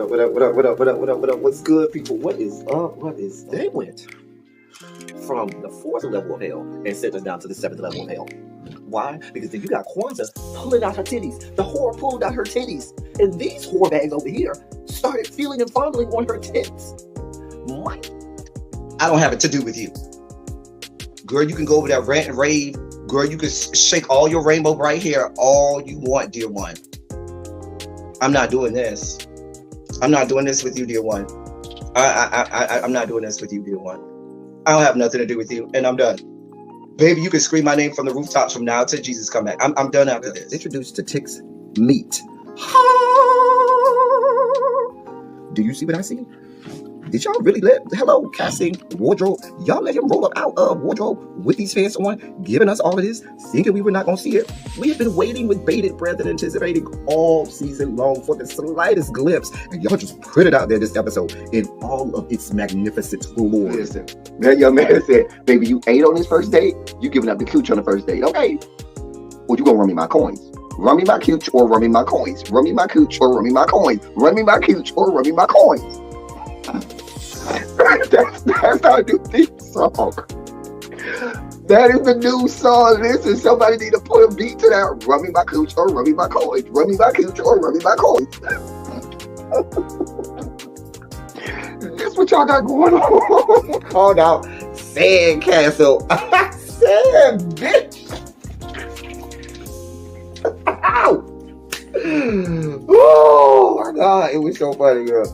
up, what up, what up, what up, what up, what up, what up? What's good, people? What is up? What is up? They went from the fourth level of hell and sent us down to the seventh level of hell. Why? Because then you got Kwanzaa pulling out her titties. The whore pulled out her titties. And these whore bags over here started feeling and fondling on her tits. What? I don't have it to do with you. Girl, you can go over there, rant and rave. Girl, you can shake all your rainbow bright hair all you want, dear one. I'm not doing this. I'm not doing this with you, dear one. I'm not doing this with you, dear one. I don't have nothing to do with you, and I'm done. Baby, you can scream my name from the rooftops from now till Jesus come back. I'm done after this. Introduced to Tick's Meat. Do you see what I see? Did y'all really let, hello, casting, wardrobe, y'all let him roll up out of wardrobe with these fans on, giving us all of this, thinking we were not going to see it? We have been waiting with bated breath and anticipating all season long for the slightest glimpse, and y'all just put it out there this episode in all of its magnificent glory. Listen, that young man said, baby, you ate on this first date, you giving up the cooch on the first date, okay? Well, you gonna run me my coins. Run me my cooch or run me my coins. Run me my cooch or run me my coins. Run me my cooch or run me my coins. That's our new theme song. That is the new song. Listen, somebody need to put a beat to that. Run me my cooch or run me my coins. Run me my cooch or run me my coins. That's what y'all got going on. Called out Sandcastle. Sand, bitch. Ow. Oh my God, it was so funny, girl.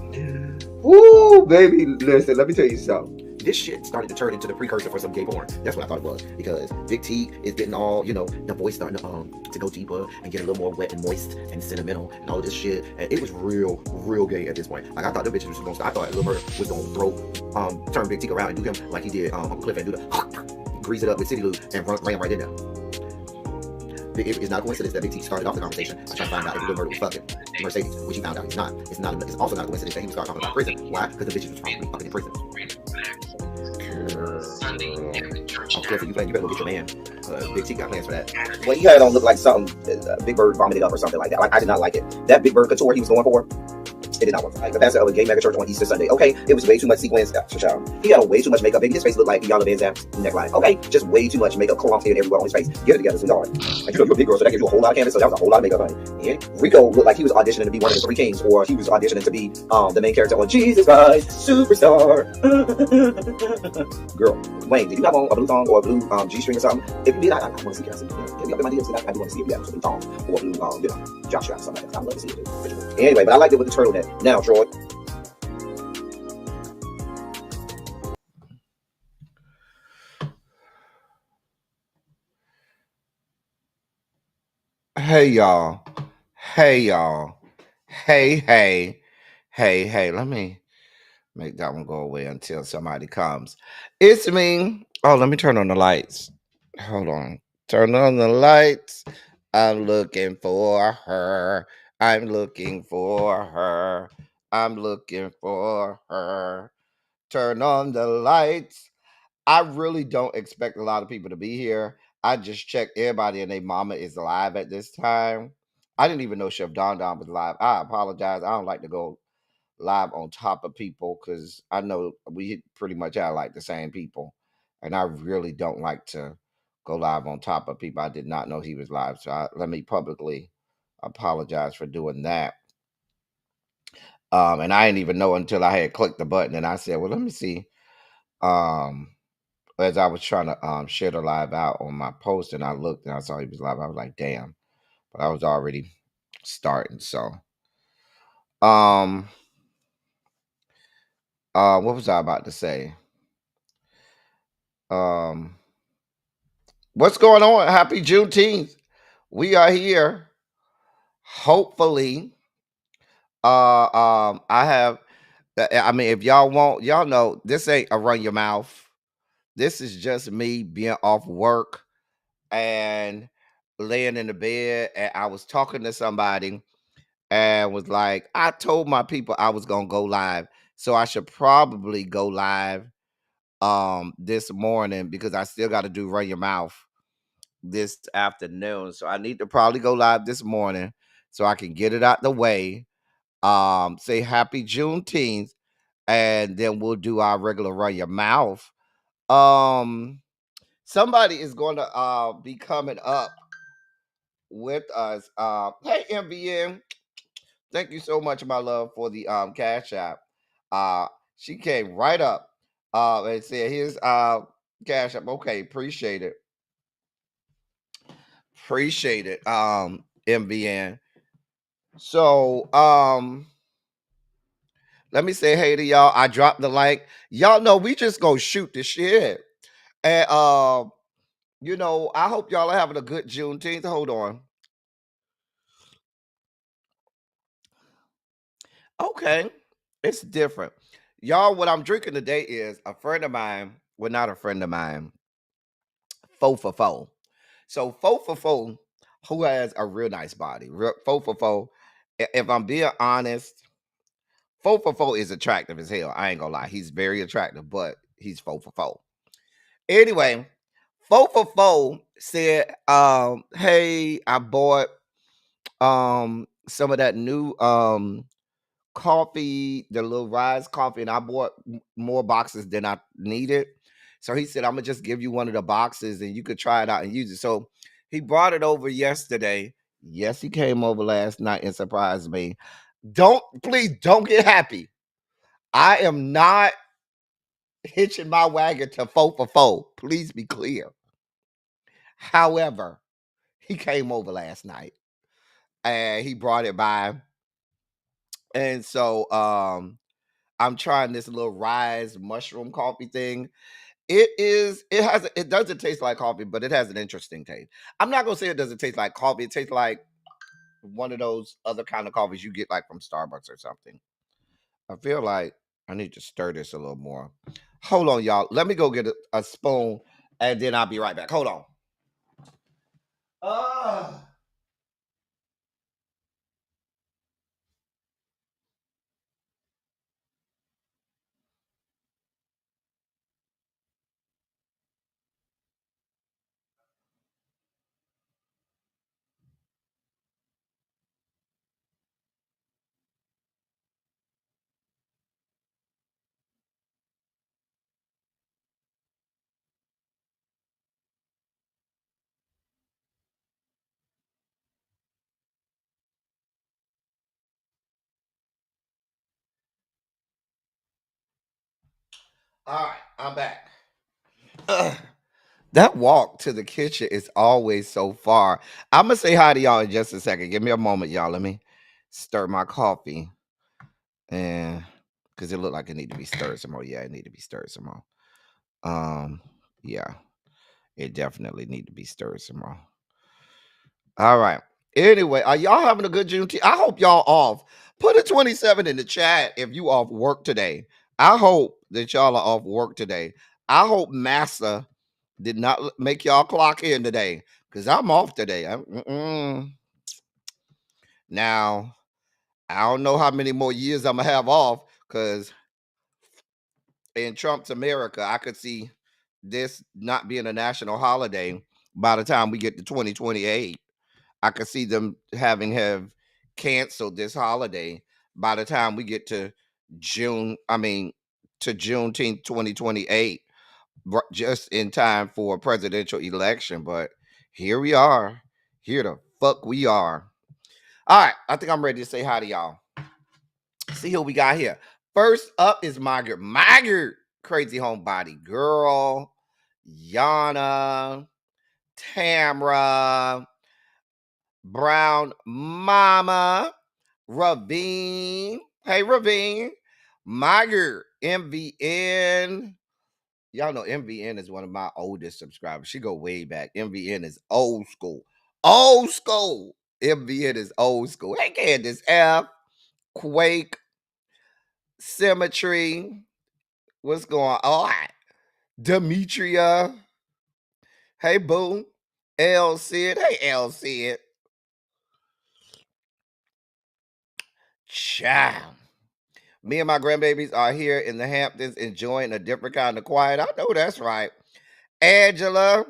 Woo, baby, listen, let me tell you something. This shit started to turn into the precursor for some gay porn. That's what I thought it was. Because Big T is getting all, the voice starting to go deeper and get a little more wet and moist and sentimental and all of this shit. And it was real gay at this point. Like, I thought the bitches was going to start. I thought Lil Murder was going to turn Big T around and do him like he did Uncle Cliff and do the grease it up with City Lou and ran right in there. It's not a coincidence that Big T started off the conversation by trying to find out if Lil Murder was fucking Mercedes, which he found out he's not. It's also not a coincidence that he was talking about prison. Why? Because the bitches was probably fucking in prison. I'm careful, you better go get your man. Big T got plans for that. Well, he had it on look like something Big Bird vomited up or something like that. Like, I did not like it. That Big Bird couture he was going for, it did not work. Like the pastor of a gay mega church on Easter Sunday. Okay, it was way too much sequins. He had on way too much makeup. Baby, his face looked like Yana Van Zant's neckline. Okay, just way too much makeup clumped in everywhere on his face. Get it together, sweetheart. Like, you're a big girl, so that gives you a whole lot of canvas. So that was a whole lot of makeup, honey. Yeah. Rico looked like he was auditioning to be one of the three kings, or he was auditioning to be the main character on Jesus Christ Superstar. Girl, Wayne, did you have on a blue thong or a blue G-string or something? If you did, I want to see. Can I see? Get me up in my DMs because I do want to see if you have a blue thong or a blue, jock strap or something like that. I'd love to see it too. Anyway, but I liked it with the turtleneck. Now, Troy. Hey y'all. Hey. Let me make that one go away until somebody comes. It's me. Oh, let me turn on the lights. Hold on. Turn on the lights. I'm looking for her. I'm looking for her. Turn on the lights. I really don't expect a lot of people to be here. I just checked everybody and their mama is live at this time. I didn't even know Chef Don Don was live. I apologize. I don't like to go live on top of people because I know we pretty much have like the same people. And I really don't like to go live on top of people. I did not know he was live. So let me publicly apologize for doing that. And I didn't even know until I had clicked the button and I said, well, let me see. As I was trying to share the live out on my post and I looked and I saw he was live, I was like, damn. But I was already starting. So what was I about to say? What's going on? Happy Juneteenth. We are here. Hopefully. If y'all want, y'all know this ain't a run your mouth. This is just me being off work and laying in the bed. And I was talking to somebody and was like, I told my people I was going to go live. So I should probably go live this morning because I still got to do run your mouth this afternoon. So I need to probably go live this morning so I can get it out the way. say happy Juneteenth, and then we'll do our regular run your mouth. Somebody is going to be coming up with us. Hey MVN, thank you so much, my love, for the Cash App. She came right up and said, here's Cash App. Okay, appreciate it. Appreciate it, MVN. So let me say hey to y'all. I dropped the like. Y'all know we just gonna shoot the shit. And you know, I hope y'all are having a good Juneteenth. Hold on. Okay. It's different. Y'all, what I'm drinking today is a friend of mine. Well, not a friend of mine. Fo for Fo. So Fo for Fo, who has a real nice body. Fo for Fo. If I'm being honest, Fo for Fo is attractive as hell. I ain't gonna lie. He's very attractive, but he's Fo for Fo. Anyway, Fo for Fo said, hey, I bought some of that new coffee, the little rise coffee, and I bought more boxes than I needed. So he said, I'm gonna just give you one of the boxes and you could try it out and use it. So he brought it over yesterday. Yes, he came over last night and surprised me. Please don't get happy. I am not hitching my wagon to Fo for Fo. Please be clear. However, he came over last night and he brought it by. And so I'm trying this little rise mushroom coffee thing. It doesn't taste like coffee, but it has an interesting taste. I'm not gonna say it doesn't taste like coffee. It tastes like one of those other kind of coffees you get like from Starbucks or something. I feel like I need to stir this a little more. Hold on, y'all. Let me go get a spoon and then I'll be right back. Hold on. Uh, all right, I'm back. Ugh. That walk to the kitchen is always so far. I'm gonna say hi to y'all in just a second. Give me a moment, y'all. Let me stir my coffee, and because it looked like it need to be stirred some more. Yeah, it need to be stirred some more. Yeah, it definitely need to be stirred some more. All right. Anyway, are y'all having a good Juneteenth? I hope y'all off. Put a 27 in the chat if you off work today. I hope that y'all are off work today. I hope Massa did not make y'all clock in today because I'm off today. Now, I don't know how many more years I'm going to have off because in Trump's America, I could see this not being a national holiday by the time we get to 2028. I could see them have canceled this holiday by the time we get to Juneteenth 2028, just in time for a presidential election. But here we are. Here the fuck we are. All right, I think I'm ready to say hi to y'all. See who we got here. First up is Margaret. Margaret, crazy homebody girl. Yana, Tamra, Brown Mama, Ravine. Hey, Ravine. Margaret, MVN. Y'all know MVN is one of my oldest subscribers. She go way back. MVN is old school. Old school. MVN is old school. Hey, Candace F. Quake. Symmetry. What's going on? Demetria. Hey, boo. L. Sid. Hey, L. Sid. Ciao. Me and my grandbabies are here in the Hamptons enjoying a different kind of quiet. I know that's right. Angela.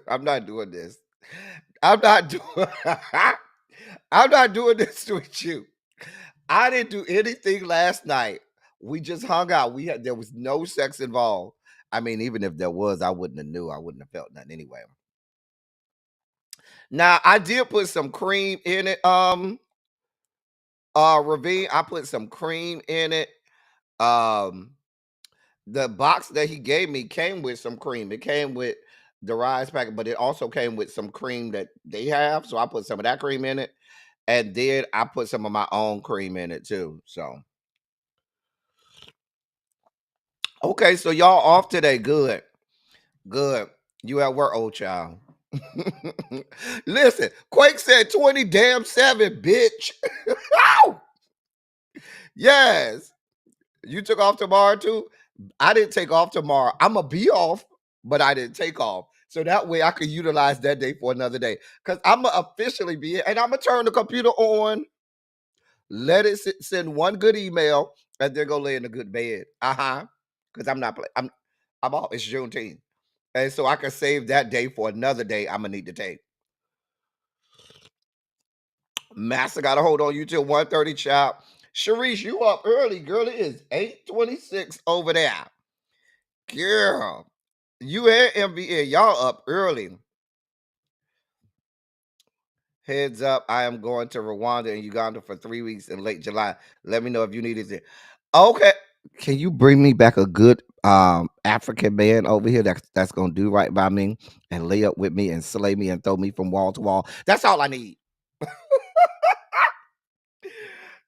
I'm not doing this. I'm not doing I'm not doing this with you. I didn't do anything last night. We just hung out. There was no sex involved. I mean, even if there was, I wouldn't have knew. I wouldn't have felt nothing anyway. Now, I did put some cream in it. Ravine, I put some cream in it. Um, the box that he gave me came with some cream. It came with the rice packet, but it also came with some cream that they have. So I put some of that cream in it. And then I put some of my own cream in it too. So okay, so y'all off today. Good. Good. You at work, old child. Listen, Quake said 20 damn 7, bitch. Ow! Yes. You took off tomorrow too? I didn't take off tomorrow. I'm going to be off, but I didn't take off. So that way I could utilize that day for another day. Because I'm going to officially be here and I'm going to turn the computer on, let it send one good email, and then go lay in a good bed. Because I'm not playing. I'm off. It's Juneteenth. And so I can save that day for another day I'm going to need to take. Master got to hold on you till 1:30, child. Sharice, you up early, girl. It is 8:26 over there. Girl, you and MVN, y'all up early. Heads up, I am going to Rwanda and Uganda for 3 weeks in late July. Let me know if you need it. Okay. Can you bring me back a good African man over here that's gonna do right by me and lay up with me and slay me and throw me from wall to wall? That's all I need.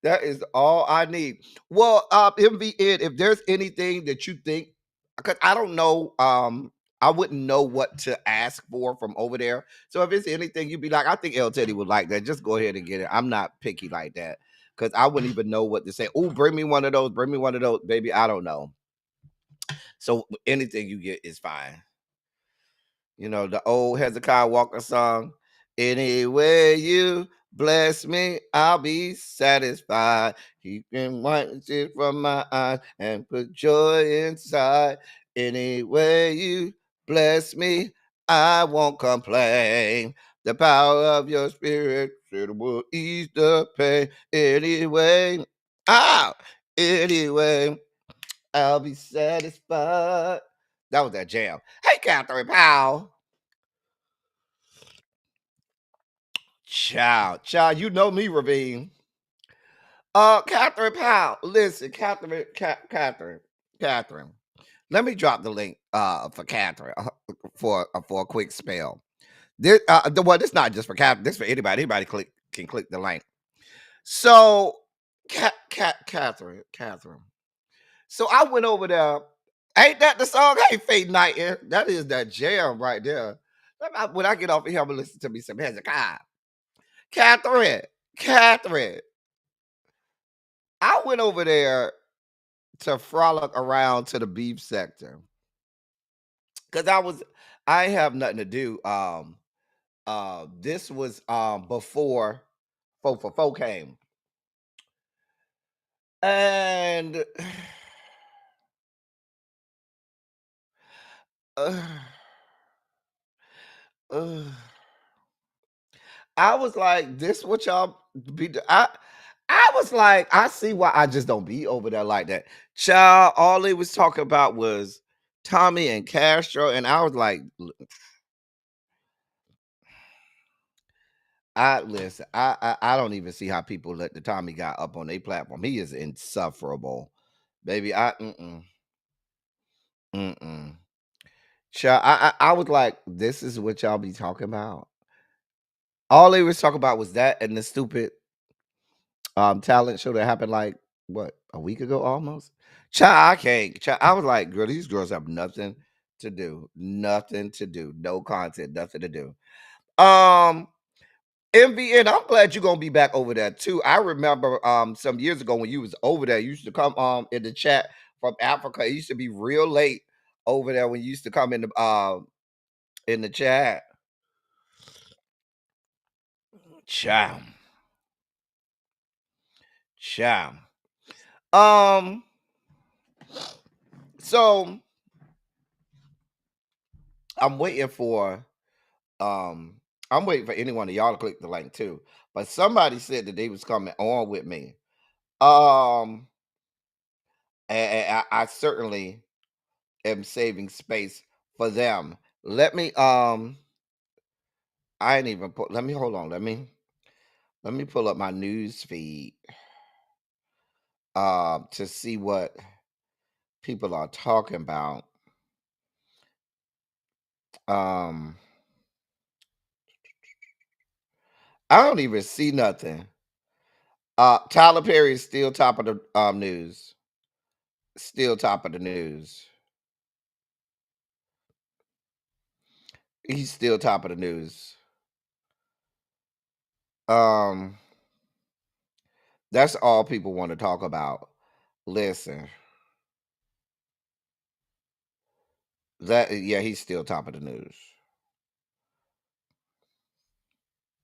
That is all I need. Well, MVN, if there's anything that you think, because I don't know, I wouldn't know what to ask for from over there. So if it's anything, you'd be like, I think El Teddy would like that. Just go ahead and get it. I'm not picky like that because I wouldn't even know what to say. Oh, bring me one of those. Bring me one of those, baby. I don't know. So anything you get is fine. You know, the old Hezekiah Walker song. Anyway, you bless me, I'll be satisfied. You can wipe the tears from my eyes and put joy inside. Anyway, you bless me, I won't complain. The power of your spirit should will ease the pain. Anyway, ah, anyway, I'll be satisfied. That was that jam. Hey, Catherine Powell. Child, you know me, Ravine. Catherine Powell. Listen, Catherine. Let me drop the link for Catherine for a quick spell. This this not just for Catherine. This for anybody. Anybody can click the link. So, Catherine. So I went over there. Ain't that the song? Hey, Fate Night. That is that jam right there. When I get off of here, I'm gonna listen to me some Hezekiah. Catherine. I went over there to frolic around to the beef sector because I have nothing to do. This was before 4 came, and uh, uh, I was like, "This what y'all be?" I was like, I see why I just don't be over there like that. Child, all they was talking about was Tommy and Castro, and I was like, I listen. I don't even see how people let the Tommy guy up on their platform. He is insufferable, baby. Mm. Child, I was like, this is what y'all be talking about. All they was talking about was that and the stupid talent show that happened like what a week ago almost. Child, I can't. Child, I was like, girl, these girls have nothing to do, no content, nothing to do. MVN, I'm glad you're gonna be back over there too. I remember some years ago when you was over there, you used to come in the chat from Africa. It used to be real late over there when you used to come in the chat. Ciao. Ciao. Um so I'm waiting for I'm waiting for any one of y'all to click the link too. But somebody said that they was coming on with me. Um, and I certainly am saving space for them. Let me I ain't even put let me hold on. Let me pull up my news feed to see what people are talking about. Um I don't even see nothing. Tyler Perry is still top of the news. Still top of the news. He's still top of the news. Um that's all people want to talk about. Listen. Yeah, he's still top of the news.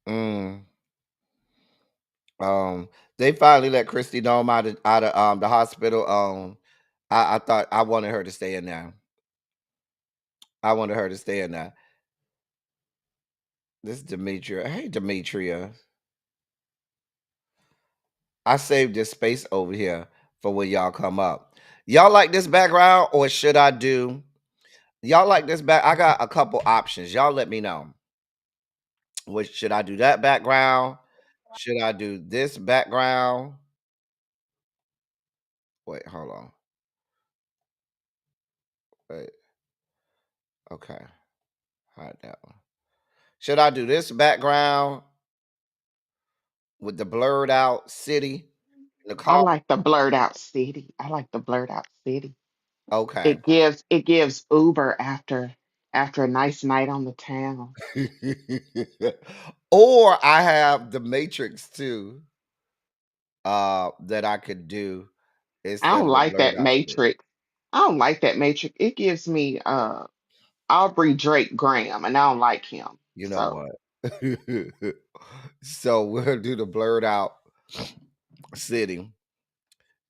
Mm. Um, they finally let Christy Dome out of the hospital. I thought I wanted her to stay in there. I wanted her to stay in there. This is Demetria. Hey, Demetria. I saved this space over here for when y'all come up. Y'all like this background, or should I do? Y'all like this back? I got a couple options. Y'all let me know. Which should I do that background? Should I do this background? Wait, hold on. Wait. Okay. Hide that one. Should I do this background with the blurred out city in the I car? like the blurred out city. I like the blurred out city. Okay. It gives Uber after a nice night on the town. Or I have the Matrix too, that I could do I instead don't of the like blurred that out city. Matrix. I don't like that Matrix. It gives me Aubrey Drake Graham, and I don't like him. You know So what? So we'll do the blurred out city.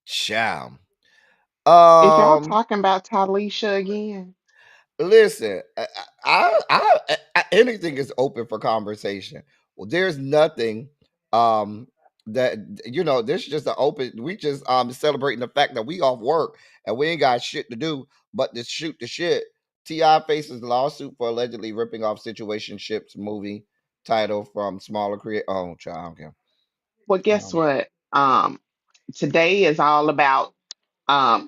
Ciao. is y'all Um talking about Talisha again? Listen, anything is open for conversation. Well, there's nothing um that this is just an open. We just celebrating the fact that we off work and we ain't got shit to do but to shoot the shit. Ti faces lawsuit for allegedly ripping off situationships movie title from smaller create. Oh, child, I don't care. Well, guess Um, what? Today is all about,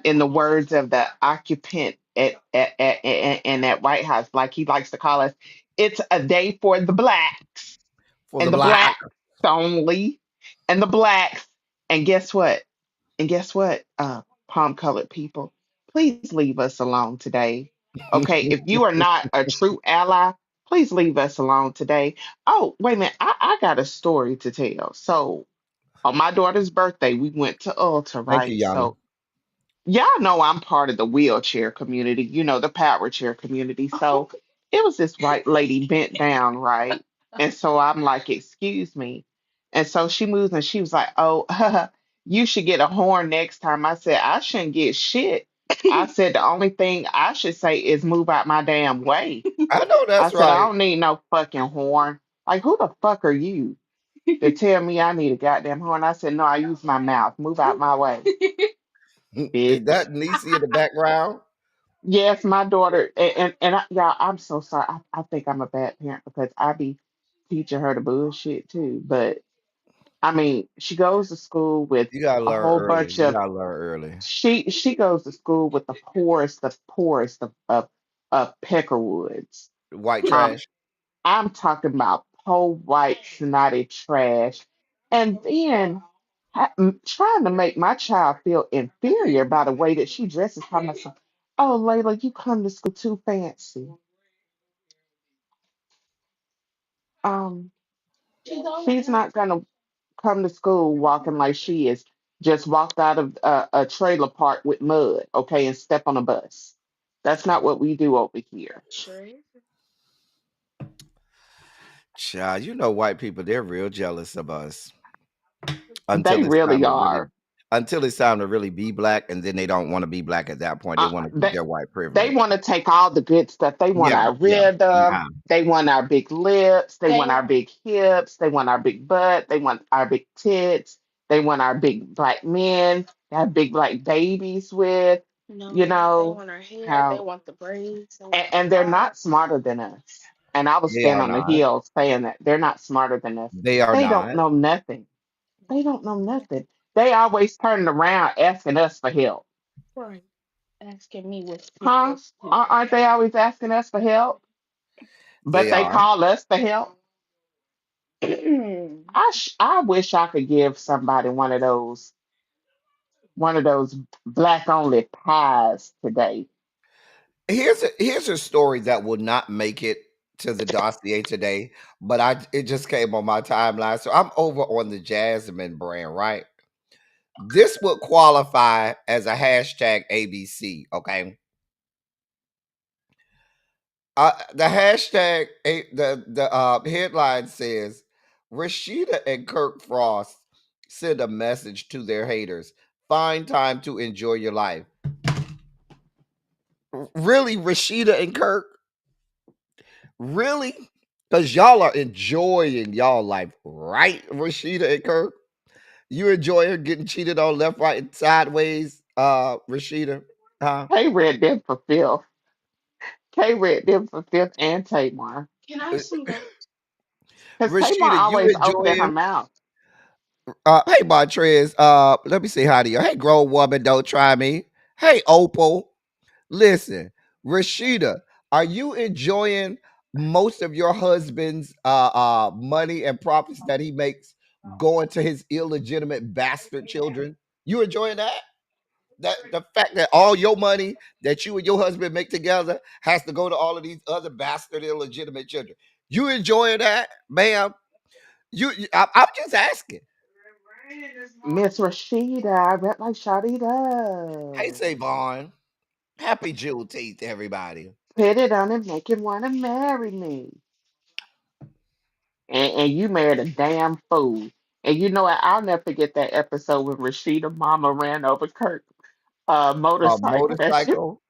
in the words of the occupant in that White House, like he likes to call us, it's a day for the blacks for the and the black. blacks only and the blacks. And guess what? And guess what? Palm colored people, please leave us alone today. Okay. If you are not a true ally, please leave us alone today. Oh, wait a minute. I got a story to tell. So on my daughter's birthday, we went to Ulta, Thank you, right? Yana. So y'all know I'm part of the wheelchair community, the power chair community. So it was this white lady bent down, right? And so I'm like, excuse me. And so she moves and she was like, oh, you should get a horn next time. I said, I shouldn't get shit. I said, the only thing I should say is move out my damn way. I know I that's said, I right. don't need no fucking horn. Like, who the fuck are you to tell me I need a goddamn horn? I said, no, I use my mouth. Move out my way, Is bitch. that Nisi in the background? Yes, my daughter, y'all, I'm so sorry. I think I'm a bad parent because I be teaching her the bullshit too. But I mean, she goes to school with You gotta a learn whole early. bunch You of gotta learn early. she goes to school with the poorest of peckerwoods. White Um, trash. I'm talking about poor white snotty trash, and then trying to make my child feel inferior by the way that she dresses. How much? Oh, Layla, you come to school too fancy. Um, she's not gonna come to school walking like she is just walked out of a trailer park with mud, okay, and step on a bus. That's not what we do over here. Child, white people, they're real jealous of us until They it's time really to really are. until it's time to really be black, and then they don't want to be black at that point. They Uh, want to keep they their white they privilege. want to take all the good stuff. They want Yeah, our yeah, rhythm. yeah. They want our big lips. They want our big hips. They want our big butt. They want our big tits. They want our big black men to have big black babies with. You know how, and they're not smarter than us. And I will They stand are on the not. hill saying that they're not smarter than us. They are They don't not. know nothing. They don't know nothing. They always turning around asking us for help. Huh? Aren't they always asking us for help? But They they are. call us for help. I wish I could give somebody one of those black only pies today. Here's a story that will not make it to the dossier today, but it just came on my timeline. So I'm over on the Jasmine brand, right? This would qualify as a hashtag ABC, okay? The hashtag the headline says Rashida and Kirk Frost send a message to their haters. Find time to enjoy your life. Really, Rashida and Kirk? Really? Because y'all are enjoying y'all life, right, Rashida and Kirk? You enjoy her getting cheated on left, right, and sideways, Rashida? Huh? Kay read them for fifth. Kay read them for fifth and Tamar. Uh, Because Tamar Rashida, you always opening her enjoying mouth. hey Montrez, let me say hi to you. Hey, grown woman, don't try me. Hey, Opal. Listen, Rashida, are you enjoying most of your husband's money and profits that he makes going to his illegitimate bastard children? You enjoying that? That the fact that all your money that you and your husband make together has to go to all of these other bastard illegitimate children. You enjoying that, ma'am? I'm just asking. Miss Rashida, I read like Hey, Shadida. Savon. Happy Juneteenth, everybody. Put it on and make him want to marry me. And you married a damn fool. And you know what? I'll never forget that episode when Rashida Mama ran over Kirk A motorcycle. That motorcycle.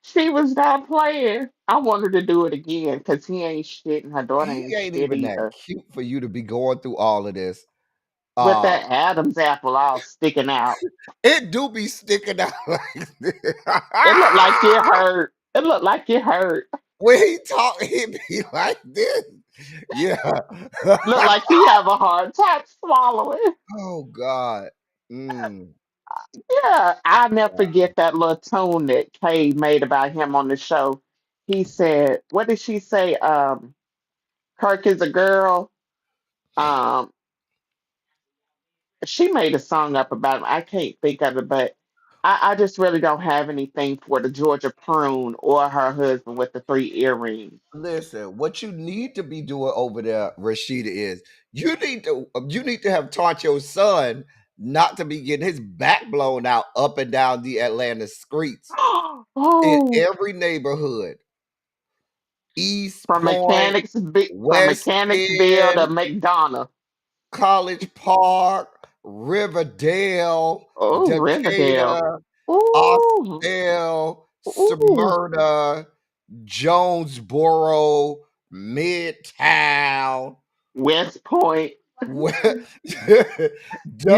she was not playing. I want her to do it again because he ain't shit and her daughter He ain't ain't shit even that either. cute for you to be going through all of this. With Uh that Adam's apple all sticking out. it do be sticking out like this. It looked like it hurt. It looked like it hurt. When he talk, he be like this. Yeah. Looked like he have a hard time swallowing. Oh God. Mm. Yeah, I'll never forget that little tune that Kay made about him on the show. He said, what did she say? Kirk is a girl. Um, she made a song up about him. I can't think of it, but I just really don't have anything for the Georgia prune or her husband with the three earrings. Listen, what you need to be doing over there, Rashida, is you need to have taught your son not to be getting his back blown out up and down the Atlanta streets in Oh, every neighborhood. East from Point, from West Mechanicsville to End, McDonough. College Park, Riverdale, Oh, Riverdale. Decatur, Ooh, Austell, ooh, Smyrna, Jonesboro, Midtown, West Point. You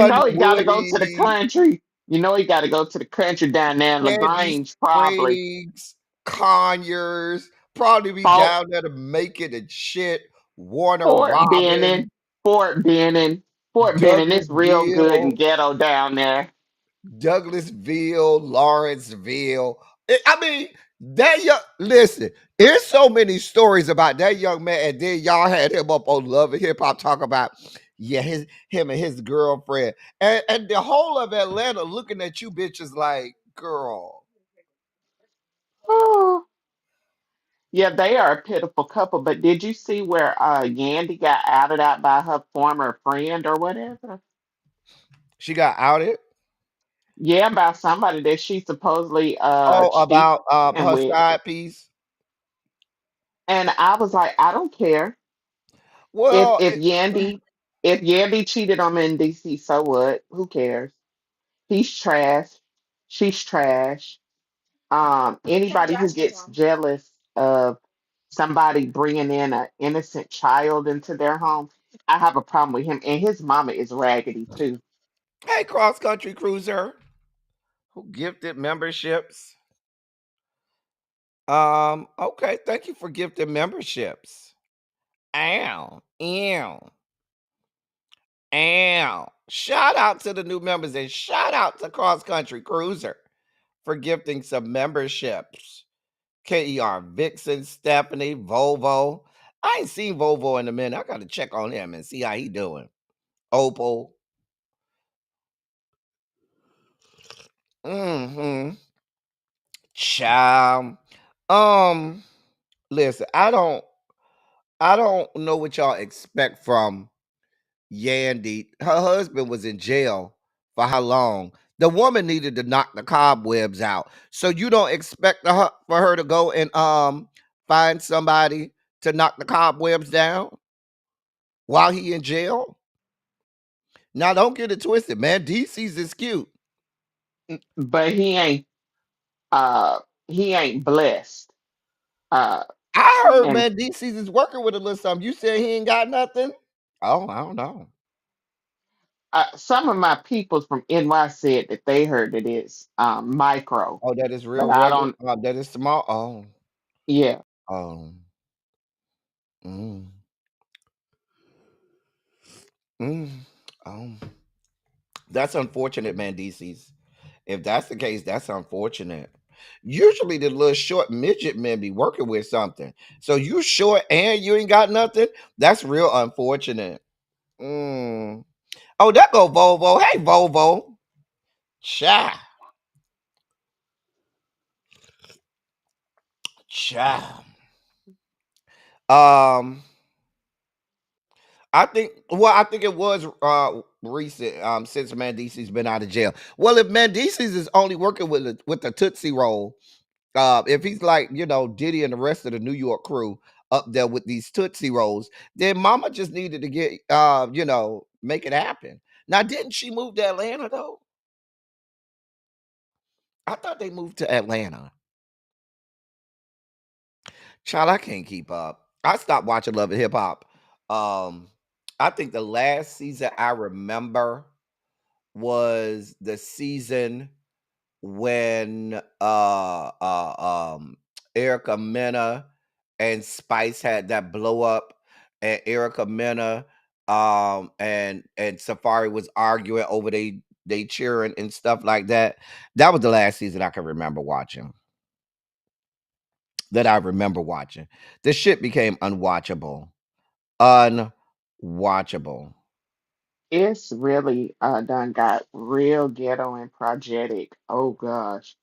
know he got to go to the Dunwoody, country. You know he got to go to the country down there in Sandy Lagrange, probably. Springs, Conyers, probably be Fort, down there to make it and shit. Warner Fort Benning, Robin, Fort Benning, Fort Benning. It's real good and Douglasville, ghetto down there. Douglasville, Lawrenceville. I mean, that young listen, there's so many stories about that young man, and then y'all had him up on Love and Hip Hop talk about yeah, him and his girlfriend. And the whole of Atlanta looking at you bitches like, girl. Oh, yeah, they are a pitiful couple. But did you see where Yandy got outed out by her former friend or whatever? She got outed. Yeah, by somebody that she supposedly Oh, cheating about her with. side piece. And I was like, I don't care if Well, Yandy. If Yandy cheated on me in DC, so what? Who cares? He's trash. She's trash. Anybody who gets jealous of somebody bringing in an innocent child into their home, I have a problem with him. And his mama is raggedy too. Hey, cross country cruiser, who gifted memberships. Okay, thank you for gifting memberships. Ow, ew, ow. Shout out to the new members and shout out to Cross Country Cruiser for gifting some memberships. KER Vixen, Stephanie, Volvo. I ain't seen Volvo in a minute. I gotta check on him and see how he doing. Opal. Mm-hmm. Child. Um, listen, I don't know what y'all expect from Yandy. Her husband was in jail for how long? The woman needed to knock the cobwebs out. So you don't expect for her to go and find somebody to knock the cobwebs down while he in jail? Now don't get it twisted, man. DC's is cute. But uh he ain't blessed. Uh I heard, and man, DC's is working with a little something. You said he ain't got nothing? Oh, I don't know. some of my peoples from NY said that they heard it is micro. Oh, that is real But I regular. don't That is small. Oh, yeah. oh, mm, mm, oh. That's unfortunate, man, DC's. If that's the case, that's unfortunate. Usually the little short midget men be working with something. So you short and you ain't got nothing? That's real unfortunate. Mm. Oh, that go Volvo. Hey, Volvo. Cha. Cha. Um, I think it was recent since Mandisi's been out of jail. Well, if Mandisi's is only working with the Tootsie Roll, if he's like, Diddy and the rest of the New York crew up there with these Tootsie Rolls, then Mama just needed to get make it happen. Now, didn't she move to Atlanta though? I thought they moved to Atlanta. Child, I can't keep up. I stopped watching Love and Hip Hop. Um, I think the last season I remember was the season when Erica Mena and Spice had that blow up, and Erica Mena and Safari was arguing over they cheering and stuff like that. That was the last season I can remember watching. That I remember watching. The shit became unwatchable. Unwatchable. It's really done got real ghetto and progetic. Oh gosh.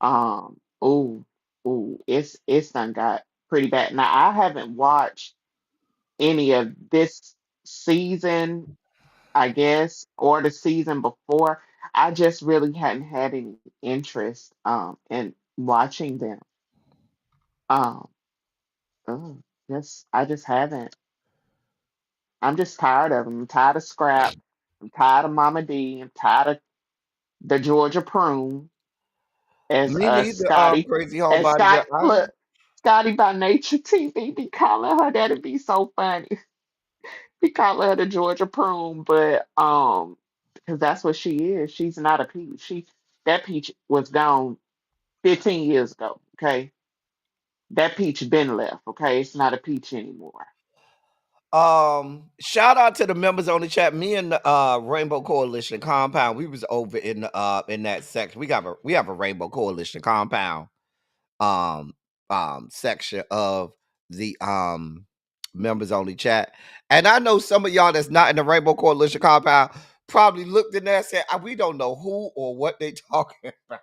Ooh, ooh, it's done got pretty bad. Now I haven't watched any of this season, I guess, or the season before. I just really hadn't had any interest in watching them. Um, oh, I just haven't. I'm just tired of them. I'm tired of Scrap. I'm tired of Mama D. I'm tired of the Georgia Prune as Me neither, Scotty crazy as homebody Scott girl. look Scotty by Nature TV be calling her. That'd be so funny. Be calling her the Georgia Prune, but because that's what she is. She's not a peach. That peach was gone 15 years ago. Okay, that peach been left. Okay, it's not a peach anymore. Shout out to the members on the chat. Me and the Rainbow Coalition compound. We was over in that section. We have a Rainbow Coalition compound um section of the members only chat. And I know some of y'all that's not in the Rainbow Coalition compound probably looked in there and said, we don't know who or what they talking about.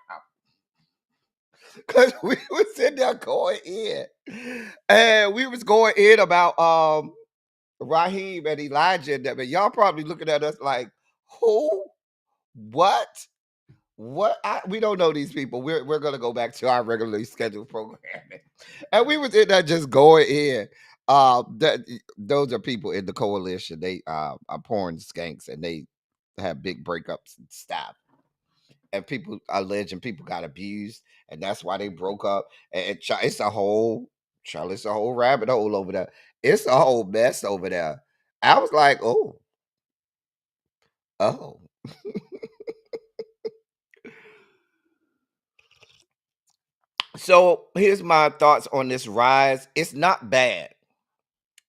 Cause we was sitting there going in. And we was going in about Raheem and Elijah and them. And y'all probably looking at us like, who? What? What? We don't know these people. We're gonna go back to our regularly scheduled programming. And we was in there just going in. That those are people in the coalition. They are porn skanks, and they have big breakups and stuff. And people alleging people got abused, and that's why they broke up. It's a whole, Charlie, it's a whole rabbit hole over there. It's a whole mess over there. I was like, oh. So here's my thoughts on this rise. It's not bad.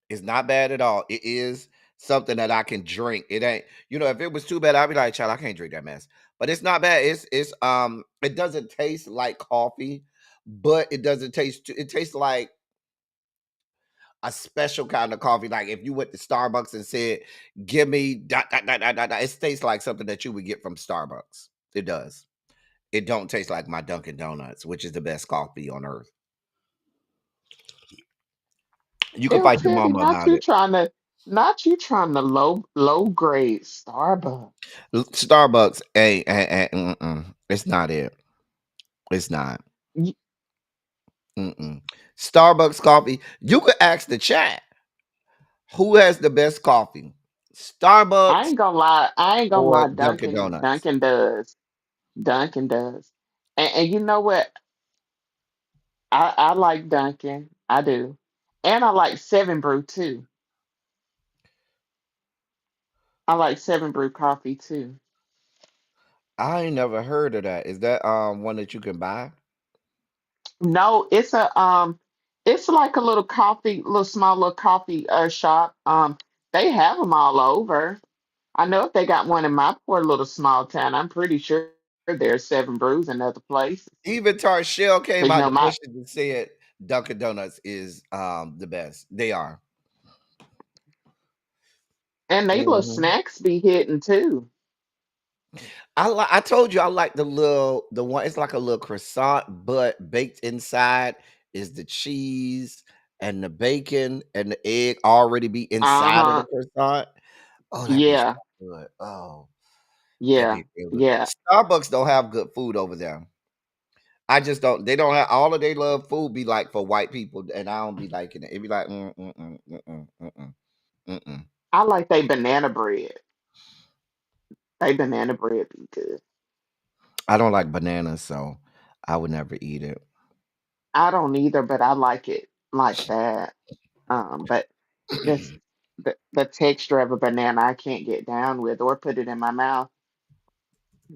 It's not bad at all. It is something that I can drink. It ain't, if it was too bad, I'd be like, child, I can't drink that mess. But it's not bad. It doesn't taste like coffee, but it doesn't it tastes like a special kind of coffee. Like if you went to Starbucks and said, give me dot dot dot dot dot, dot, it tastes like something that you would get from Starbucks. It does. It don't taste like my Dunkin' Donuts, which is the best coffee on earth. You can Ew, fight your Teddy, mama about it. not you trying to low grade Starbucks. Starbucks, it's not it. It's not. Y- Mm-mm. Starbucks coffee. You could ask the chat who has the best coffee, I Starbucks ain't gonna lie. I ain't gonna or lie. Dunkin' Donuts. Dunkin' does. Dunkin' does. And you know what? I like Dunkin'. I do. And I like Seven Brew too. I like Seven Brew coffee too. I ain't never heard of that. Is that one that you can buy? No, it's like a little coffee, little small little coffee shop. They have them all over. I know if they got one in my poor little small town, I'm pretty sure there's Seven Brews in other places. Even Tarshell Cause came out the bushes and said Dunkin' Donuts is the best. They are. and they little Mhm. snacks be hitting too. I told you I like the one. It's like a little croissant, but baked inside is the cheese and the bacon and the egg already be inside of the Uh-huh. croissant. Oh, that be so Yeah. good. Oh, that Yeah. be real good. Yeah. Starbucks don't have good food over there. I just don't. They don't have all of their love food be like for white people, and I don't be liking it. It be like mm-mm. I like they banana bread. They banana bread be good. I don't like bananas, so I would never eat it. I don't either, but I like it like that. But this the texture of a banana I can't get down with or put it in my mouth.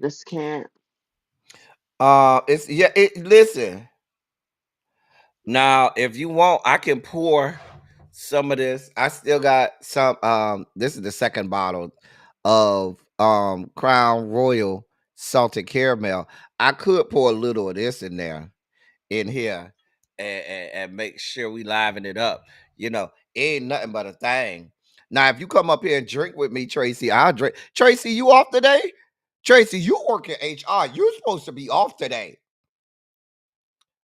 Just can't. It's yeah. Listen. Now, if you want, I can pour some of this. I still got some. This is the second bottle of Crown Royal salted caramel. I could pour a little of this in here, and make sure we liven it up. It ain't nothing but a thing. Now, if you come up here and drink with me, Tracy, I'll drink. Tracy, you off today? Tracy, you work at HR. You're supposed to be off today.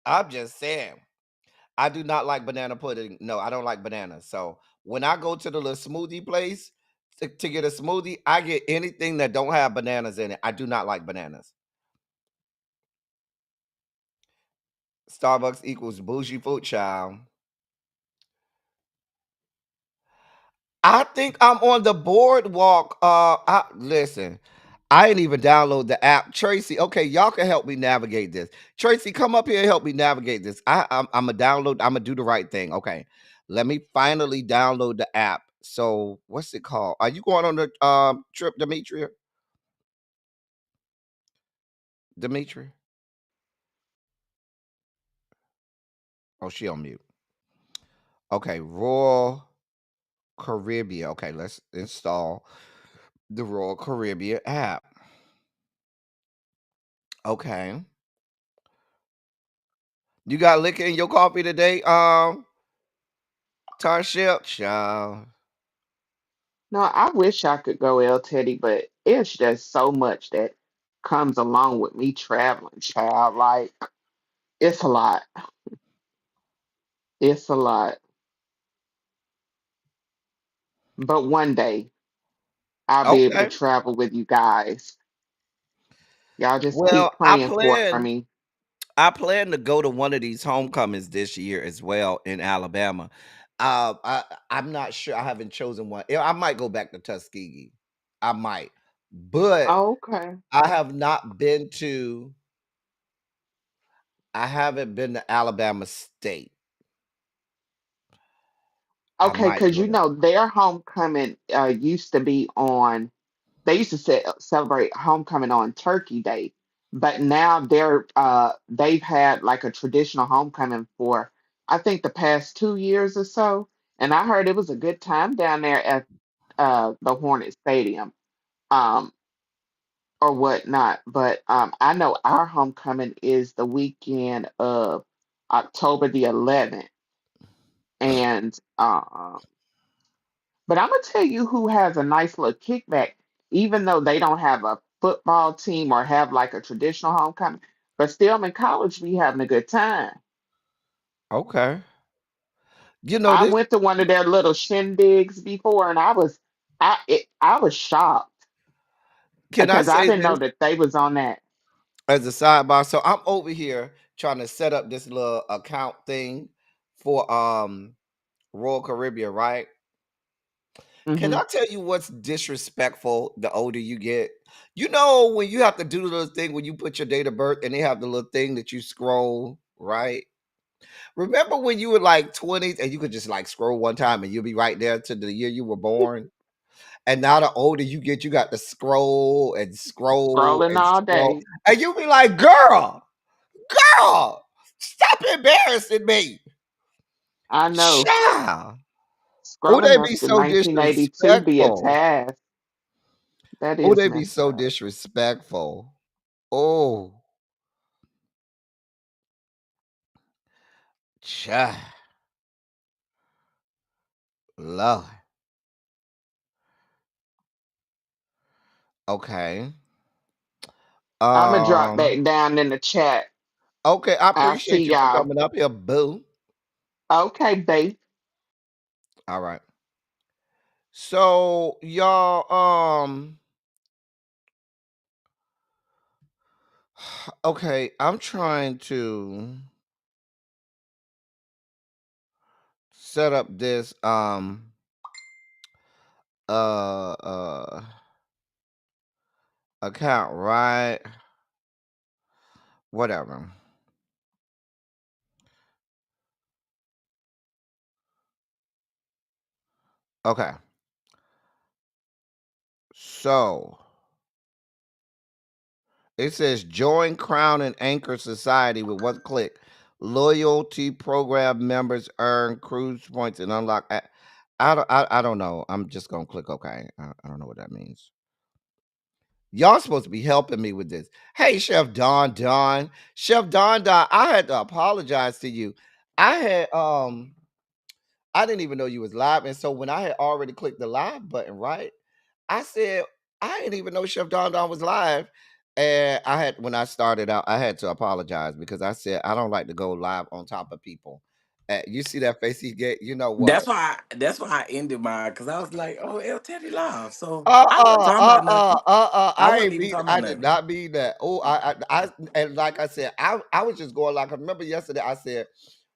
I'm just saying. I do not like banana pudding. No, I don't like bananas. So when I go to the little smoothie place to get a smoothie, I get anything that don't have bananas in it. I do not like bananas. Starbucks equals bougie food, child. I think I'm on the boardwalk. Listen. I ain't even download the app. Tracy, okay, y'all can help me navigate this. Tracy, come up here and help me navigate this. I'm gonna download. I'm gonna do the right thing. Okay, let me finally download the app. So, what's it called? Are you going on the trip, Demetria? Demetria? Oh, she on mute. Okay, Royal Caribbean. Okay, let's install the Royal Caribbean app. Okay, you got liquor in your coffee today, Tarship? Child. No, I wish I could go El Teddy, but it's just so much that comes along with me traveling, child. Like it's a lot. It's a lot. But one day I'll be able to Okay. travel with you guys. Y'all just Well, keep praying for me. I plan to go to one of these homecomings this year as well in Alabama. I'm not sure. I haven't chosen one. I might go back to Tuskegee. I might, but Okay. I have not been to. I haven't been to Alabama State. I Okay, might because go you there. know their homecoming used to be on. They used to celebrate homecoming on Turkey Day, but now they've had like a traditional homecoming for I think the past 2 years or so, and I heard it was a good time down there at the Hornet Stadium, um, or whatnot. But I know our homecoming is the weekend of October the 11th, and but I'm gonna tell you who has a nice little kickback, even though they don't have a football team or have like a traditional homecoming, but still in college we having a good time. Okay. You know I this. went to one of their little shindigs before, and I was shocked Can I because I say didn't know this that they was on that. as a sidebar? So I'm over here trying to set up this little account thing for Royal Caribbean, right? Can Hmm. I tell you what's disrespectful the older you get? You know, when you have to do the little thing when you put your date of birth and they have the little thing that you scroll, right? Remember when you were like 20s and you could just like scroll one time and you'll be right there to the year you were born? And now the older you get, you got to scroll and scroll Scrolling and all scroll. day. And you be like, girl, stop embarrassing me. I know. Child. Oh, Scrolling they be after so 1982 be a disrespectful. task. That Oh, is they be messed so up. disrespectful. Oh, child. Lord. Okay. I'm gonna drop Um, back down in the chat. okay, I I'll see appreciate you for y'all. coming up here, boo. Okay, babe. All right. So y'all, okay, I'm trying to set up this uh uh account, right? Whatever. Okay. So it says join Crown and Anchor Society with one click. Loyalty program members earn cruise points and unlock. I don't know. I'm just gonna click OK. I don't know what that means. Y'all supposed to be helping me with this. Hey, Chef Chef Don. I had to apologize to you. I had I didn't even know you was live, and so when I had already clicked the live button, right? I said, I didn't even know Chef Don was live. And I had when I started out, I had to apologize because I said I don't like to go live on top of people. You see that face he get, you know what? That's why I ended mine because I was like, oh, El Teddy live. So I wasn't Uh-uh, talking about uh-uh, nothing. uh-uh. I wasn't even talking I about did nothing. not mean that. Oh, and like I said, I was just going like I remember yesterday I said,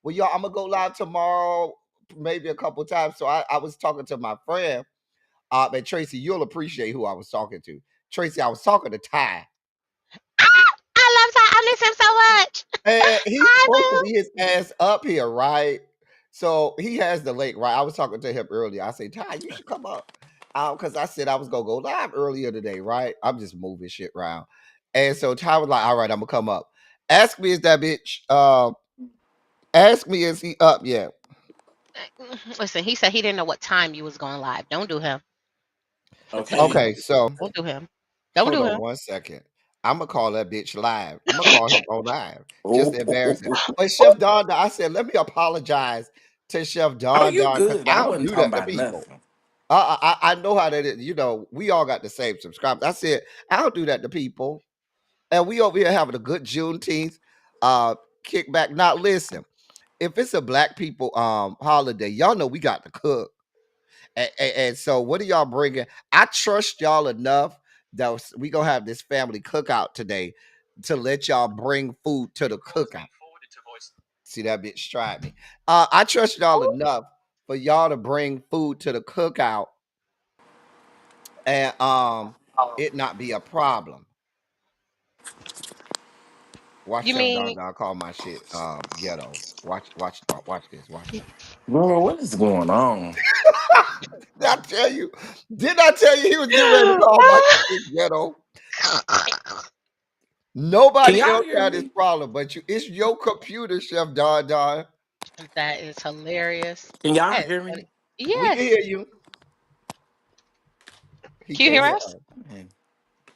well, y'all, I'm gonna go live tomorrow, maybe a couple times. So I was talking to my friend, and Tracy, you'll appreciate who I was talking to. Tracy, I was talking to Ty. I love Ty. I miss him so much. And he's Hi, supposed to boo. be his ass up here, right? So he has the link, right? I was talking to him earlier. I said, Ty, you should come up. Because I said I was gonna go live earlier today, right? I'm just moving shit around. And so Ty was like, all right, I'm gonna come up. Ask me, is that bitch ask me, is he up yet? Listen, he said he didn't know what time you was going live. Don't do him. Okay. Okay, so Don't do him. Don't hold do on him. 1 second. I'm gonna call that bitch live. I'm gonna call him on live. Just Oh, to embarrass him. But Chef Don, I said, let me apologize to Chef oh, Don you because good. I I don't wasn't do talking that to about people. nothing. I know how that is. You know, we all got the same subscribers. I said, I don't do that to people. And we over here having a good Juneteenth uh kickback. Now listen, if it's a black people holiday, y'all know we got to cook. And so what are y'all bringing? I trust y'all enough that we gonna have this family cookout today to let y'all bring food to the cookout. See that bitch tried me. I trust y'all enough for y'all to bring food to the cookout and it not be a problem. Watch You Chef Don mean Don call my shit ghetto. Watch this. Watch this. Bro, what is going on? Did I tell you? Did I tell you he was getting ready to call my shit ghetto? Can Nobody y'all else hear had this me? problem but you. It's your computer, Chef Don Don. that is hilarious. Can y'all That is hear funny. me? We can Yes. hear you. He Can you can't hear hear us? us. Man.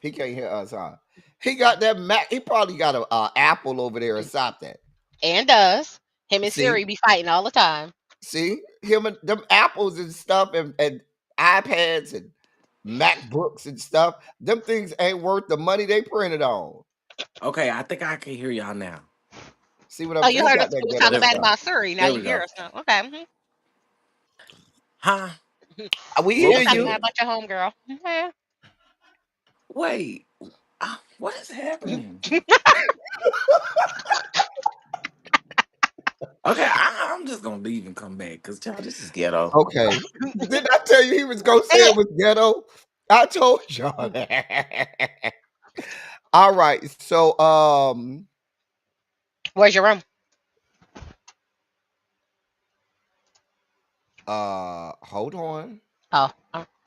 He can't hear us, huh? He got that Mac. He probably got a Apple over there or something. And does. Him and See, Siri be fighting all the time. see, him and them apples and stuff and iPads and MacBooks and stuff. Them things ain't worth the money they printed on. Okay, I think I can hear y'all now. See what Oh, I'm you saying? He heard us. got that We was ghetto talking There we bad go. stuff. about Siri. Now There you we hear go. us now. Okay. Huh? We We What hear was was talking you. bad said? about your homegirl. Okay. Wait. What is happening? Okay, I'm just gonna leave and come back because child, this is ghetto. Okay. Did I tell you he was gonna say it was ghetto? I told y'all that. All right. So Where's your room? hold on. Oh,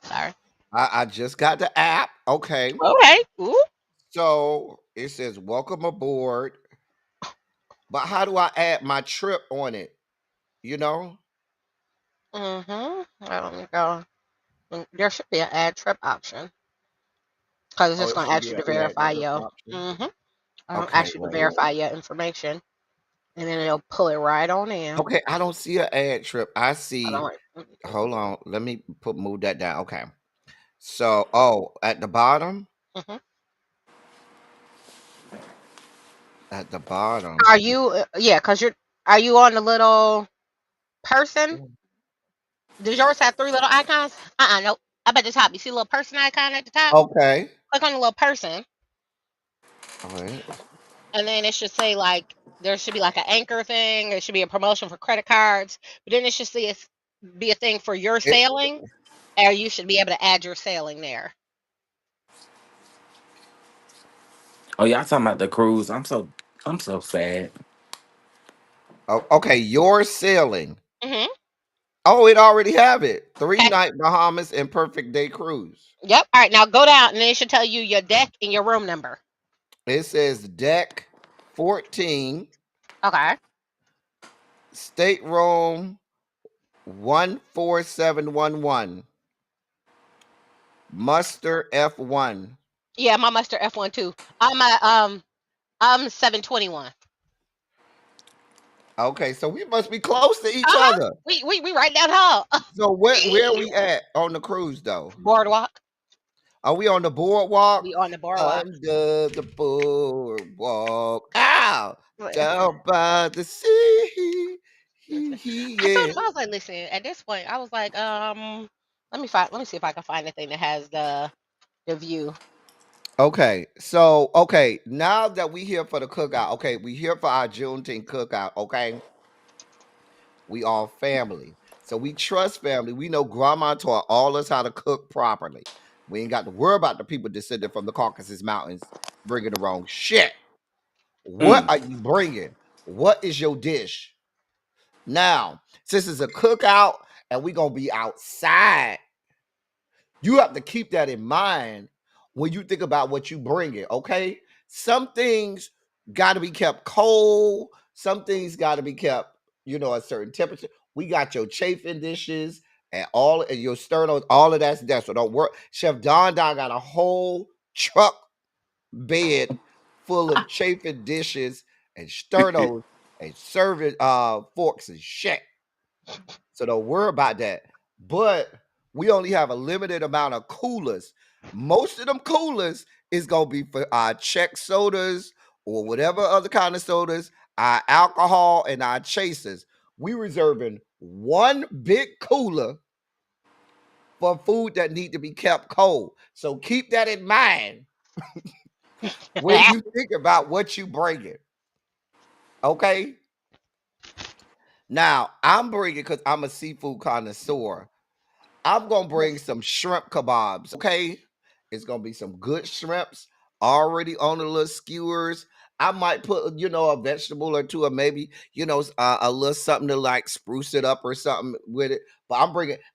sorry. I just got the app. Okay. Okay. Ooh. So it says welcome aboard. But how do I add my trip on it? You know? Mm-hmm. Let me go. There should be an add trip option because it's Oh, just it gonna should ask be you an to add verify trip your. option. Mm-hmm. Okay, Ask you to wait. verify your information, and then it'll pull it right on in. Okay, I don't see an ad trip. I Hold on, see. wait. Hold on. Let me move that down. Okay. So, at the bottom, Mm-hmm. at the bottom. Are you? Yeah, cause you're. Are you on the little person? Does yours have three little icons? Nope. Up at the top, you see a little person icon at the top? Okay. Click on the little person, All right. and then it should say like there should be like an anchor thing. There should be a promotion for credit cards, but then it should be a thing for your It, sailing, or you should be able to add your sailing there. Oh, y'all talking about the cruise? I'm so sad. okay, you're sailing. Mm-hmm. Oh, it already have it. Three Okay. night Bahamas and perfect day cruise. Yep. All right. Now go down, and then it should tell you your deck and your room number. It says deck 14, Okay. stateroom 14711, muster F1. Yeah, my muster F1 too. I'm 721. Okay, so we must be close to each Uh-huh. other. We right down hall. So where are we at on the cruise though? Boardwalk. Are we on the boardwalk? We on the boardwalk. Under the boardwalk. Ow! Down by the sea. Listen, I told Yeah. him I was like, listen. At this point, I was like, let me see if I can find anything that has the view. Okay, so okay, now that we here for the cookout, okay, we here for our Juneteenth cookout, okay? We all family. So we trust family. We know grandma taught all us how to cook properly. We ain't got to worry about the people descended from the Caucasus Mountains bringing the wrong shit. What Mm. are you bringing? What is your dish? Now, since it's a cookout and we gonna be outside, you have to keep that in mind when you think about what you bring it. Okay, some things got to be kept cold. Some things got to be kept, a certain temperature. We got your chafing dishes and all and your sternos, all of that's there. So don't worry. Chef Don got a whole truck bed full of chafing dishes and sternos and serving forks and shit. So don't worry about that. But we only have a limited amount of coolers. Most of them coolers is gonna be for our check sodas or whatever other kind of sodas, our alcohol and our chasers. We reserving one big cooler for food that need to be kept cold. So keep that in mind when you think about what you bringing. Okay. Now I'm bringing because I'm a seafood connoisseur. I'm gonna bring some shrimp kebabs. Okay, it's gonna be some good shrimps already on the little skewers. I might put a vegetable or two, or maybe a little something to like spruce it up or something with it. But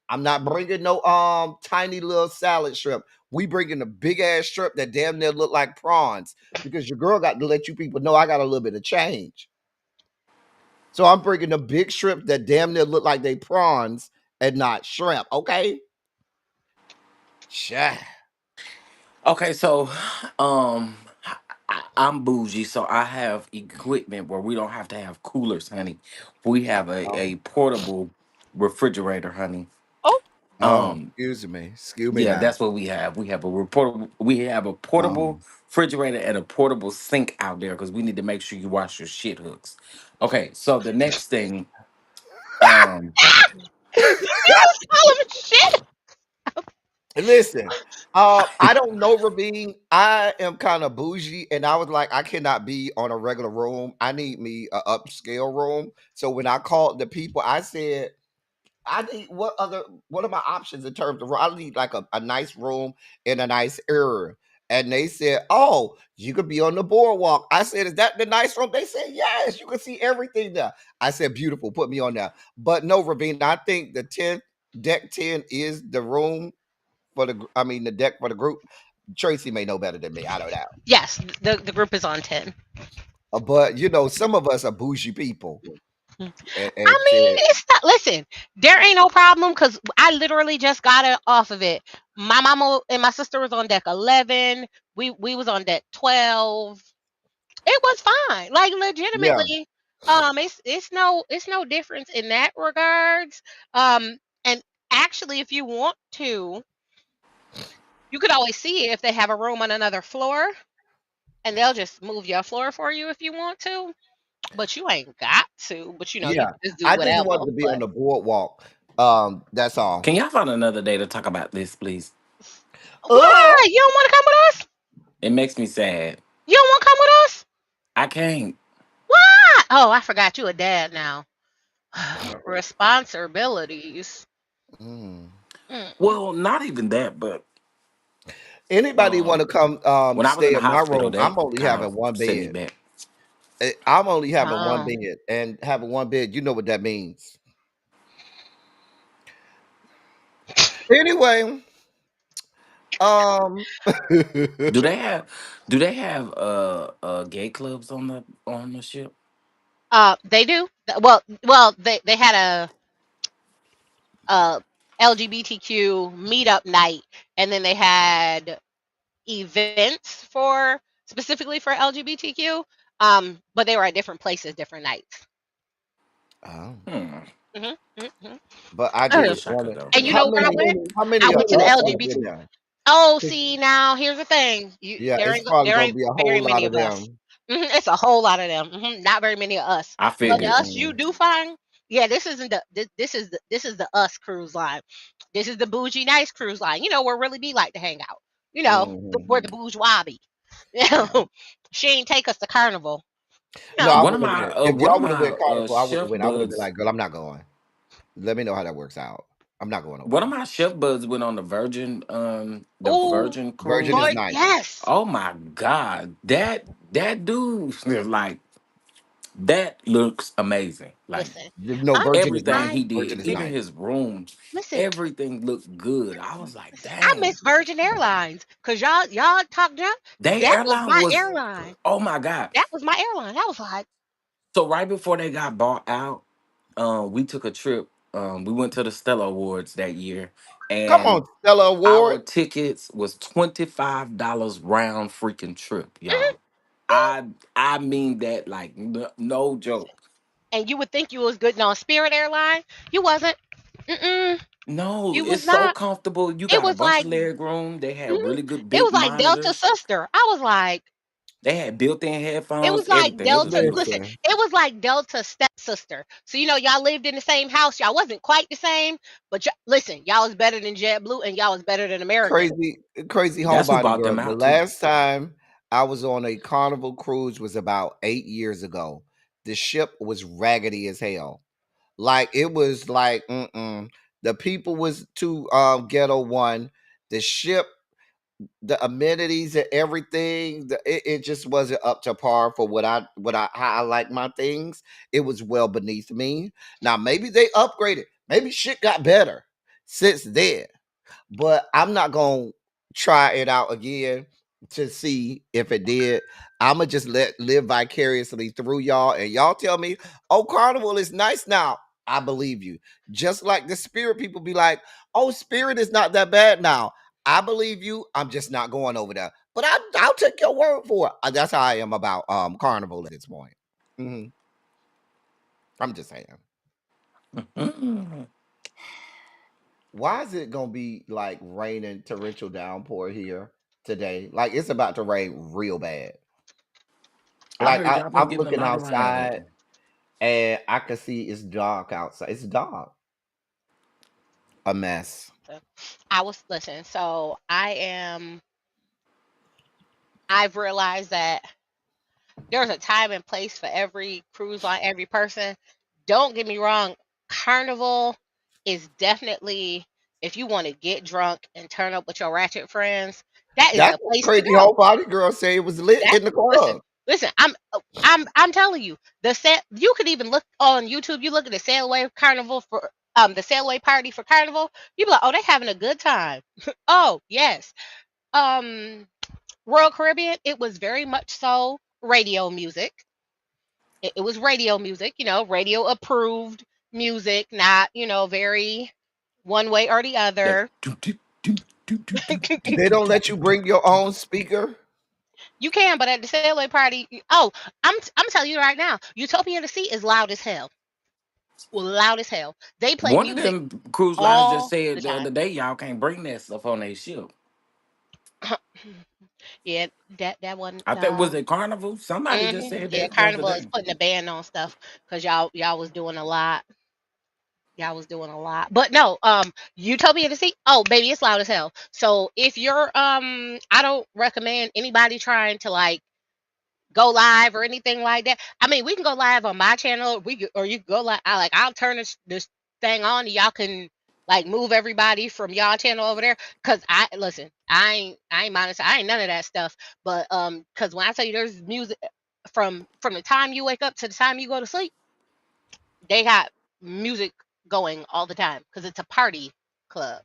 I'm not bringing no tiny little salad shrimp. We bringing the big ass shrimp that damn near look like prawns because your girl got to let you people know I got a little bit of change. So I'm bringing the big shrimp that damn near look like they prawns and not shrimp. Okay. Sure. Okay, so I'm bougie, so I have equipment where we don't have to have coolers, honey. We have a Oh, portable refrigerator, honey. Oh, Um, excuse me. Excuse me yeah, now. that's what we have. We have a portable Um, refrigerator and a portable sink out there because we need to make sure you wash your shit hooks. Okay, so the next thing, um, you was calling me shit. listen, I don't know, Rabin. I am kind of bougie, and I was like, I cannot be on a regular room. I need me a upscale room. So when I called the people, I said, I need what are my options in terms of I need like a nice room in a nice area. And they said, oh, you could be on the boardwalk. I said, is that the nice room? They said, yes, you can see everything there. I said, beautiful, put me on there. But no, Ravina, I think the 10th deck 10 is the room the deck for the group. Tracy may know better than me. I don't know. Yes, the group is on 10. But some of us are bougie people. And I mean, shit. it's not. Listen, there ain't no problem because I literally just got it off of it. My mama and my sister was on deck 11. We was on deck 12. It was fine. Like Yeah. legitimately, it's no difference in that regards. And actually, if you want to, you could always see if they have a room on another floor, and they'll just move your floor for you if you want to. But you ain't got to. But you Yeah. can just do I just whatever. wanted to be on But the boardwalk. That's all. can y'all find another day to talk about this, please? why you don't want to come with us? It makes me sad. You don't want to come with us? I can't. Why? Oh, I forgot you a dad now. Responsibilities. Mm. Mm-mm. Well, not even that, but Anybody want to um, come when I was in stay the in my hospital, room? that I'm only kind having of one set me bed. back. I'm only having one Oh. bed, and having one bed, you know what that means. Anyway, um, Do they have gay clubs on the ship? They do. Well, they had a LGBTQ meetup night, and then they had events for specifically for LGBTQ. But they were at different places, different nights. oh, Hmm. hmm hmm but I I And just wish I could wanted go. you know where I went? how I many of went to the us would have LGBT. been there? Oh, see now, here's the thing. Yeah, it's probably There gonna ain't be a very whole lot many of of us. them. It's a whole lot of them. Not very many of us. I But the figured. us you do find, yeah, this is the us cruise line. This is the bougie nice cruise line. Where really be like to hang out. Where the Mhm. bourgeois be. You know, she ain't take us to carnival. You No, I know, One of would have my went. If one of y'all would my have went carnival, I would have chef went. I would have been buds like, girl, I'm not going. Let me know how that works out. I'm not going one of nowhere. my chef buds went on the oh Virgin Virgin is Lord, cruise. nice. yes. Oh my god, that dude is like that looks amazing. Like Listen, No, I Virgin is everything nice. I he Virgin did, is even nice. his room, listen. everything looked good. I was like, Listen, I dang, miss Virgin Airlines because y'all talk junk. they That was airline my was, airline. oh my god. That was my airline. I was like, So right before they got bought out, we took a trip. We went to the Stella Awards that year, Come on, and Stella Award. our tickets was $25 round freaking trip, "Mhm, y'all. I mean that like no joke. and you would think you was good on Spirit Airline. You wasn't. Mm-mm, No, you was it's so not. comfortable. You It got a was bunch like of leg room. They had mhm, really good it big was like Delta monitors. Sister. I was like, They had built-in it headphones, was like everything. It was Delta. great. Listen, Listen, it was like Delta stepsister. So y'all lived in the same house. Y'all wasn't quite the same, but listen, y'all was better than JetBlue, and y'all was better than American. crazy, crazy That's who homebody bought girl. them The out too. last time I was on a Carnival cruise was about 8 years ago. The ship was raggedy as hell. Like it was like the people was too ghetto one. The ship, the amenities and everything, it just wasn't up to par for what I how I like my things. It was well beneath me. Now maybe they upgraded. Maybe shit got better since then, but I'm not gonna try it out again to see if it did. I'ma just let live vicariously through y'all, and y'all tell me, "Oh, Carnival is nice now." I believe you. Just like the Spirit people be like, "Oh, Spirit is not that bad now." I believe you. I'm just not going over there, but I'll take your word for it. That's how I am about Carnival at this point. Mhm. I'm just saying. Why is it gonna be like raining torrential downpour here today? Like it's about to rain real bad. I Like heard y'all been I'm getting a looking lot of rain outside lately. and I can see it's dark outside. It's dark. A mess. So, I was listen. So I've realized that there's a time and place for every cruise line, every person. Don't get me wrong, Carnival is definitely, if you want to get drunk and turn up with your ratchet friends, that is That's the what place to Crazy go. Whole Body Girl say it was lit That in the listen, club. listen. I'm telling you, the set. You could even look on YouTube. You look at the Sailaway Carnival for the Sailaway party for Carnival. You be like, oh, they having a good time. Oh yes. Um, Royal Caribbean. It was very much so radio music. It was radio music. Radio approved music, not very one way or the That other. do do do do do do do They do don't do let do you do. bring your own speaker. You can, but at the Sailaway party, oh, I'm telling you right now, Utopia the Sea is loud as hell. Loud as hell. They play One of music them cruise lines just all the said the time. other day y'all can't bring that stuff on their ship. Yeah, that one. I think was it Carnival? Somebody just said Yeah, that the other Carnival is day. putting a ban on stuff because y'all was doing a lot. Y'all was doing a lot. But no, Utopia the Sea. Oh, baby, it's loud as hell. So if you're I don't recommend anybody trying to like go live or anything like that. I mean, we can go live on my channel. Or you can go live. I'll turn this thing on. And y'all can like move everybody from y'all channel over there. Cause I listen. I ain't monetized. I ain't none of that stuff. But cause when I tell you there's music from the time you wake up to the time you go to sleep, they got music going all the time. Cause it's a party club,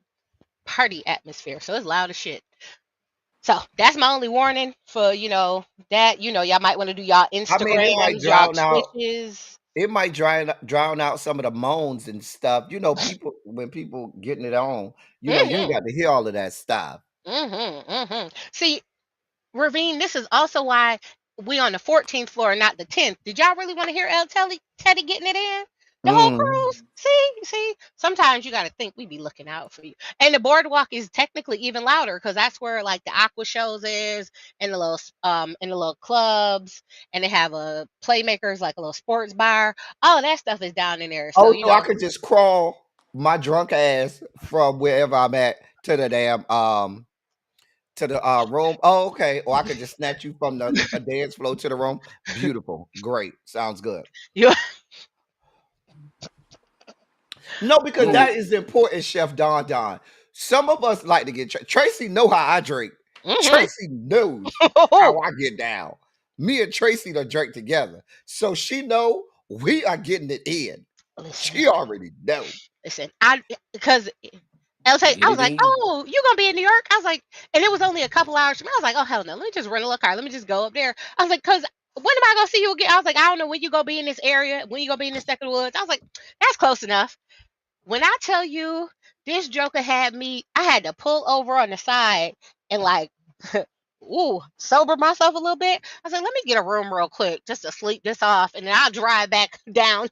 party atmosphere. So it's loud as shit. So that's my only warning for that y'all might want to do y'all I mean, it might Instagrams, y'all drown out. Twitches. It might drown out some of the moans and stuff. People when people getting it on. You ain't Mhm, got to hear all of that stuff. See, Ravine, this is also why we on the 14th floor and not the 10th. Did y'all really want to hear Teddy getting it in? The whole Mm. cruise? See, sometimes you got to think we be looking out for you. And the boardwalk is technically even louder because that's where like the aqua shows is and the little clubs and they have a playmakers like a little sports bar. All of that stuff is down in there. So Oh, so I could just crawl my drunk ass from wherever I'm at to the damn to the room. Oh, okay. Or I could just snatch you from the a dance floor to the room. Beautiful. Great. Sounds good. you. No, because Who? that is important, Chef Don Don. Some of us like to get Tracy know how I drink. hmm Tracy knows how I get down. Me and Tracy don't drink together. So she know we are getting it in. Listen, She already know. listen. Because I'll say, I Get was it like, in. "Oh, you gonna be in New York?" I was like, and it was only a couple hours from me. I was like, "Oh hell no, let me just rent a little car. Let me just go up there." I was like, "Cause when am I gonna see you again?" I was like, "I don't know when you gonna be in this area, when you gonna be in this neck of the woods." I was like, "That's close enough." When I tell you this Joker had me, I had to pull over on the side and like, ooh, sober myself a little bit. I was like, "Let me get a room real quick just to sleep this off, and then I'll drive back down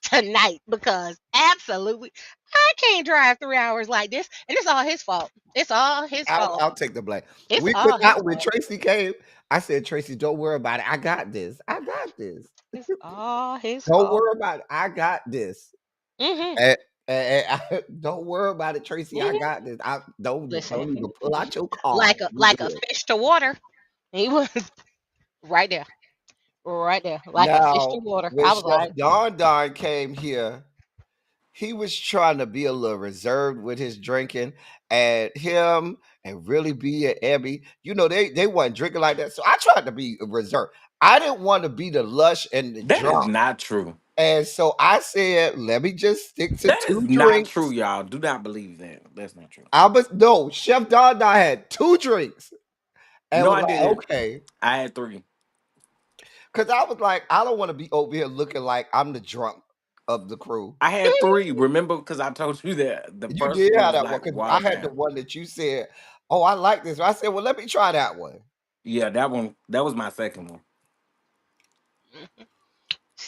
tonight because absolutely I can't drive 3 hours like this, and it's all his fault. It's all his fault. I'll take the blame. It's We could all his not when fault. Tracy came. I said, Tracy, don't worry about it. I got this. I got this. It's all his Don't fault. worry about it. I got this. Mhm. Don't worry about it, Tracy. I Mhm. got this. I don't Listen, even pull out your card. We like a good. fish to water. He was right there, right there, like a fish to Now, water. when I was Chef like, Don Don came here, he was trying to be a little reserved with his drinking, and him and really be and Abby, they wasn't drinking like that. So I tried to be reserved. I didn't want to be the lush and the That is drunk. not true. And so I said, let me just stick to That is two not true, drinks. y'all. Do not believe that. That's not true. I was no Chef Don and I had two drinks and No, was I like, didn't. okay. I had three. Cause I was like, I don't want to be over here looking like I'm the drunk of the crew. I had three. Remember, because I told you that the You first did one have was that one like because I watered had the down. one that you said, "Oh, I like this." I said, "Well, let me try that one." Yeah, that one. That was my second one.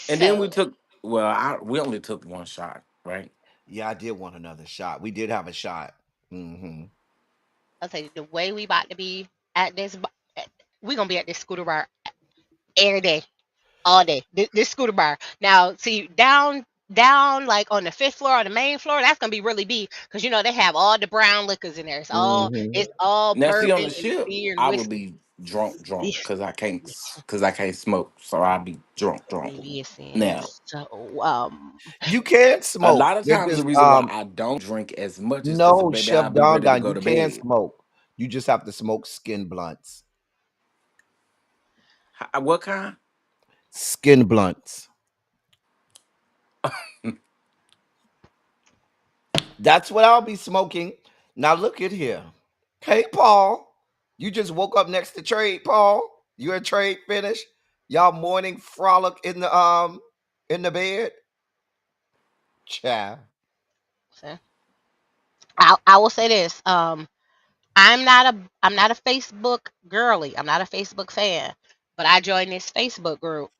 And then we So took. Well, we only took one shot, right? Yeah, I did want another shot. We did have a shot. I'll tell you the way we about to be at this. We gonna be at this scooter bar every day, all day. This scooter bar. Now, see down like on the fifth floor or the main floor. That's gonna be really big because they have all the brown liquors in there. Mm-hmm. It's all Now, see, on bourbon the and ship, beer and I would whiskey. be drunk, because I can't smoke, so I'd be drunk. Listen, Now, so You can a smoke. lot of This times is the reason why I don't drink as much is because, no baby, Chef I'll be Don ready to Don. go You to can bed. smoke. You just have to smoke skin blunts. What kind? Skin blunts. That's what I'll be smoking. Now look at here. Hey Paul, you just woke up next to trade, Paul. You a trade finish? Y'all morning frolic in the bed? Child. so I will say this. I'm not a Facebook girly. I'm not a Facebook fan, but I joined this Facebook group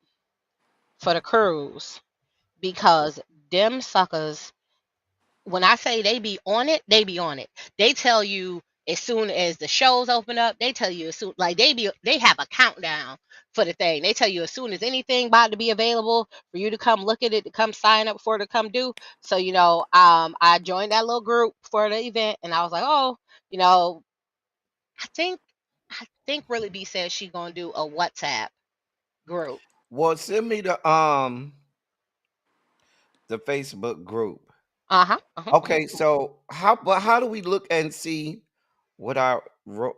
for the cruise because them suckers, when I say they be on it, they be on it. They tell you as soon as the shows open up, they tell you as soon like they have a countdown for the thing. They tell you as soon as anything about to be available for you to come look at it, to come sign up for, to come do. So I joined that little group for the event, and I was like, oh, you know, I think I think Really B said she gonna do a WhatsApp group. Well, send me the Facebook group. Uh huh. Okay, so how do we look and see what I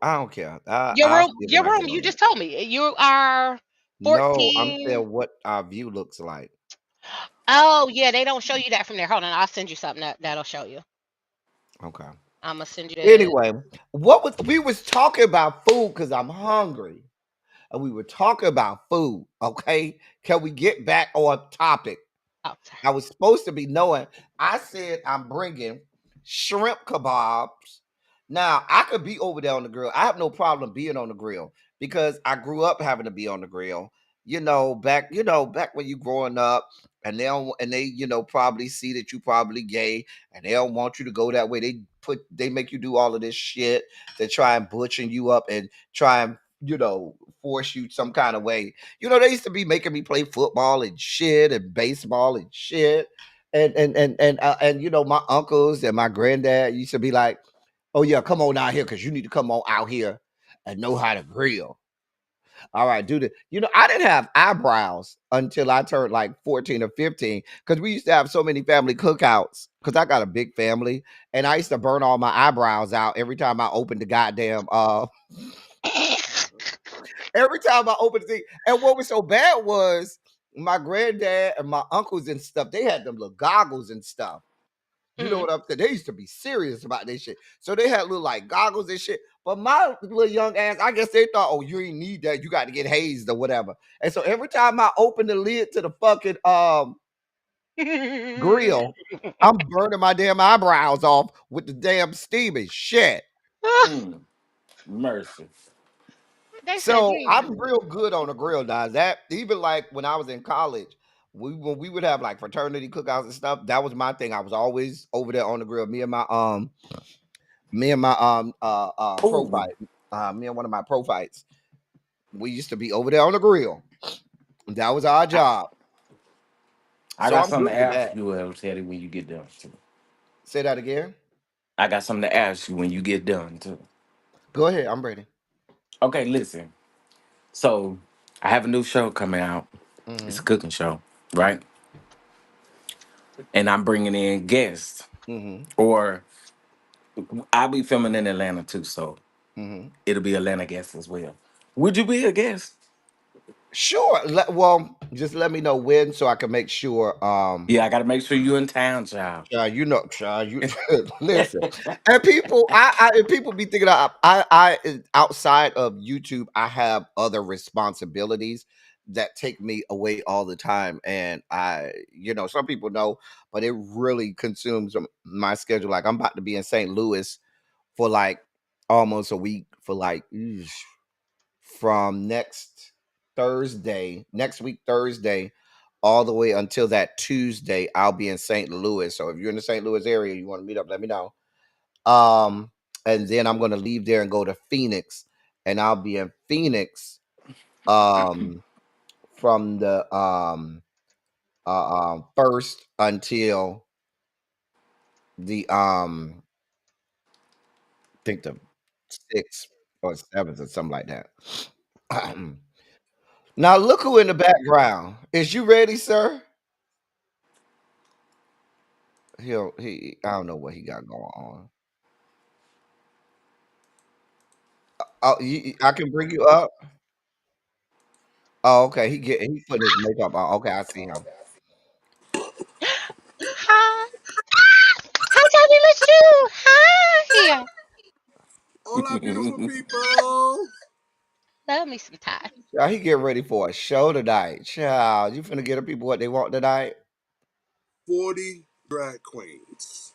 don't care. I'll see it when Your I room. get You on it. just told me you are No, I'm 14. saying what our view looks like. Oh yeah, they don't show you that from there. Hold on, I'll send you something that'll show you. Okay. I'm gonna send you the. Anyway, what was we was talking about food because I'm hungry. And we were talking about food. Okay. Can we get back on topic? Oh, sorry. I was supposed to be knowing. I said I'm bringing shrimp kebabs. Now I could be over there on the grill. I have no problem being on the grill because I grew up having to be on the grill. Back when you growing up, and they probably see that you probably gay, and they don't want you to go that way. They make you do all of this shit to try and butcher you up and try and force you some kind of way. They used to be making me play football and shit and baseball and shit. And my uncles and my granddad used to be like, "Oh yeah, come on out here because you need to come on out here and know how to grill." All right, do the. I didn't have eyebrows until I turned like 14 or 15 because we used to have so many family cookouts because I got a big family and I used to burn all my eyebrows out every time I opened the goddamn every time I opened the thing. And what was so bad was my granddad and my uncles and stuff, they had them little goggles and stuff. You know Mhm. what I'm saying? They used to be serious about this shit. So they had little like goggles and shit. But my little young ass, I guess they thought, oh, you ain't need that. You got to get hazed or whatever. And so every time I open the lid to the fucking grill, I'm burning my damn eyebrows off with the damn steaming shit. Mm, mercy. They said So you. I'm real good on the grill now. That even like when I was in college, when we would have like fraternity cookouts and stuff, that was my thing. I was always over there on the grill. Me and my pro Oh, fight, me and one of my pro fights, we used to be over there on the grill. That was our I, job. I So got I'm something good to with ask that. you, Teddy, when you get done too. Say that again. I got something to ask you when you get done too. Go ahead. I'm ready. Okay, listen. So I have a new show coming out. It's a Hmm. cooking show, right? and I'm bringing in guests, Mm-hmm. or I'll be filming in Atlanta too, so Mm-hmm. it'll be Atlanta guests as well. Would you be a guest? Sure. Well, just let me know when so I can make sure. Yeah, I got to make sure you in town, child. Child, you listen. And people, and people be thinking outside of YouTube, I have other responsibilities that take me away all the time, and some people know, but it really consumes my schedule. Like I'm about to be in St. Louis for like almost a week for like from next week Thursday, all the way until that Tuesday. I'll be in St. Louis. So if you're in the St. Louis area, you want to meet up, let me know. Um, and then I'm gonna leave there and go to Phoenix, and I'll be in Phoenix um from the first until the I think the sixth or seventh or something like that. Now look who in the background. Is you ready, sir? He I don't know what he got going on. Oh, I can bring you up. Oh, okay. He put his makeup on. Okay, I see him. Hi. Hi, Tiny. Let's do. Hi. Hola, beautiful people. Love me some Ty. Child, he getting ready for a show tonight. Child, you finna get the people what they want tonight. 40 drag queens.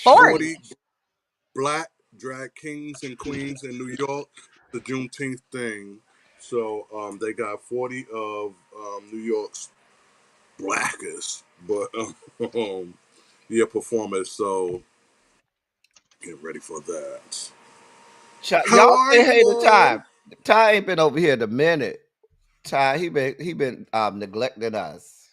40. 40 black drag kings and queens in New York. The Juneteenth thing. So they got 40 of New York's blackest, but yeah, performers. So get ready for that. Child, How y'all are say hey to you? Ty. Ty ain't been over here in a minute. Ty, he been neglecting us.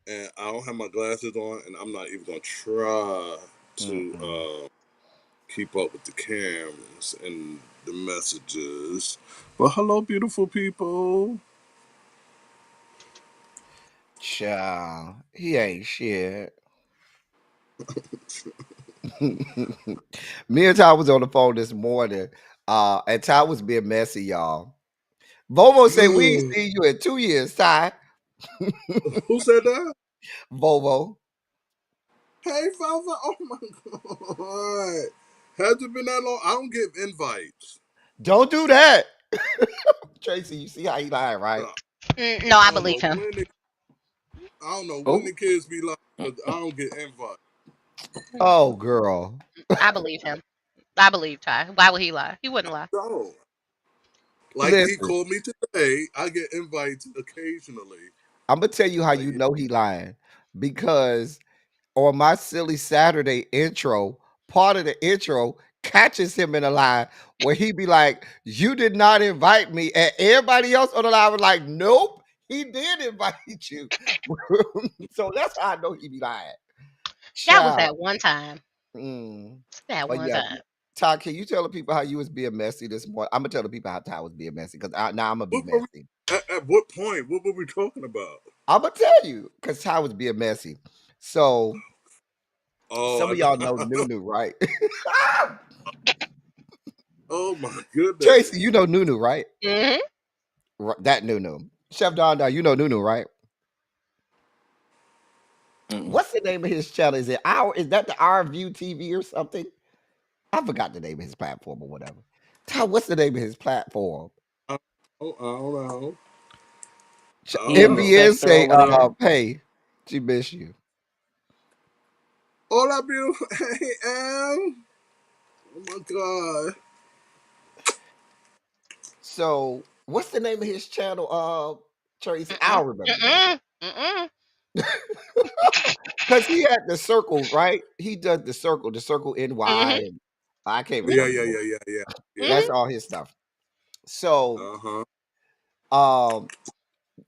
And I don't have my glasses on, and I'm not even gonna try to Mm-mm. keep up with the cameras and the messages. But hello, beautiful people. Child, he ain't shit. Me and Ty was on the phone this morning, and Ty was being messy, y'all. Vovo said we ain't Who seen you in 2 years, Ty. said that? Vovo, Hey, Fafa. Oh my god. Has it been that long? I don't get invites. don't do that. Tracy, you see how he lied, right? Uh, No, I I don't believe know him. when the, I don't know when Oh, the kids be like, but I don't get invites. Oh, girl. I believe him. I believe Ty. Why would he lie? He wouldn't lie. So, like he Listen, called me today. I get invites occasionally. I'm gonna tell you how Like, you know he lying because on my silly Saturday intro, part of the intro catches him in a lie where he be like, "You did not invite me," and everybody else on the line was like, "Nope, he did invite you." So that's how I know he be lying. That was Child. that one time. Mm. That But one yeah, time. Todd, can you tell the people how you was being messy this morning? I'm gonna tell the people how Ty was being messy because now I'm gonna be what were we, messy. at what point? What were we talking about? I'm gonna tell you because Ty was being messy. So some Oh, of y'all know Nunu, right? oh my Tracy, goodness. you know Nunu, right? Hmm. That Nunu. Chef Don, you know Nunu, right? mm-mm. What's the name of his channel? Is it our? Is that the Our View TV or something? I forgot the name of his platform or whatever. Ty, what's the name of his platform? I, oh, I don't know. I He don't in the know. MBN sector say, over there. hey, she miss you. Hola, beautiful. Hey, Em. Oh my god. So, what's the name of his channel? Tracy, Mm-mm. I'll remember the name. Mm-mm. Mm-mm. Because he had the circle, right? He does the circle NY. Mm-hmm. And I can't Yeah, remember. yeah, yeah, yeah, yeah, yeah. That's Mm-hmm. all his stuff. So, Uh huh. um,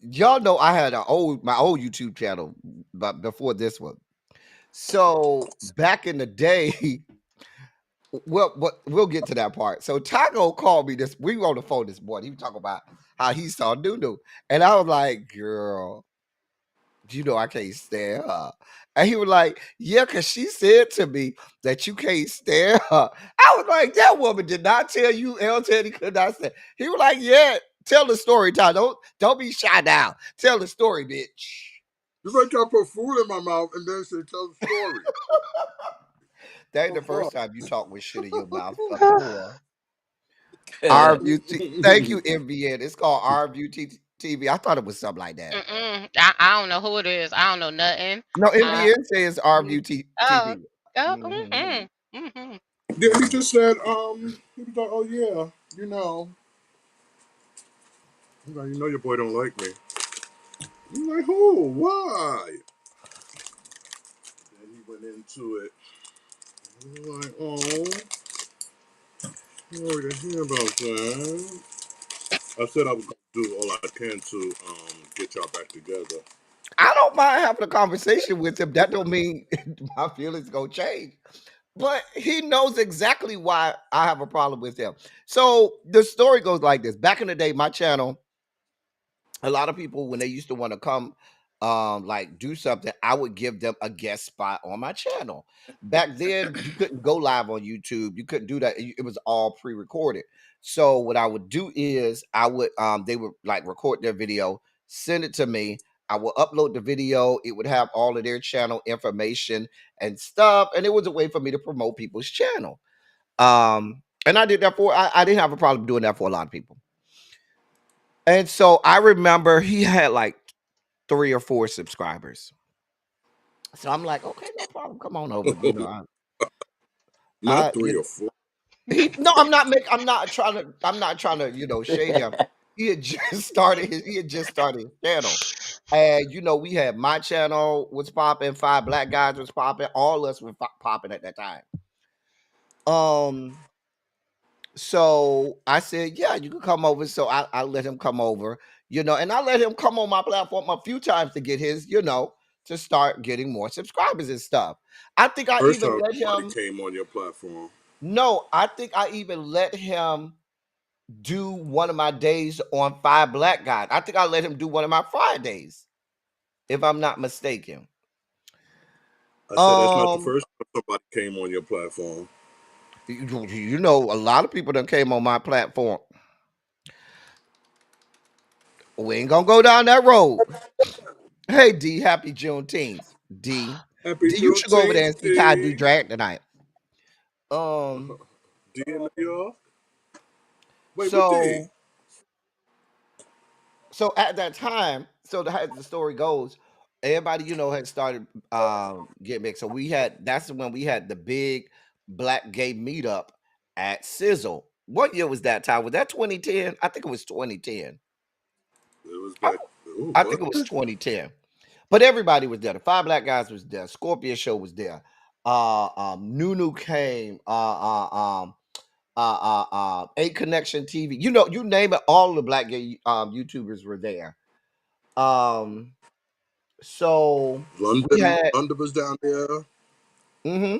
y'all know I had my old YouTube channel, but before this one. So back in the day, well, we'll get to that part. So Taco called me this. We were on the phone this morning. He was talking about how he saw Nunu, and I was like, "Girl, I can't stand her. And he was like, yeah, because she said to me that you can't stand her. I was like, that woman did not tell you L Teddy could not stand. He was like, yeah, tell the story, Ty. Don't be shy now. Tell the story, bitch. It's like I put food in my mouth and then say, tell the story. That ain't The the first fuck? time you talk with shit in your mouth before. Uh, RVT. Thank you, MVN. It's called RVT TV. I thought it was something like that. Mm-mm. I don't know who it is. I don't know nothing. No, Uh, MVN says RVT oh, TV. oh, Hmm. Yeah, he just said, he was like, oh yeah, you know. He's like, you know your boy don't like me. I'm like, who? Why? And he went into it. I'm like, oh, sorry to hear about that. I said I was gonna do all I can to get y'all back together. I don't mind having a conversation with him. That don't mean my feelings gonna change. But he knows exactly why I have a problem with him. So the story goes like this. Back in the day, my channel, a lot of people when they used to want to come like do something, I would give them a guest spot on my channel. Back then you couldn't go live on YouTube, you couldn't do that. It was all pre-recorded. So what I would do is I would they would like record their video, send it to me. I would upload the video. It would have all of their channel information and stuff, and it was a way for me to promote people's channel. And I did that for I didn't have a problem doing that for a lot of people. And so I remember he had like 3 or 4 subscribers. So I'm like, okay, no problem. Come on over. Not three or four. He no, I'm not trying to, shade him. He had just started his channel. And we had my channel was popping, Five Black Guys was popping, all of us were popping at that time. Um so I said, yeah, you can come over. So I let him come over, and I let him come on my platform a few times to get his, to start getting more subscribers and stuff. I think I First even time let somebody him, came on your platform. no, I think I even let him do one of my days on Five Black Guys. I think I let him do one of my Fridays, if I'm not mistaken. I said that's not the Um, first time somebody came on your platform. a lot of people that came on my platform. We ain't gonna go down that road. Hey D, happy Juneteenth. D. Happy D, you should go over there Juneteenth, and see Ty do D. drag tonight. Um, D in New York. Wait, what D? so so at that time, as the story goes, everybody, had started getting big. So that's when we had the big black gay meetup at Sizzle. What year was that, Ty? Was that 2010? I think it was 2010. It was I, back. Ooh, I think it was what? 2010. But everybody was there. The Five Black Guys was there. Scorpion Show was there. Nunu came. A Connection TV. You name it. All the black gay YouTubers were there. Um, so we had London was down there. mm-hmm,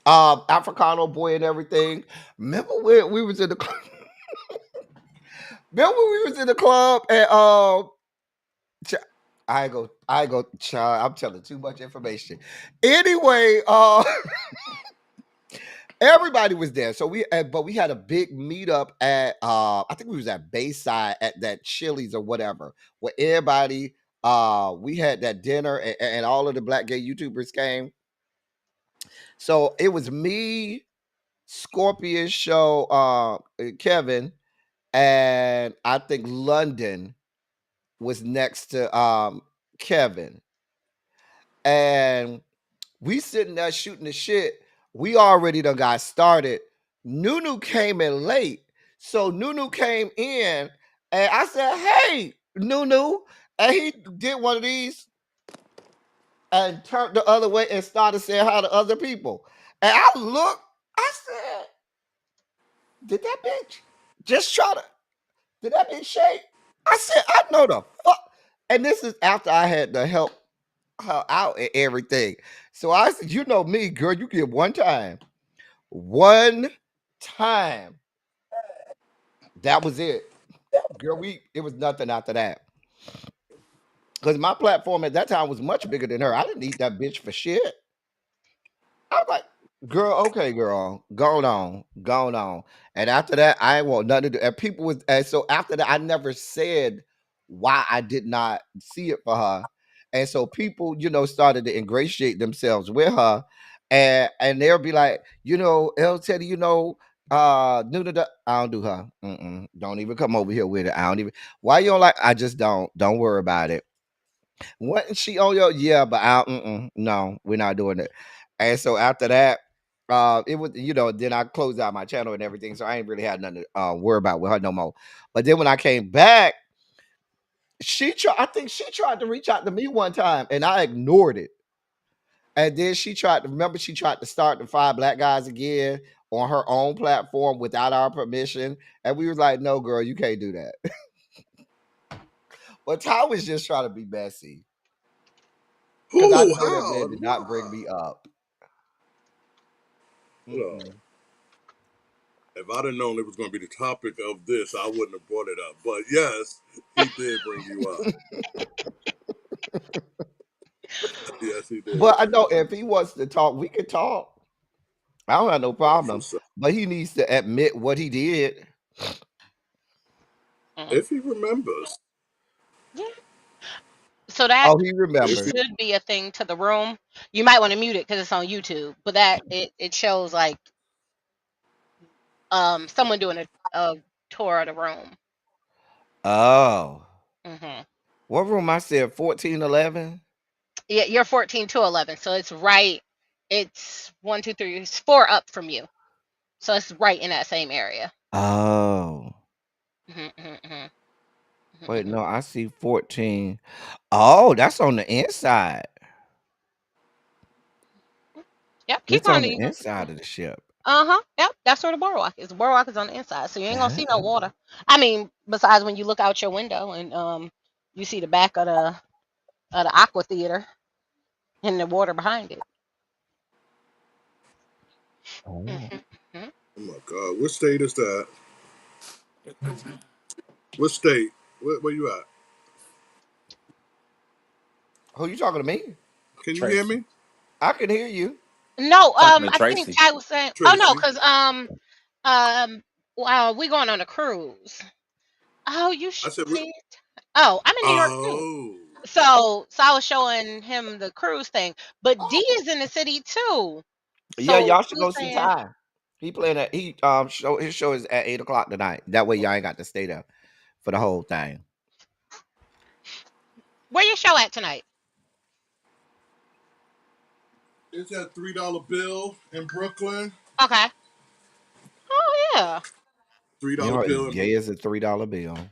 Africano Boy and everything. Remember when we was in the remember when we was in the club and ch- I go, child, I'm telling too much information. Anyway, everybody was there. So but we had a big meetup at I think we was at Bayside at that Chili's or whatever, where everybody we had that dinner and all of the black gay YouTubers came. So it was me, Scorpion Show, Kevin, and I think London was next to Kevin. And we sitting there shooting the shit. We already done got started. Nunu came in late. So Nunu came in and I said, hey, Nunu. And he did one of these and turned the other way and started saying hi to other people. And I looked, I said, did that bitch just try to, did that bitch shake? I said, I know the fuck. And this is after I had to help her out and everything. So I said, you know me, girl, you get one time. One time. That was it. Girl, it was nothing after that. Because my platform at that time was much bigger than her. I didn't need that bitch for shit. I was like, girl, okay, girl, going on. And after that, I ain't want nothing to do. And people was, and so after that, I never said why I did not see it for her. And so people, started to ingratiate themselves with her, and they'll be like, El Teddy, I don't do her. Don't even come over here with it. I don't even. Why you don't like? I just don't. Don't worry about it. Wasn't she on your? Yeah, but no, we're not doing it. And so after that, it was then I closed out my channel and everything, so I ain't really had nothing to worry about with her no more. But then when I came back, I think she tried to reach out to me one time, and I ignored it. And then she tried to start the Five Black Guys again on her own platform without our permission, and we was like, no, girl, you can't do that. But Ty was just trying to be messy. Because I Who? know that How? man And did not bring why? me up. Look, Mm-mm. if I'd have known it was going to be the topic of this, I wouldn't have brought it up. But yes, he did bring you up. Yes, he did. But I know if he wants to talk, we can talk. I don't have no That's problem. what's up. But he needs to admit what he did. Mhm. If he remembers. Yeah. So that Oh, he If he, remembered. should be a thing to the room. You might want to mute it because it's on YouTube. But that it shows like someone doing a tour of the room. Oh. Hmm. What room I said? 1411? Yeah, you're 14 to 11, so it's right. It's one, two, three, it's four up from you, so it's right in that same area. Oh. Hmm. Hmm. Wait, Hmm. no, I see 14. Oh, that's on the inside. Yep, keep It's on on the the. inside of the ship. Uh-huh. Yep, that's where the boardwalk is. The boardwalk is on the inside, so you ain't gonna see no Oh. water. I mean, besides when you look out your window and you see the back of the aqua theater and the water behind it. Oh. Hmm. oh my God, what state is that? What state? Where you at? Who you talking to me? Can you hear Tracy. me? I can hear you. No, Talking to I think Tracy. Ty was saying. Oh no, Tracy. because we going on a cruise. Oh, you I should said, see. Oh, I'm in New York too. oh. So I was showing him the cruise thing, but D is in the city too. Yeah, So y'all should he was go see saying, Ty. He playing at his show is at 8 o'clock tonight. That way y'all ain't got to stay there for the whole thing. where your show at tonight? It's that $3 bill in Brooklyn. Okay. Oh yeah. $3 You know, as bill in gay as a $3 bill.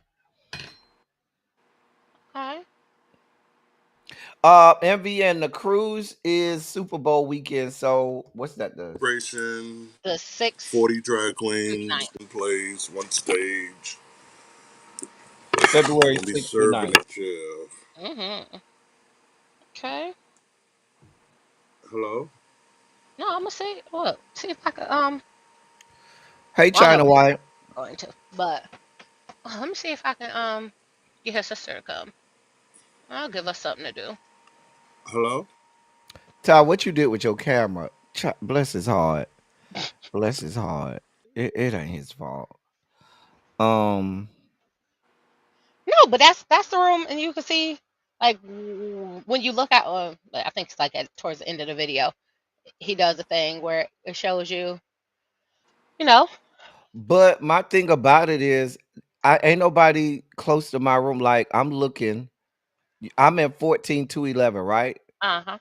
Okay. MV and the cruise is Super Bowl weekend. So what's that? The celebration. The 6th 40 drag through queens, 9th. one place, one stage. February Gonna be 6th to serving 9th. the chill. Mhm. Okay. Hello? No, I'm gonna see. Look, see if I can. Hey, Well, I know China White. I'm going to, but let me see if I can get her sister to come. I'll give her something to do. Hello? Ty, what you did with your camera? Bless his heart. Bless his heart. It ain't his fault. Um, No, but that's the room, and you can see like when you look at. I think it's like towards the end of the video, he does a thing where it shows you, you know. but my thing about it is, I ain't nobody close to my room. Like I'm looking, I'm in 14 to 11, right? Uh huh.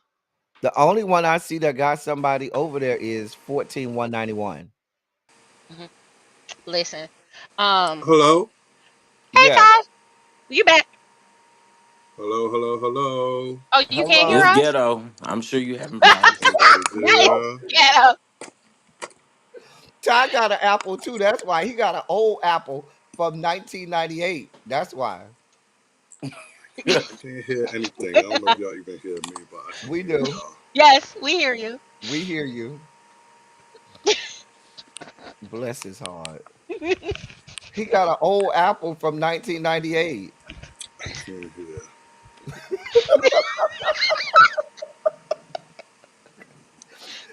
The only one I see that got somebody over there is 14 191. Hmm. Listen, um, Hello? hey Yes. Ty, you back? Hello, hello, hello. Oh, you can't hear It's Hello. us? ghetto. I'm sure you're having problems. Anybody's That Oh, here? is ghetto. Ty got an Apple too. That's why he got an old Apple from 1998. That's why I can't hear anything. I don't know if y'all even hear me, but I can we hear do. y'all. Yes, we hear you. We hear you. Bless his heart. He got an old Apple from 1998. I can't hear.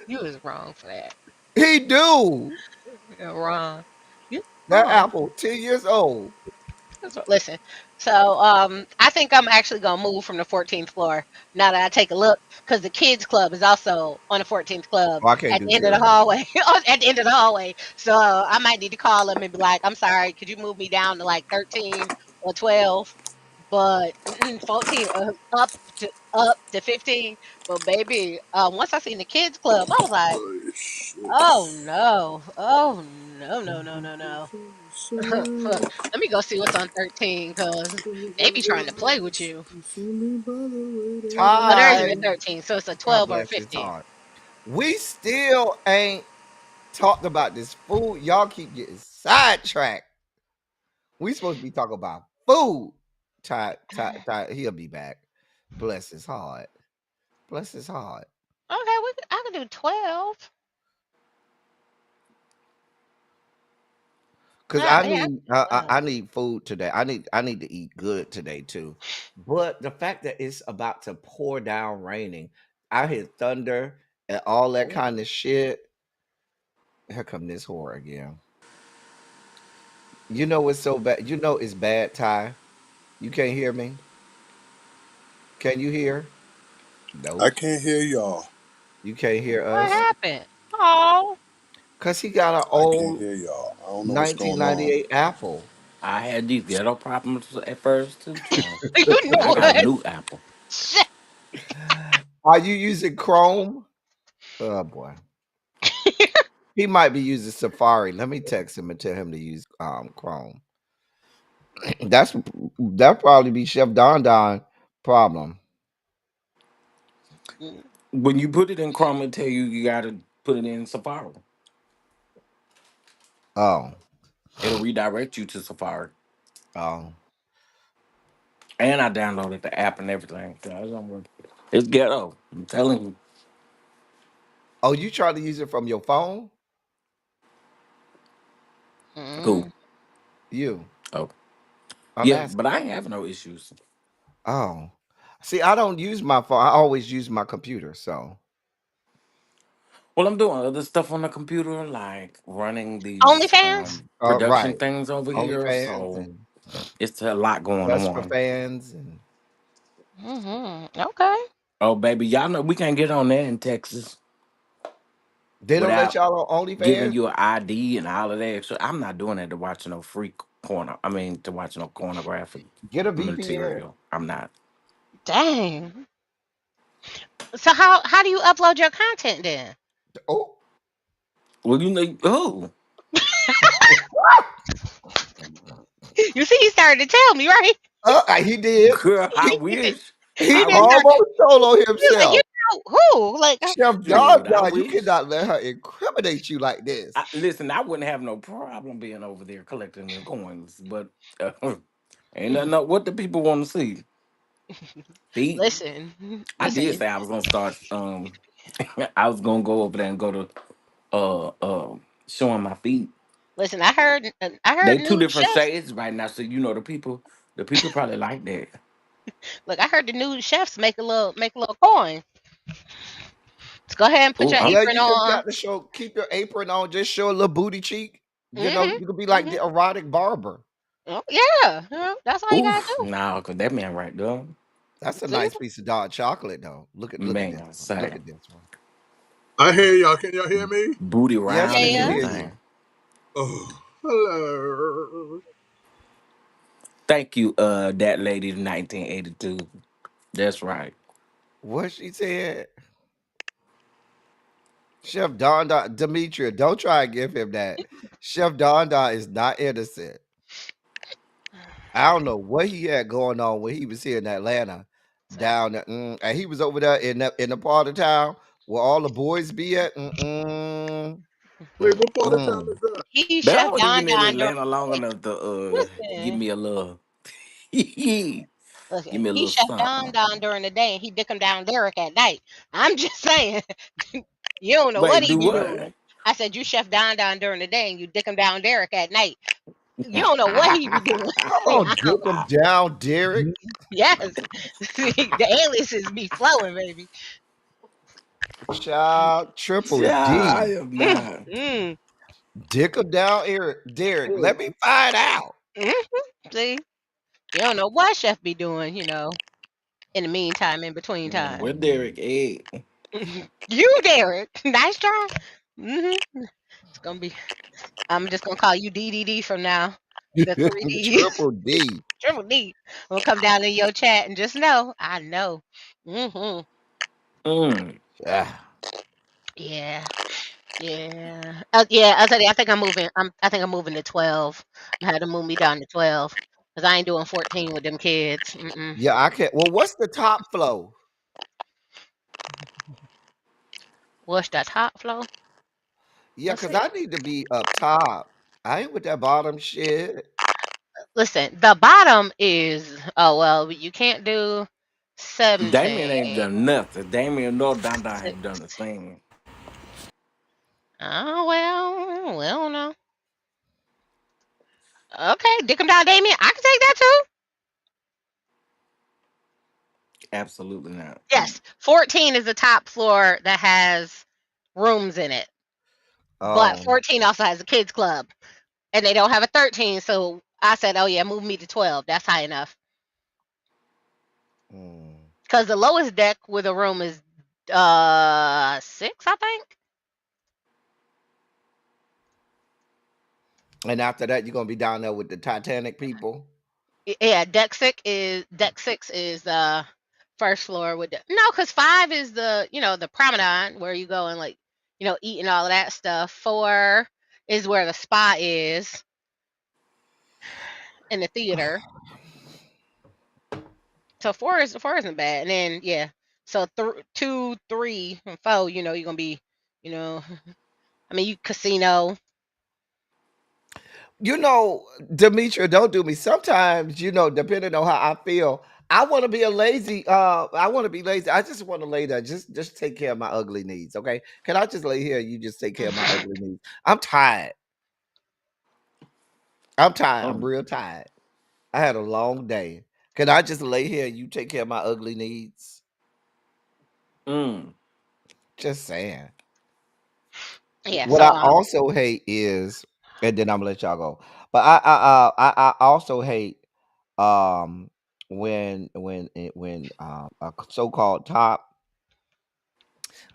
You was wrong for that. He do. You're wrong. You That wrong. apple 10 years old. Listen, so I think I'm actually gonna move from the 14th floor now that I take a look because the kids club is also on the 14th club Oh, I can't at do the end of the kids. hallway. At the end of the hallway, so I might need to call them and be like, "I'm sorry, could you move me down to like 13 or 12?" But 14 up to 15. But baby, once I seen the kids club, I was like, Holy shit. "Oh no, oh no, no, no, no, no." Let me go see what's on 13 because they be trying to play with you. Oh, there ain't even Time. 13, so it's a God 12 or a bless his 15. heart. We still ain't talked about this food. Y'all keep getting sidetracked. We supposed to be talking about food. Ty, he'll be back. Bless his heart. Bless his heart. Okay, I can do 12. Cause Yeah, I yeah, I need can do 12. I need food today. I need to eat good today too. But the fact that it's about to pour down raining, I hear thunder and all that Ooh. kind of shit. Here come this whore again. You know it's so bad. You know it's bad, Ty. You can't hear me. Can you hear? I Nope. can't hear y'all. You can't hear What us. happened? Oh, Cause he got an I can't old hear y'all. I don't know what's going on. 1998 Apple. I had these ghetto problems at first too, so you know I got a what? new Apple. Shit. Are you using Chrome? Oh boy. He might be using Safari. Let me text him and tell him to use Chrome. That's that probably be Chef Don Don problem. When you put it in Chrome, it tell you you gotta put it in Safari. Oh, It'll redirect you to Safari. oh, And I downloaded the app and everything. So it's gonna work. It's ghetto. I'm telling you. oh! You try to use it from your phone? Cool. Mm. You? Oh. I'm Yeah, but asking. I ain't have no issues. Oh, see, I don't use my phone. I always use my computer. So, Well, I'm doing other stuff on the computer, like running these OnlyFans? production right, things over here. OnlyFans So and it's a lot going Just for on. Fans and Okay. Oh, baby, y'all know we can't get on there in Texas they don't let without y'all on giving OnlyFans. you an ID and all of that. So I'm not doing that to watch no freak porno. I mean, to watch no pornographic Get a VPN. material. I'm not. Dang. So how do you upload your content then? Oh, Well, you know, oh, You see, he started to tell me, right? he did. girl, I He He did. wish. he I He did start. wish. almost solo He was like, himself. who? Like, Chef Don Shoot, I Don, you wish. cannot let her incriminate you like this. Listen, I wouldn't have no problem being over there collecting the coins, but ain't nothing up what the people want to see. Feet. I did listen, say I was gonna start. I was gonna go over there and go to uh uh showing my feet. listen. I heard They two nude different chefs. shades right now, so you know the people probably like that. Look, I heard the nude chefs make a little coin. Let's go ahead and put Oh, your I'm Yeah, apron you just on. got to show, keep your apron on, just show a little booty cheek. You know, Mhm. you could be like Mhm. the erotic barber. Oh, yeah. That's all you ooh gotta do. nah, cause that man right there, That's a See? nice piece of dark chocolate, though. Look at this man, one. Look say at this one. I hear y'all. Can y'all hear me? booty Yes, round we and can Yeah. hear you. everything. Oh, hello. Thank you, that lady, 1982. That's right. What she said, Chef Don Don, Demetria, don't try and give him that. Chef Don Don is not innocent. I don't know what he had going on when he was here in Atlanta, So down there, and he was over there in the part of town where all the boys be at. Wait, what part of town Mm. is that? he But I chef wasn't Don even in Don during Atlanta long the day. enough to give Listen. me a little give Listen, me a he little chef Don something. Don during the day and he dick him down Derek at night. I'm just saying, you don't know what Wait, he do be what? doing. I said you chef Don Don during the day and you dick him down Derek at night. You don't know what he be doing. Come on, dick him down, Derek. Yes. The aliases be flowing, baby. Child, triple Yeah, I D. am Mm, not. mm, Dick him down, Eric. Derek. Let me find out. mm. See? You don't know what Chef be doing, in the meantime, in between time. Where Derek at? You, Derek. Nice try. It's gonna be. I'm just gonna call you DDD from now. The three Ds, Triple D. triple D. I'm gonna come down in your chat and just know, I know. hmm Mm. Yeah. Yeah, yeah, yeah. I'll tell you. I think I'm moving. I think I'm moving to 12. I had to move me down to 12 because I ain't doing 14 with them kids. Mm-mm. Yeah, I can't. Well, what's the top flow? What's that top flow? Yeah, Let's because see. I need to be up top. I ain't with that bottom shit. Listen, the bottom is. Oh well, you can't do Damien 17. ain't done nothing. Damien nor Don Six. ain't done a thing. Oh well, we don't know. Okay, dick 'em down, Damien. I can take that too. Absolutely not. Yes, 14 is the top floor that has rooms in it, but Oh. 14 also has a kids club, and they don't have a 13. So I said, oh yeah, move me to 12. That's high enough Mm. because the lowest deck with a room is 6, I think. And after that, you're gonna be down there with the Titanic people. Yeah, deck 6 is first floor with no, because 5 is the promenade where you go and like eat and all of that stuff. 4 is where the spa is in the theater. So 4 isn't bad, and then yeah, so 2, 3, and 4. You're gonna be, you know, I mean, you casino. Demetria, don't do me. Sometimes, depending on how I feel, I want to be a lazy. I want to be lazy. I just want to lay there, just take care of my ugly needs. Okay, can I just lay here? And you just take care of my ugly needs. I'm tired. I'm tired. I'm Mm. real tired. I had a long day. Can I just lay here and you take care of my ugly needs? Mm. Just saying. Yeah, What so I also hate is, and then I'm gonna let y'all go. But I also hate when a so-called top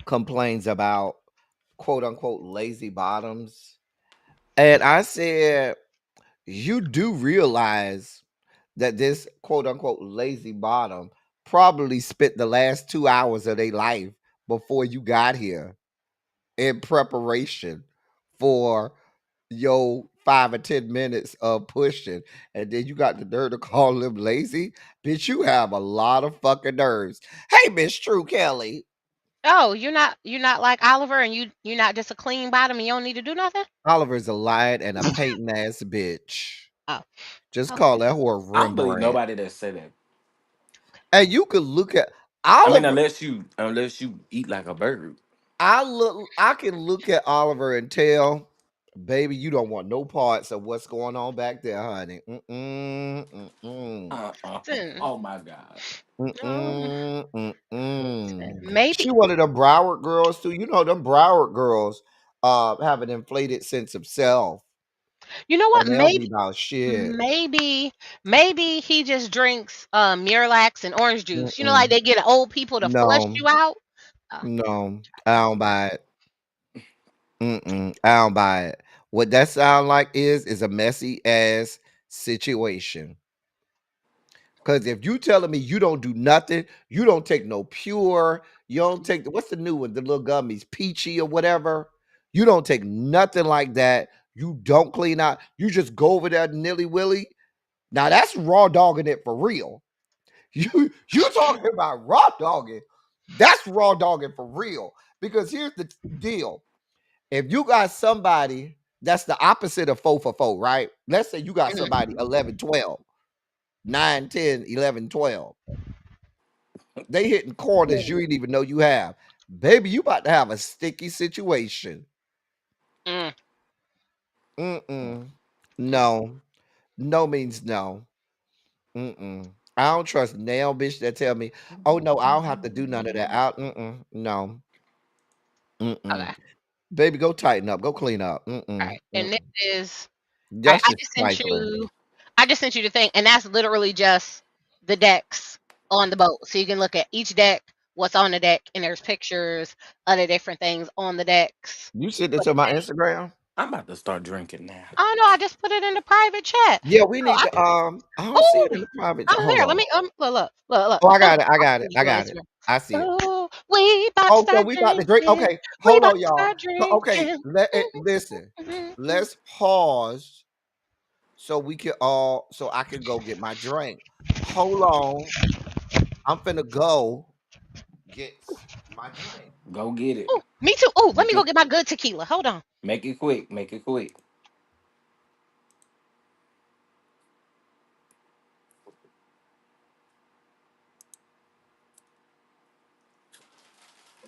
complains about quote unquote lazy bottoms, and I said, you do realize that this quote unquote lazy bottom probably spent the last 2 hours of their life before you got here in preparation for your 5 or 10 minutes of pushing, and then you got the nerve to call them lazy. Bitch, you have a lot of fucking nerves. Hey, Miss True Kelly. oh, you're not like Oliver, and you're not just a clean bottom, and you don't need to do nothing. Oliver's a lion and a painting ass bitch. Oh, Just call okay. that whore I don't believe Rembrandt. nobody that say that. And you could look at I mean, Oliver. unless you eat like a bird. I can look at Oliver and tell, baby, you don't want no parts of what's going on back there, honey. Mm-mm, mm-mm. Listen, Oh my God. um, Mm-mm, mm-mm. maybe She one of them Broward girls too. You know them Broward girls have an inflated sense of self, you know what? and they don't be Maybe about shit. maybe maybe he just drinks Miralax and orange juice. Like Mm-mm. they get old people to flush No, you out. Uh, no, I don't buy it. Mm-mm, I don't buy it. What that sound like is a messy ass situation. Cause if you telling me you don't do nothing, you don't take no pure, you don't take what's the new one, the little gummies, peachy or whatever. You don't take nothing like that. You don't clean out. You just go over there nilly willy. Now that's raw dogging it for real. You talking about raw dogging? That's raw dogging for real. Because here's the deal: if you got somebody that's the opposite of 4 for 4, right? Let's say you got somebody 11, 12, 9, 10, 11, 12. They hitting corners you didn't even know you have. Baby, you about to have a sticky situation. mm, Mm-mm. No. No means no. Mm-mm. I don't trust nail bitch that tell me, oh no, I don't have to do none of that. No. Mm-mm. Okay. Baby, go tighten up. Go clean up. All Mm-mm. right. And this Mm-mm. is That's I just just sent trifling. you the thing, and that's literally just the decks on the boat. So you can look at each deck, what's on the deck, and there's pictures of the different things on the decks. You sent it For to the my day. Instagram? I'm about to start drinking now. Oh no, I just put it in the private chat. Yeah, we Oh, need to I don't see it oh, in the private chat. I'm Hold there. Let on. me look. Oh, I I'll got it. I got it. send I you on got it. Instagram. I see it. Oh, we about to Oh, so start we about to drink. drinking. Okay, We hold about on, to y'all. start Okay, drinking. listen. Let's pause so we can all so I can go get my drink. Hold on. I'm finna go get my drink. Go get it. Oh, me too. Oh, let Make me go it get my good tequila. Hold on. make it quick. Make it quick.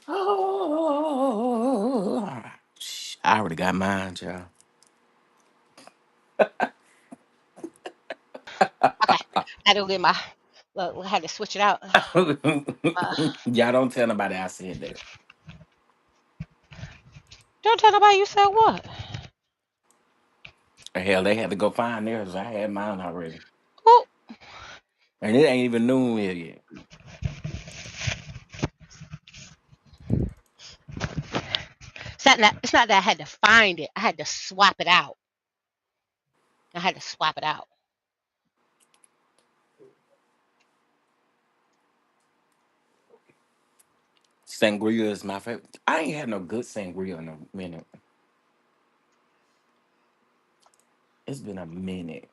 Oh, I already got mine, child. Okay, I had to go get my. Look, I had to switch it out. Uh, Y'all don't tell nobody I said that. don't tell nobody you said what. Hell, they had to go find theirs. I had mine already. Oh, And it ain't even noon here yet. it's not that I had to find it. I had to swap it out. I had to swap it out. Sangria is my favorite. I ain't had no good sangria in a minute. It's been a minute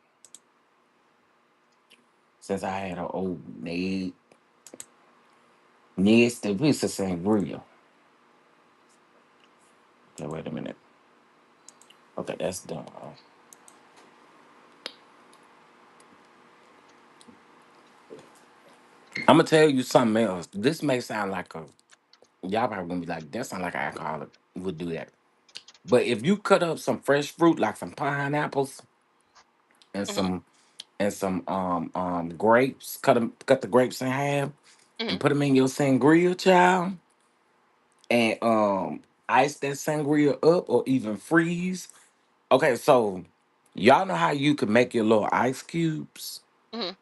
since I had an old nasty piece of sangria. Okay, wait a minute. Okay, that's done. I'm gonna tell you something else. This may sound like a y'all probably gonna be like, that sound like an alcoholic would do that. But if you cut up some fresh fruit, like some pineapples and Mhm, some grapes, cut the grapes in half mhm, and put them in your sangria, child, and ice that sangria up or even freeze. Okay, so y'all know how you can make your little ice cubes. mhm,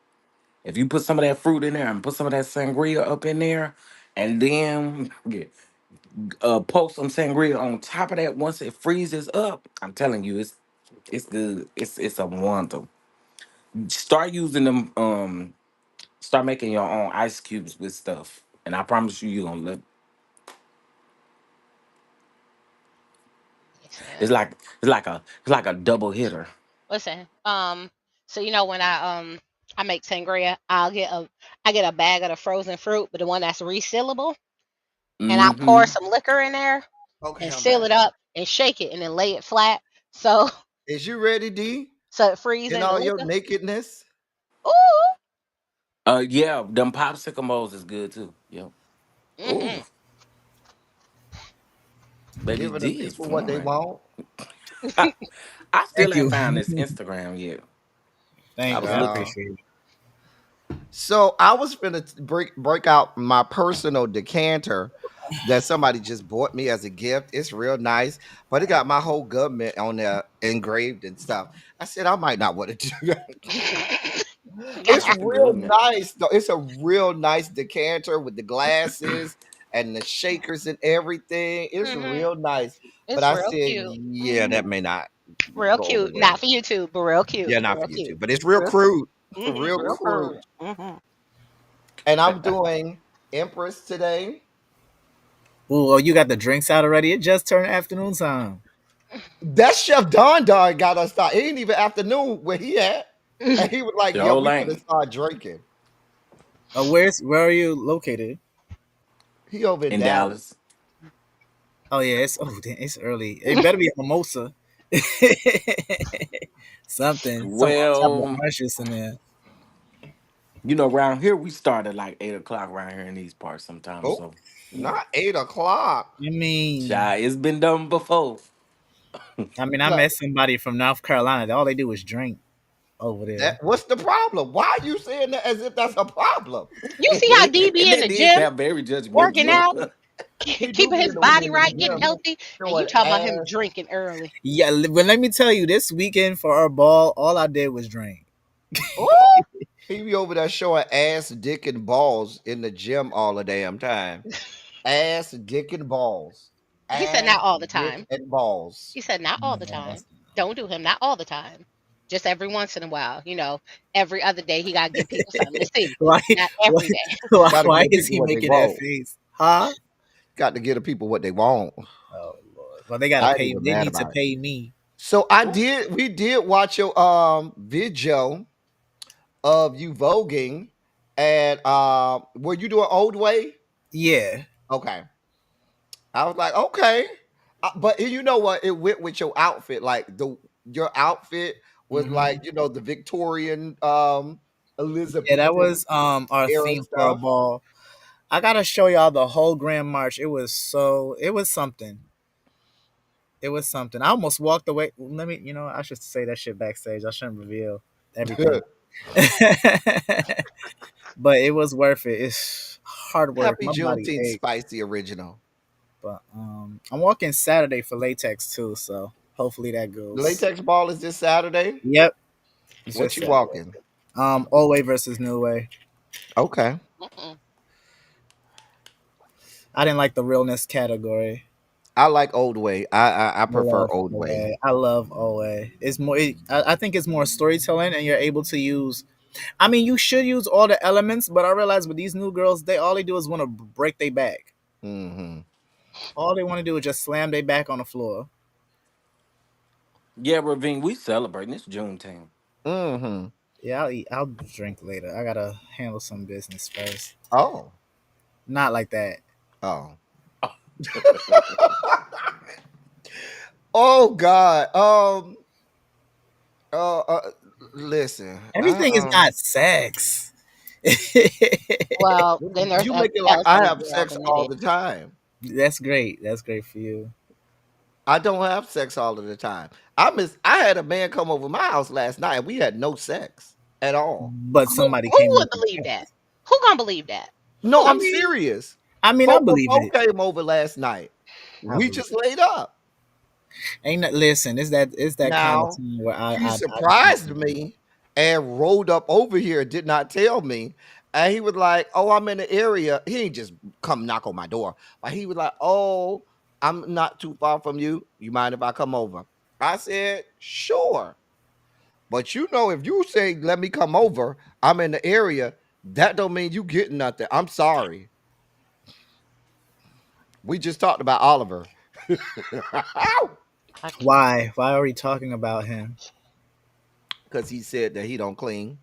If you put some of that fruit in there and put some of that sangria up in there, and then pour some sangria on top of that once it freezes up, I'm telling you, it's good. It's a wonder. Start using them. Start making your own ice cubes with stuff, and I promise you, you're gonna love. listen, It's like a double hitter. listen. So when I make sangria, I get a bag of the frozen fruit, but the one that's resealable, and I pour Mm-hmm. some liquor in there Okay, and I'm seal back. it up and shake it and then lay it flat so Is you ready, D? so it freeze In in the all your liquor. nakedness? Ooh. Yeah, them popsicle molds is good too. Yep. Ooh, Mhm. baby, Giving the D is people what they flooring. want? I still Thank ain't you. found this Instagram yet. I Thank you. was I looking. Yeah. appreciate it. So I was finna break out my personal decanter that somebody just bought me as a gift. It's real nice, but it got my whole government on there engraved and stuff. I said I might not want to do that. It's Not the real government. nice though. It's a real nice decanter with the glasses and the shakers and everything. It's Mhm. real nice. But It's I real said, cute. yeah, Mhm. that may not Real go over cute. well. Not for YouTube, but real cute. Yeah, not for Real you too. cute. But it's real Real cute. crude. Mhm. Real Real crude. crude. Mhm. And I'm doing Empress today. Oh, well, you got the drinks out already? It just turned afternoon time. That Chef Don Don got us started. It ain't even afternoon where he at. And he was like, The yeah, old we finna lane start drinking. Where are you located? He over in in Dallas. Dallas. Oh yeah, it's early. It better be a mimosa. Some type of Well, oranges in there. around here we start at like 8 o'clock around here in these parts sometimes. Oh, So, not 8 o'clock. I mean, child, it's been done before. I Like, met somebody from North Carolina. All they do is drink. over there. What's the problem? Why are you saying that as if that's a problem? You see how D be And in that the did gym sound very He working judgmental. do out, he do keeping be his in the, body in the right, getting gym healthy, and you showing talking about him ass. drinking early. Yeah, well, let me tell you, this weekend for our ball, all I did was drink. Ooh, He be over there showing ass, dick, and balls in the gym all the damn time. Ass, dick, and balls. he said Ass, not all the dick, time. and balls. He said not all the No, time. that's Don't do him not all the time. Just every once in a while. Every other day he gotta give people something to see. why, Not why, every day. Got to why give is people he what they making that want. face? Huh? Got to give the people what they want. Oh Lord. Well, they gotta I ain't pay. even They mad need to about it. pay me. So Ooh. we did watch your video of you voguing, and were you doing old way? Yeah. Okay. I was like, okay. But you know what? It went with your outfit. Like your outfit was like, Hmm. the Victorian Yeah, that Elizabethan was our era theme for our stuff. ball. I gotta show y'all the whole Grand March. It was something. It was something. I almost walked away. Let me, I should say that shit backstage. I shouldn't reveal everything. But it was worth it. It's hard work. Happy My body Juneteenth, aches. spicy original. But I'm walking Saturday for latex too, so hopefully that goes. Latex ball is this Saturday. Yep, it's What just you Saturday. walking? Old way versus new way. Okay. Mm-mm. I didn't like the realness category. I like old way. I I prefer love old way. OA. I love OA. It's more. I think it's more storytelling, and you're able to use. I mean, you should use all the elements, but I realize with these new girls, all they do is want to break their back. Mm-hmm. All they want to do is just slam their back on the floor. Yeah, Ravine, we celebrating. It's Juneteenth. Mm-hmm. Yeah, I'll eat. I'll drink later. I gotta handle some business first. Oh. Not like that. Oh. Oh God. Uh, uh listen. Everything is not sex. Well, then there's You make it like else I in the have world sex than that all is. the time. That's great. That's great for you. I don't have sex all of the time. I had a man come over my house last night and we had no sex at all. But somebody Who came would over. believe that? Who gonna believe that? No, I I'm mean, serious. I Four believe it. came over last night. I We believe just it. laid up. Ain't that listen? It's that kind of Now, time where he I surprised me and rolled up over here, did not tell me. And he was like, "Oh, I'm in the area." He ain't just come knock on my door. But he was like, "Oh, I'm not too far from you. You mind if I come over?" I said, "Sure." But if you say let me come over, I'm in the area, that don't mean you getting nothing. I'm sorry. We just talked about Oliver. I can't. Why are we talking about him? Because he said that he don't clean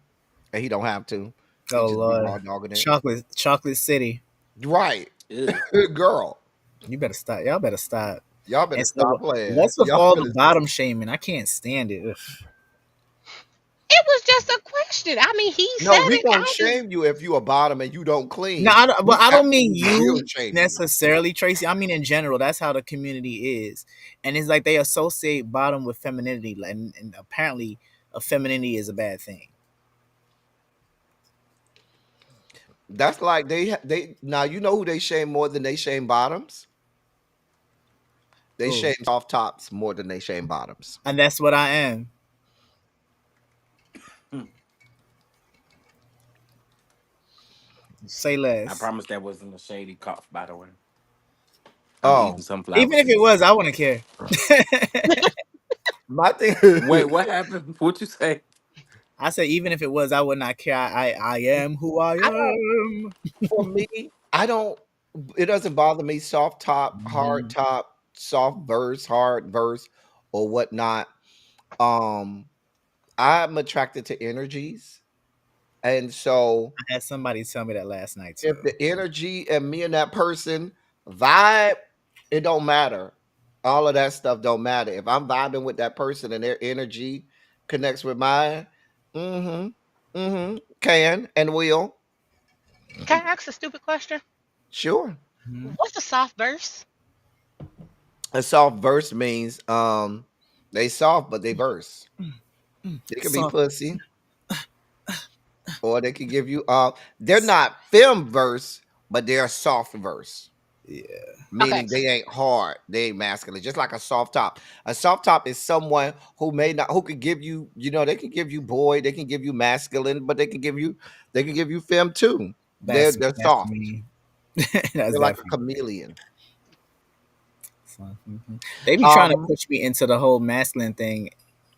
and he don't have to. He Oh just be Lord, raw dogging it. chocolate City. Right. Ew. Girl. You better stop. Y'all better stop. Y'all And better so stop playing. what's with Y'all all the better bottom shaming? I can't stand it. Ugh. It was just a question. I mean, he said No, we it. gonna I just shame you if you a bottom and you don't No, clean. but We I don't mean actually will you shame you. necessarily, Tracy. I mean in general. That's how the community is, and it's like they associate bottom with femininity, and apparently, a femininity is a bad thing. That's like they now you know who they shame more than they shame bottoms? They Ooh. shame soft tops more than they shame bottoms. And that's what I am. Hmm. Say I less. promise that wasn't a shady cough, by the way. I'm eating Oh, sunflower Even if it seeds. was, I wouldn't care. my thing Wait, what happened? What you say? I said, even if it was, I would not care. I am who I I don't am. for me, I don't it doesn't bother me soft Mhm. top, soft verse, hard verse, or whatnot. Um, I'm attracted to energies. And so I had somebody tell me that last night if too. the energy and me and that person vibe, it don't matter. All of that stuff don't matter. If I'm vibing with that person and their energy connects with mine, mm-hmm, can and will. can I ask a stupid question? Sure. Mhm. What's a soft verse? A soft verse means they soft, but they verse. They could be So pussy, or they could give you they're not film verse, but they're soft verse. yeah, Okay. Meaning they ain't hard, they ain't masculine, just like a soft top. A soft top is someone who may not, who could give you, they can give you boy, they can give you masculine, but they can give you femme too. They're that's soft. me. That's They're like a definitely me. chameleon. So, they be trying to Um, push me into the whole masculine thing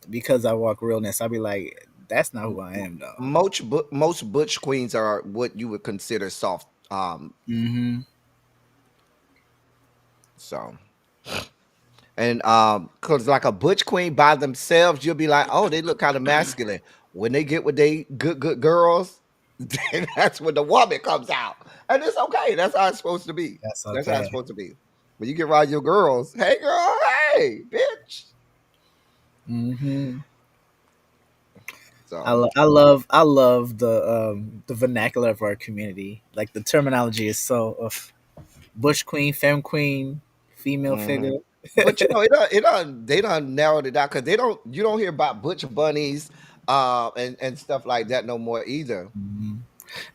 because I walk realness. I be like, that's not who I am, though. most butch queens are what you would consider soft. Mm-hmm. So and because like a butch queen by themselves, you'll be like, oh, they look kind of masculine. When they get with they good girls, then that's when the woman comes out, and it's okay. That's how it's supposed to be. That's That's how it's okay. supposed to be. When you get around your girls, hey girl, hey bitch. Mm-hmm. So I love the vernacular of our community. Like the terminology is so of bush queen, femme queen, female hmm figure. but they done narrowed it down because you don't hear about butch bunnies and stuff like that no more either. Mhm.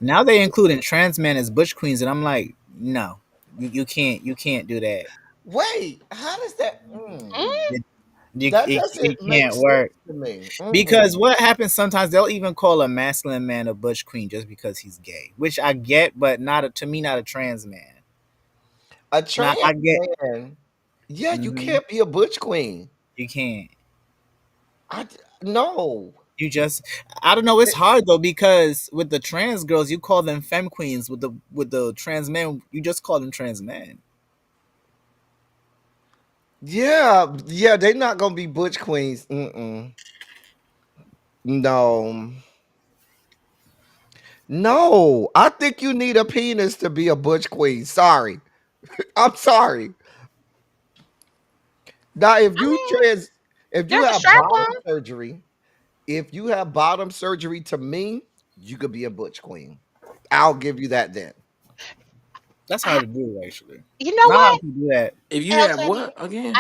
Now they including trans men as bush queens, and I'm like, no, you can't do that. Wait, how does that? Mm, That It doesn't make can't sense work to me. because what happens sometimes they'll even call a masculine man a bush queen just because he's gay, which I get, but to me not a trans man. A Now trans I get. man, yeah, you Hmm. can't be a butch queen. You can't. No. You just, I don't know. It's hard though because with the trans girls, you call them femme queens. With the trans men, you just call them trans men. Yeah, yeah, they're not gonna be butch queens. Mm-mm. No, no. I think you need a penis to be a butch queen. Sorry, I'm sorry. Now, I mean, if you there's a have strap on. bottom surgery, if you have bottom surgery, to me, you could be a butch queen. I'll give you that then. That's I, hard to do actually. you know Not a lot what, of people do that. If you El have Teddy? what again?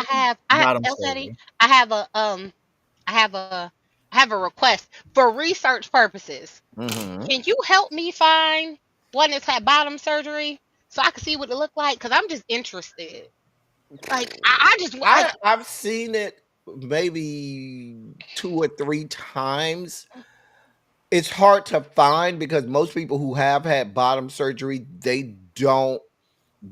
Bottom El Teddy, surgery. I have a I have a I have a request for research purposes. Hmm Can you help me find one that's had bottom surgery so I can see what it looked like? Because I'm just interested. Like I just like I've seen it maybe 2 or 3 times. It's hard to find because most people who have had bottom surgery, they don't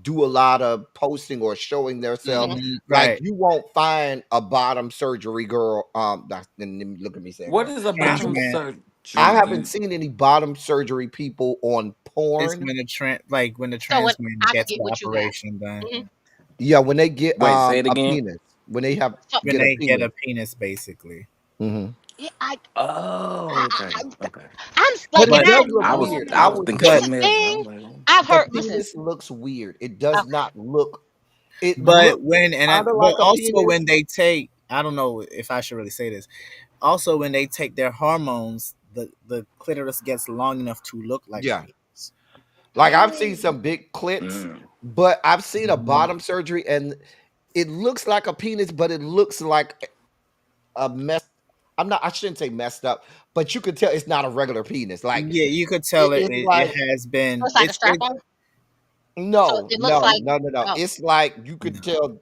do a lot of posting or showing themselves. mhm. Hmm. Like Right. you won't find a bottom surgery girl. Look at me saying What girl. is a Trans bottom man. I haven't surgery? seen any bottom surgery people on It's porn. when the when the So when trans man I can gets get the what you got. operation done. Mhm. Yeah, when they get Wait, say it a again. penis, when they have So When get a they get penis. a penis, basically. hmm yeah, Oh, okay, okay. I'm But like it But does that. look weird. I I was would thinking It's say a something else. I thing. was like, oh. I've the heard. Listen. penis looks weird. It does Okay. not look. It but looks when kind of but like a also penis. when they take, I don't know if I should really say this. Also, when they take their hormones, the clitoris gets long enough to look like a Yeah, penis. like I've seen Oh. some big clits, Mm. but I've seen a Mhm. bottom surgery and it looks like a penis, but it looks like a mess. I'm not. I shouldn't say messed up, but you could tell it's not a regular penis. Like Yeah, you could tell it's it like has So been. it's like a strap on. So no, it looks no, like. no, no, no. Oh. It's like you could No. tell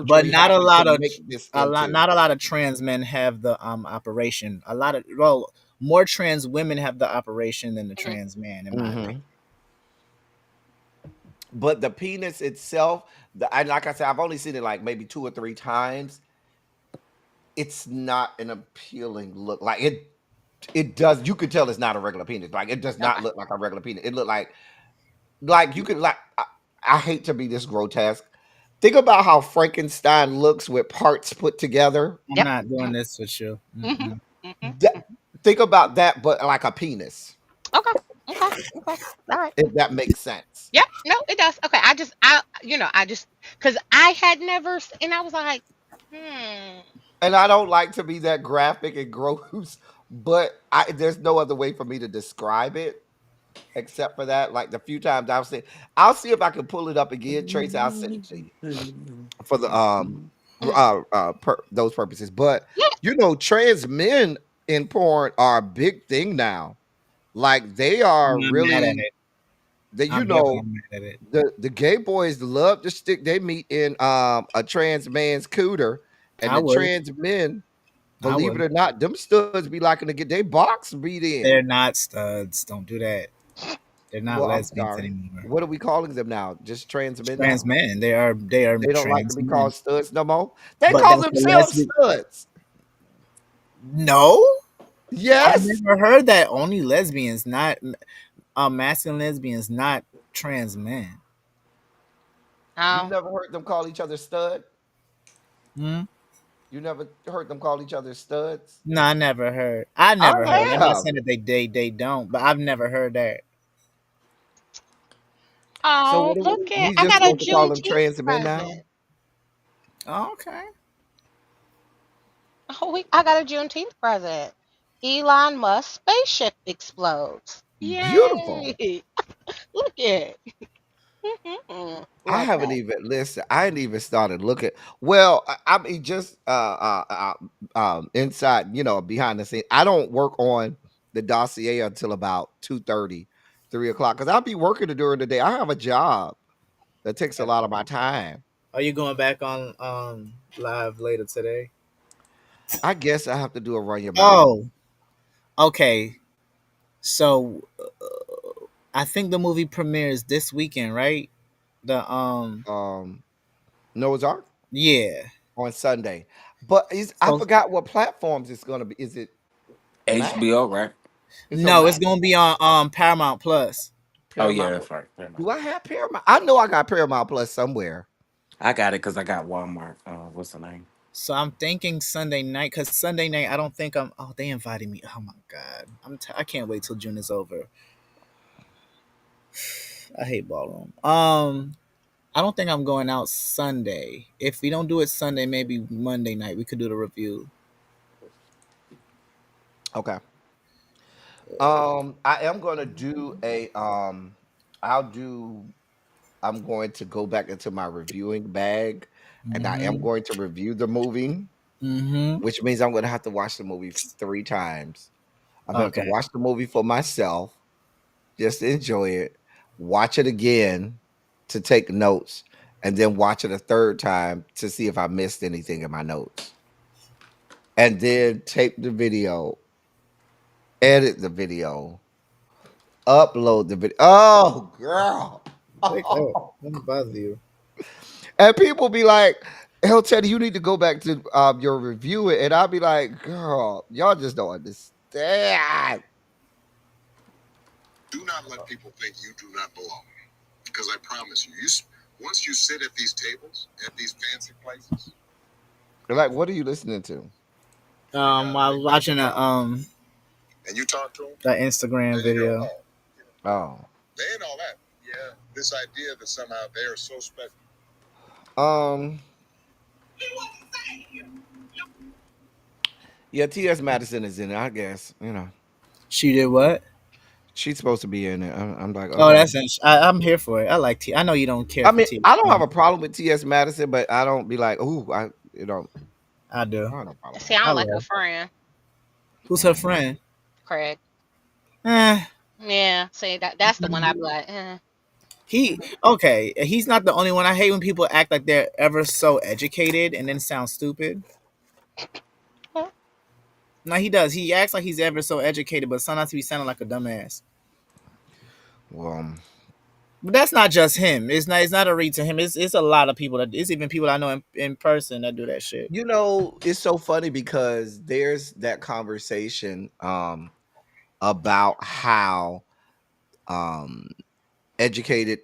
But surgery not a happened to lot of make this into. not a lot of trans men have the operation. A lot of more trans women have the operation than the Mhm. trans man, in my opinion. Mhm. But the penis itself, and like I said, I've only seen it like maybe 2 or 3 times. It's not an appealing look. Like it does. You could tell it's not a regular penis. Like it does not Okay. look like a regular penis. It look like you could like. I hate to be this grotesque. Think about how Frankenstein looks with parts put together. I'm Yep. not doing Mhm. this with you. Mhm. Mm-mm. Mhm. That, think about that, but like a penis. Okay. Okay. Okay. All right. If that makes sense. Yep. No, it does. Okay. I just, because I had never, and I was like, hmm. And I don't like to be that graphic and gross, but there's no other way for me to describe it except for that. Like the few times I'll see if I can pull it up again, Trace. I'll send it to you for the Mhm. those purposes. But Yeah. trans men in porn are a big thing now. Like they I'm are not mad at really it. that I'm definitely not mad at it. the gay boys love to stick their meat in a trans man's cooter, and I the would. trans men, I believe it would. or not, them studs be liking to get their box beat in. They're not studs. Don't do that. They're not Well, I'm lesbians sorry. anymore. What are we calling them now? Just trans men Trans now? men. They are They don't like to trans be men. called studs no more. They But call that's the themselves lesbian. studs. No, I've Yes. never heard that. Only lesbians, not masculine lesbians, not trans men. You Oh, never heard them call each other stud? Hmm? You never heard them call each other studs? No, I never heard. I I never heard. I'm not have. saying that they don't, but I've never heard that. So oh, what? look at We I just got a supposed to call them Juneteenth trans men now? present. Oh, okay. Oh, I got a Juneteenth present. Elon Musk spaceship explodes. Beautiful. Yay! Look at. I Love haven't that. even listen. I ain't even started looking. Well, I mean, just inside, behind the scene. I don't work on the dossier until about 2:30, 3 o'clock, because I'll be working during the day. I have a job that takes a lot of my time. Are you going back on live later today? I guess I have to do a run your mouth. Oh, okay. So I think the movie premieres this weekend, right? The Um, Noah's Ark yeah. on Sunday, but I So forgot what platforms it's gonna be. Is it Max? HBO, right? It's on no, it's Max. gonna be on Paramount Plus. Oh yeah, Paramount. that's right. Paramount. Do I have Paramount? I know I got Paramount Plus somewhere. I got it because I got Walmart. What's the name? So I'm thinking Sunday night, because Sunday night I don't think I'm. Oh, they invited me. Oh my god, I can't wait till June is over. I hate ballroom. I don't think I'm going out Sunday. If we don't do it Sunday, maybe Monday night we could do the review. Okay. I am gonna do I'll do I'm going to go back into my reviewing bag, and I am Mm-hmm. going to review the movie, Mm-hmm. which means I'm gonna have to watch the movie 3 times. I'm gonna have to Okay. watch the movie for myself, just to enjoy it, watch it again to take notes, and then watch it a third time to see if I missed anything in my notes. And then tape the video, edit the video, upload the video. Oh, girl. Wake up. Let me bother you. And people be like, "Hell, Teddy, you need to go back to your review." And I'll be like, "Girl, y'all just don't understand." Do not let people think you do not belong. Because I promise you, once you sit at these tables, at these fancy places, They're like, "What are you listening to?" I was watching and you talk to them, a Instagram and you go, video. oh, Oh, they ain't all that. Yeah. This idea that somehow they are so special. um, yeah, T.S. Madison is in it. I guess She did what? she's supposed to be in it. I'm like, Oh, okay. I'm here for it. I like T. I know you don't care I for mean, T. I don't have a problem with T.S. Madison, but I don't be like, "Ooh, I do. I don't have a problem See, with I I don't like her love. friend, Who's her her." friend? Craig. Eh, Yeah, see that's the one I'd be like, he okay. He's not the only one. I hate when people act like they're ever so educated and then sound stupid. No, he does. He acts like he's ever so educated, but sometimes he sounding like a dumbass. Well, But that's not just him. It's not. It's not a read to him. It's a lot of people that. It's even people I know in person that do that shit. it's so funny because there's that conversation about how um educated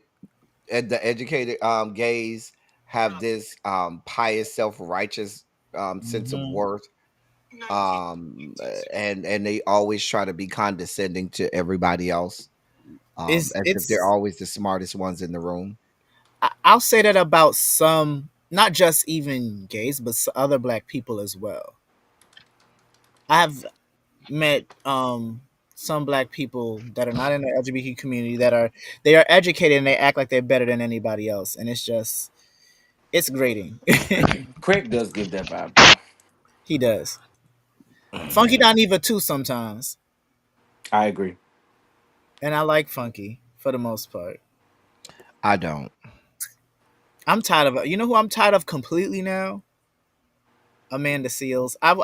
the educated gays have this pious self-righteous sense of Hmm. worth, and they always try to be condescending to everybody else, It's as if they're it's. always the smartest ones in the room. I'll say that about some, not just even gays, but other black people as well. I've met some black people that are not in the LGBT community that they are educated and they act like they're better than anybody else, and it's grating. Craig does give that vibe though. He does. Funky Dineva too sometimes, I agree. and I like Funky for the most part. I don't. I'm tired of you know who I'm tired of completely now. Amanda Seals. I Oh,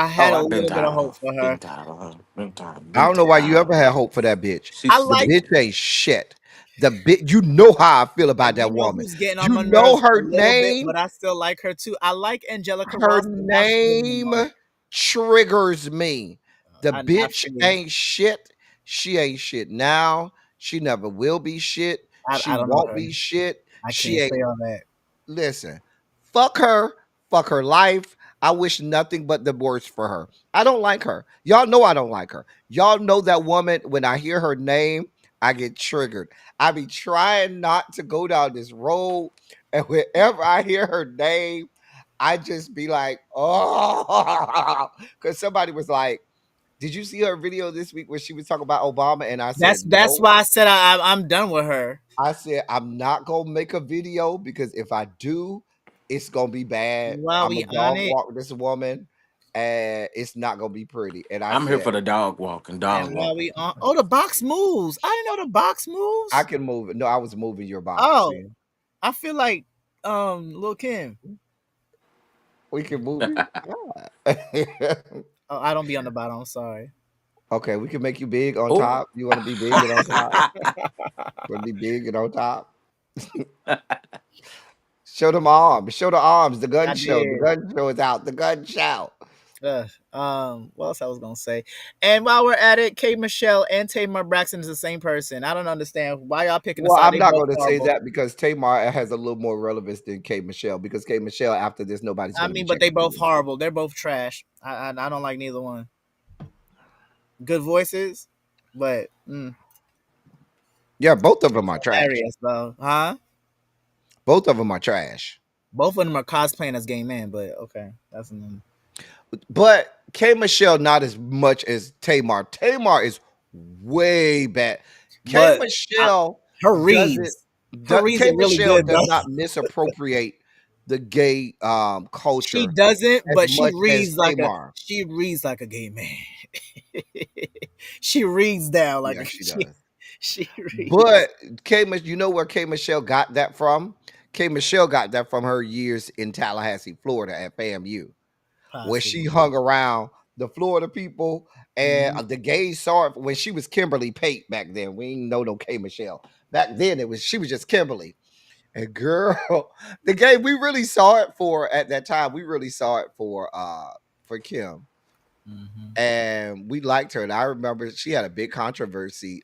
had a I've been little bit tired of of hope her. for her. Been tired of her. Been tired. I Been don't know why you tired ever of had her. hope for that bitch. I She's The like bitch ain't shit. The bitch, you know how I feel about you that know woman. who's getting on You my know nerves a her little bit, name. but I still like her too. I like Angelica Her Ross, but now she's getting on name my nerves. triggers me. The I bitch feel you. ain't shit. She ain't shit now. She never will be shit. She I don't know won't her. be shit. I She can't ain't. say all that. Listen, fuck her. Fuck her life. I wish nothing but the worst for her. I don't like her. Y'all know I don't like her. Y'all know that woman, when I hear her name, I get triggered. I be trying not to go down this road. And whenever I hear her name, I just be like, oh, because somebody was like, did you see her video this week where she was talking about Obama? And I said, That's no. why I said I'm done with her. I said, I'm not going to make a video because if I do, it's going to be bad. Well, I'm a we on dog it, walk this woman and it's not going to be pretty. And I I'm here said, for the dog walking. and Dog while we walking. on. Oh, the box moves. I didn't know the box I moves. can move it. No, I was moving your box. Oh, See? I feel like Lil Kim. We can move it. Yeah. Oh, I don't be on the bottom. I'm sorry. Okay, we can make you big on Oh. top. You want to be big and on top? Want to be big and on top? Show them arms. Show the arms. The gun I show. The did. gun show is out. The gun show. What else I was gonna say? And while we're at it, Kate Michelle and Tamar Braxton is the same person. I don't understand why y'all picking a Well, side. I'm They not both going to say horrible. that because Tamar has a little more relevance than Kate Michelle. Because Kate Michelle, after this, nobody's I going to be mean, but they checking for both you. horrible. They're both trash. I don't like neither one. Good voices, but Yeah, both of them are trash. hilarious though, huh? Both of them are trash. Both of them are cosplaying as gay men, but okay, that's But Kate Michelle, not as much as Tamar. Tamar is way bad. Kate but I, Michelle her doesn't. reads, her reads are Kate really Michelle good does though. not misappropriate the gay She culture doesn't, as but much as Tamar. she reads like a gay man. She reads down like Yeah, a she does. she reads But you know where Kay Michelle got that from? Kay Michelle got that from her years in Tallahassee, Florida at FAMU, where she possibly. hung around the Florida people and Mhm. the gays saw it when she was Kimberly Pate back then. We didn't know no Kay Michelle. Back then she was just Kimberly. And girl, the gay we really saw it for at that time. We really saw it for Kim. Mhm. And we liked her. And I remember she had a big controversy.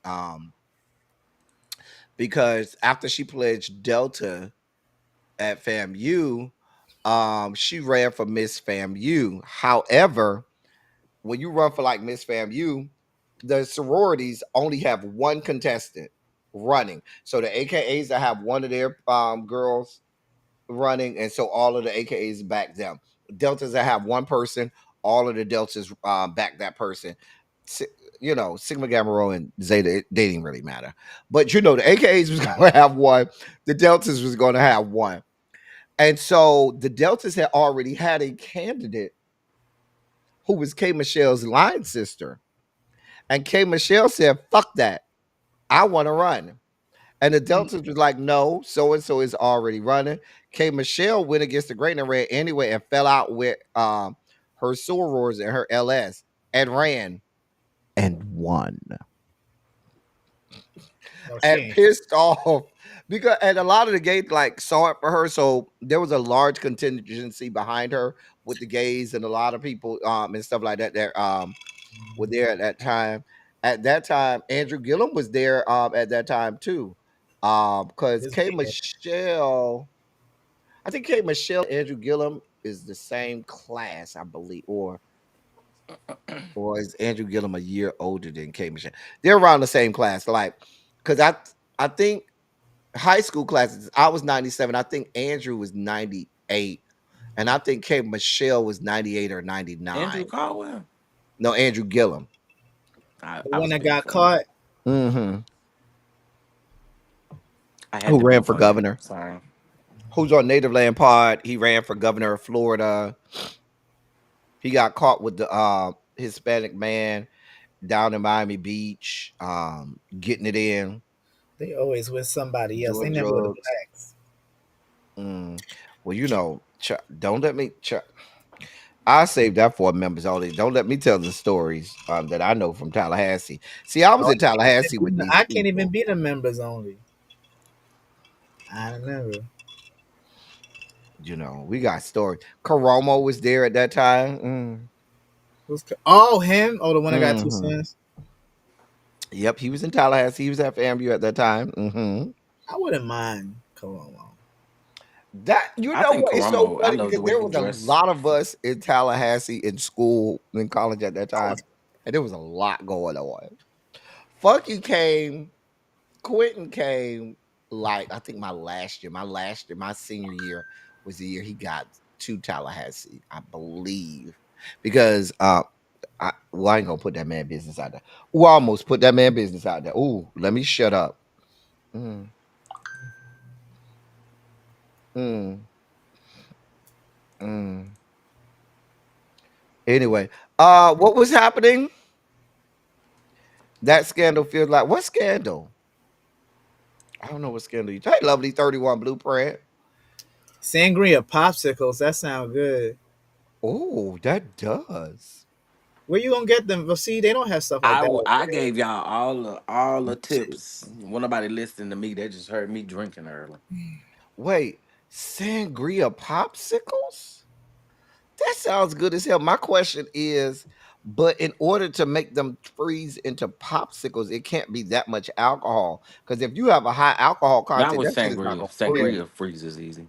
Because after she pledged Delta at FAMU, she ran for Miss FAMU. However, when you run for like Miss FAMU, the sororities only have one contestant running. So the AKAs that have one of their girls running, and so all of the AKAs back them. Deltas that have one person, all of the Deltas back that person. Si- You know, Sigma Gamma Rho and Zeta, they didn't really matter. But you know, the AKAs was going to have one, the Deltas was going to have one. And so the Deltas had already had a candidate who was K Michelle's line sister. And K Michelle said, fuck that. I want to run. And the Deltas was like, no, so and so is already running. K Michelle went against the grain and ran anyway and fell out with her sorors and her LS and ran and won No, she and ain't. pissed off because and a lot of the gays like saw it for her. So there was a large contingency behind her with the gays and a lot of people and stuff like that were there at that time. At that time, Andrew Gillum was there at that time too. Because This K big. Michelle, I think K Michelle and Andrew Gillum is the same class, I believe, or is Andrew Gillum a year older than K Michelle? They're around the same class, like because I think high school classes. I was 97. I think Andrew was 98, and I think K Michelle was 98 or Andrew 99. Caldwell. No, Andrew Gillum. The I one was that big got for him. caught. Mm-hmm. I had Who to ran vote for for him. governor? Sorry. Who's on Native Land Pod? He ran for governor of Florida. He got caught with the Hispanic man down in Miami Beach, getting it in, They always with somebody else. They doing never with the drugs. blacks. Mm. Well, don't let me. I save that for members only. Don't let me tell the stories that I know from Tallahassee. See, I was Oh, in Tallahassee with these I can't even people. be the members only. I remember. We got stories. Karomo was there at that time. Oh, him? Oh, the one that got two Hmm. sons? Yep, he was in Tallahassee. He was at FAMU at that time. I wouldn't mind Colomo. That I think what? It's so Karamo, I funny love the because way there he was a dressed. lot of us in Tallahassee in school in college at that time, and there was a lot going on. Funky came, Quentin came like I think my senior year was the year he got to Tallahassee, I believe, because I ain't gonna put that man business out there. Ooh, I almost put that man business out there. Ooh, let me shut up. Mm, mm, mm. Anyway, what was happening? That scandal feels like what scandal? I don't know what scandal you. Hey, lovely 31 blueprint. Sangria popsicles. That sound good. Oh, that does. Where you gonna get them? Well, see, they don't have stuff like that. I gave y'all all the tips. When nobody listening to me, they just heard me drinking early. Wait, sangria popsicles? That sounds good as hell. My question is, but in order to make them freeze into popsicles, it can't be that much alcohol. Because if you have a high alcohol Not content, with that shit is not sangria. gonna freeze. Sangria freezes easy.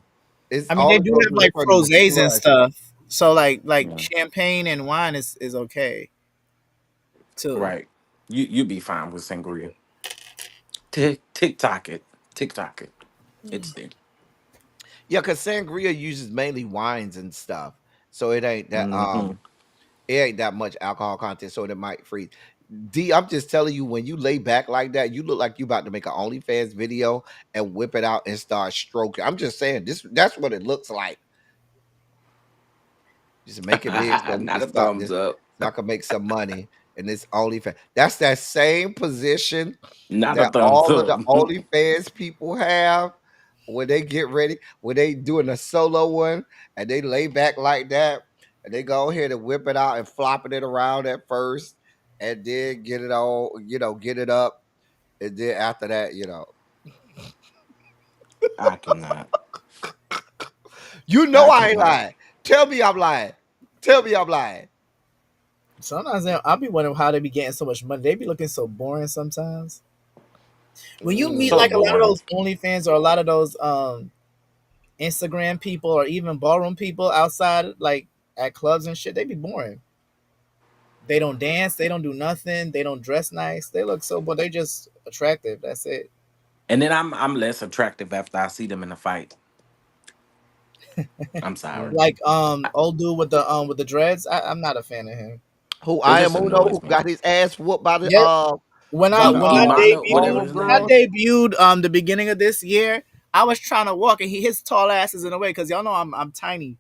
It's I mean, all they it do goes have through is like turning into frosés and slush. stuff. So like Yeah. champagne and wine is okay too. Right. You be fine with sangria. TikTok it. TikTok it. It's there. Yeah, because sangria uses mainly wines and stuff, so Hmm. it ain't that much alcohol content, so it might freeze. D, I'm just telling you, when you lay back like that, you look like you about to make an OnlyFans video and whip it out and start stroking. I'm just saying that's what it looks like. Just make it big so we can Not a start this, thumbs up. so I can make some money. And this OnlyFans. That's that same position Not a that thumbs all of up. the OnlyFans people have when they get ready, when they doing a solo one and they lay back like that and they go ahead and whip it out and flopping it around at first and then get it all, get it up. And then after that, I cannot. I I ain't cannot. lying. Tell me I'm lying. Tell me I'm lying. Sometimes I'll be wondering how they be getting so much money. They be looking so boring sometimes. When you meet So like a lot of Mm. boring. those OnlyFans or a lot of those Instagram people or even ballroom people outside like at clubs and shit, they be boring. They don't dance, they don't do nothing, they don't dress nice. They look so but they just attractive. That's it. And then I'm less attractive after I see them in a fight. I'm sorry. Mm. Like old dude with the dreads. I'm not a fan of him. Who It I am just Uno, annoys who me. got his ass whooped by the Yep. When I Whatever ballroom his when I name girls. is. debuted the beginning of this year, I was trying to walk and his tall ass is in the way because y'all know I'm tiny.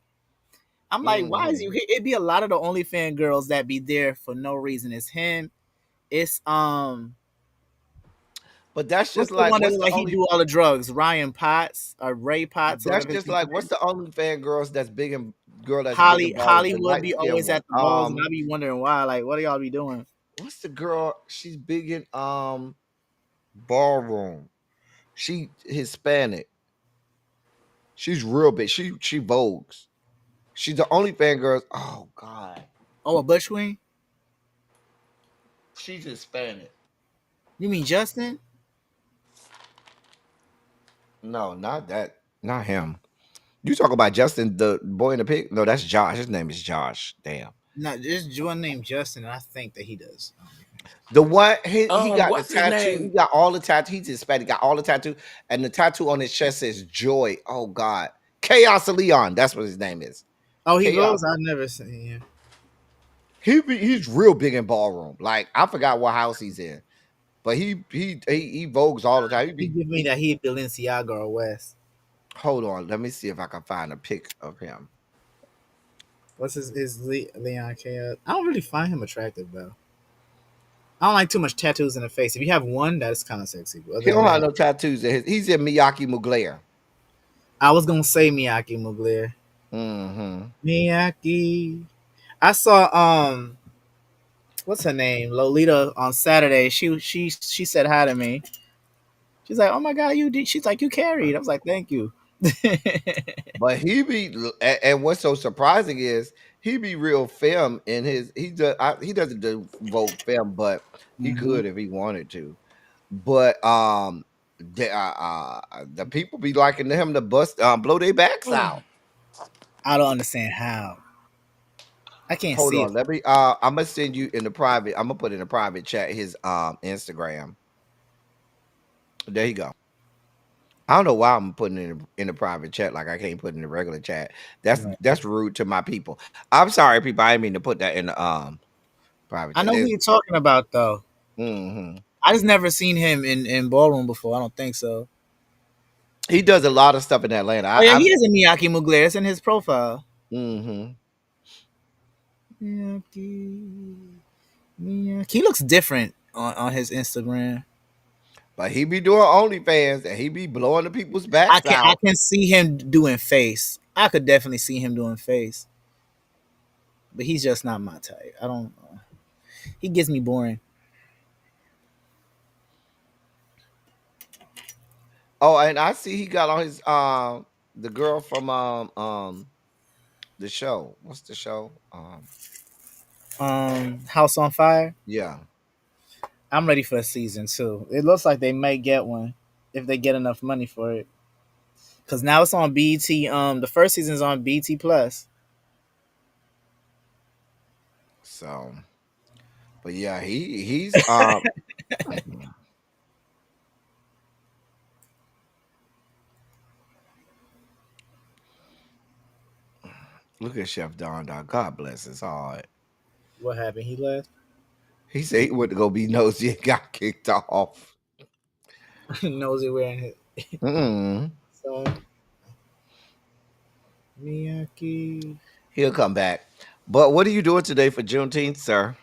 I'm like, why is you Mhm. here? It'd be a lot of the OnlyFans girls that be there for no reason. It's him. It's But that's just what's the like one that what's look the like he only do all the drugs? Ryan Potts or Ray Potts or that's whatever his just name like what's is. the only fan girls that's big and girl that's big and bald, the Hollywood light be skinned always one. at the balls, and I be wondering why. Like, what do y'all be doing? What's the girl? She's big in ballroom. She Hispanic. She's real big. She vogues. She's the only fan girl. Oh God. Oh, a Bush Wing? She's Hispanic. You mean Justin? No, not that. Not him. You talk about Justin, the boy in the pig? No, that's Josh. His name is Josh. Damn. No, there's one named Justin, and I think that he does. The one he got the What's his tattoo. He name? got all the tattoo. He's Hispanic. Got all the tattoo, and the tattoo on his chest says joy. Oh God, Chaos Leon. That's what his name is. Oh, he Chaos. goes. I've never seen him. He's real big in ballroom. Like I forgot what house he's in, but he vogues all the time. He He be give me that he Balenciaga or West. hold on. Let me see if I can find a pic of him. What's Leon K? I don't really find him attractive though. I don't like too much tattoos in the face. If you have one, that's kind of sexy. But He other than don't have that, no tattoos. He's in Miyake Mugler. I was gonna say Miyake Mugler. Mm-hmm. Miyake. I saw what's her name? Lolita on Saturday. She said hi to me. She's like, "Oh my god, you did." She's like, "You carried." I was like, "Thank you." But he be, and what's so surprising is he be real femme in his. He doesn't devote femme, but he hmm could if he wanted to. But the people be liking him to bust blow their backs out. I don't understand how. I can't Hold see it. on, let me. I'm gonna send you in the private. I'm gonna put in a private chat his Instagram. There you go. I don't know why I'm putting it in the private chat like I can't put it in the regular chat. Right. That's rude to my people. I'm sorry, people. I didn't mean to put that in the private I chat. know who you're talking about though. Mm-hmm. I just never seen him in ballroom before. I don't think so. He does a lot of stuff in Atlanta. Oh yeah, he is a Miyake Mugler. It's in his profile. Mm-hmm. Miyake, Miyake. He looks different on his Instagram. But he be doing OnlyFans and he be blowing the people's I backs can I out. can see him doing face. I could definitely see him doing face, but he's just not my type. I don't. He gets me boring. Oh, and I see he got on his the girl from the show. What's the show? House on Fire. Yeah. I'm ready for a season two. It looks like they might get one if they get enough money for it. Cause now it's on BT. The first season's on BT Plus. So, but yeah, he's look at Chef Don Don. God bless his heart. What happened? He left. He said he went to go be nosy and got kicked off. Nosy wearing it. Mm. So Miyake. He'll come back. But what are you doing today for Juneteenth, sir?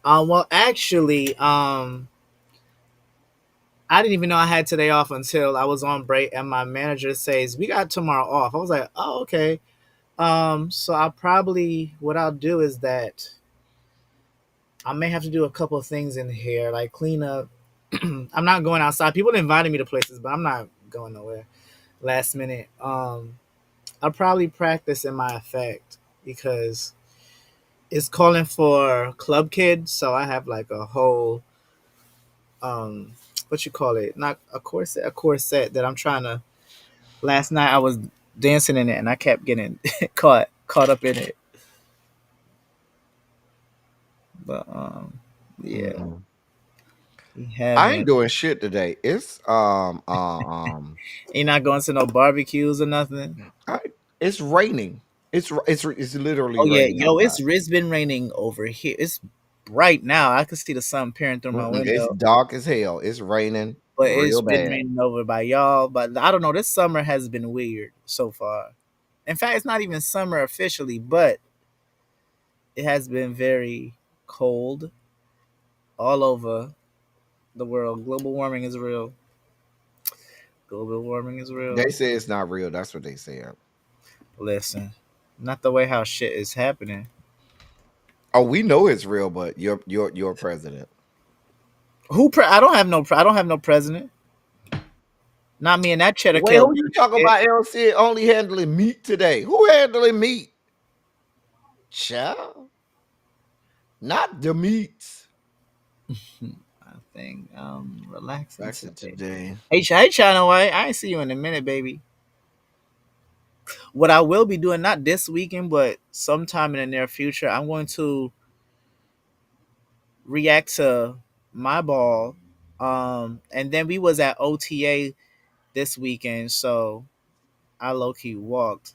Well, actually, I didn't even know I had today off until I was on break, and my manager says we got tomorrow off. I was like, oh, okay. So I'll probably what I'll do is that I may have to do a couple of things in here, like clean up. I'm not going outside. People invited me to places, but I'm not going nowhere. Last minute. I'll probably practice in my effect because it's calling for club kids, so I have like a whole what you call it? Not a corset that I'm trying to. Last night I was dancing in it and I kept getting caught up in it. But yeah, Mm-mm. we I ain't haven't. doing shit today. It's You're not going to no barbecues or nothing. I, it's raining. It's literally Oh yeah, raining yo, outside. it's been raining over here. It's bright now. I can see the sun peering through my Mm-mm. It's window. dark as hell. It's raining But it's real been bad. raining over by y'all. But I don't know. This summer has been weird so far. In fact, it's not even summer officially, but it has been very cold all over the world. Global warming is real. Global warming is They real. say it's not real. That's what they said. Listen, not the way how shit is happening. Oh, we know it's real, but you're president. I don't have no. I don't have no president. Not me and that cheddar Wait, kill who you talking shit. about? LC only handling meat today. Who handling meat? Child, not the meats. I think relaxing Back to today. today. Hey, China White. I ain't see you in a minute, baby. What I will be doing, not this weekend, but sometime in the near future, I'm going to react to my ball. And then we was at OTA this weekend, so I low key walked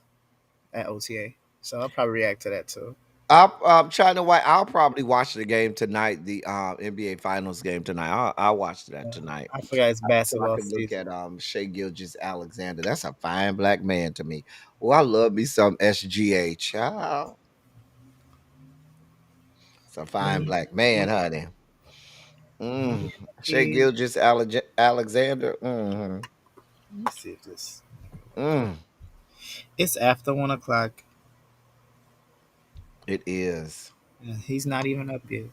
at OTA. So I'll probably react to that too. China White. I'll probably watch the game tonight. The NBA Finals game tonight. I'll watch that Yeah. tonight. I forgot it's So I basketball can look season. at Shea Gilgis Alexander. That's a fine black man to me. Oh, I love me some SGA child. It's a fine Let black man, me honey. Mm. Shay see. Gilgis Alexander. Mm. Let me see if this. Mm. It's after 1 o'clock. It is. And he's not even up yet.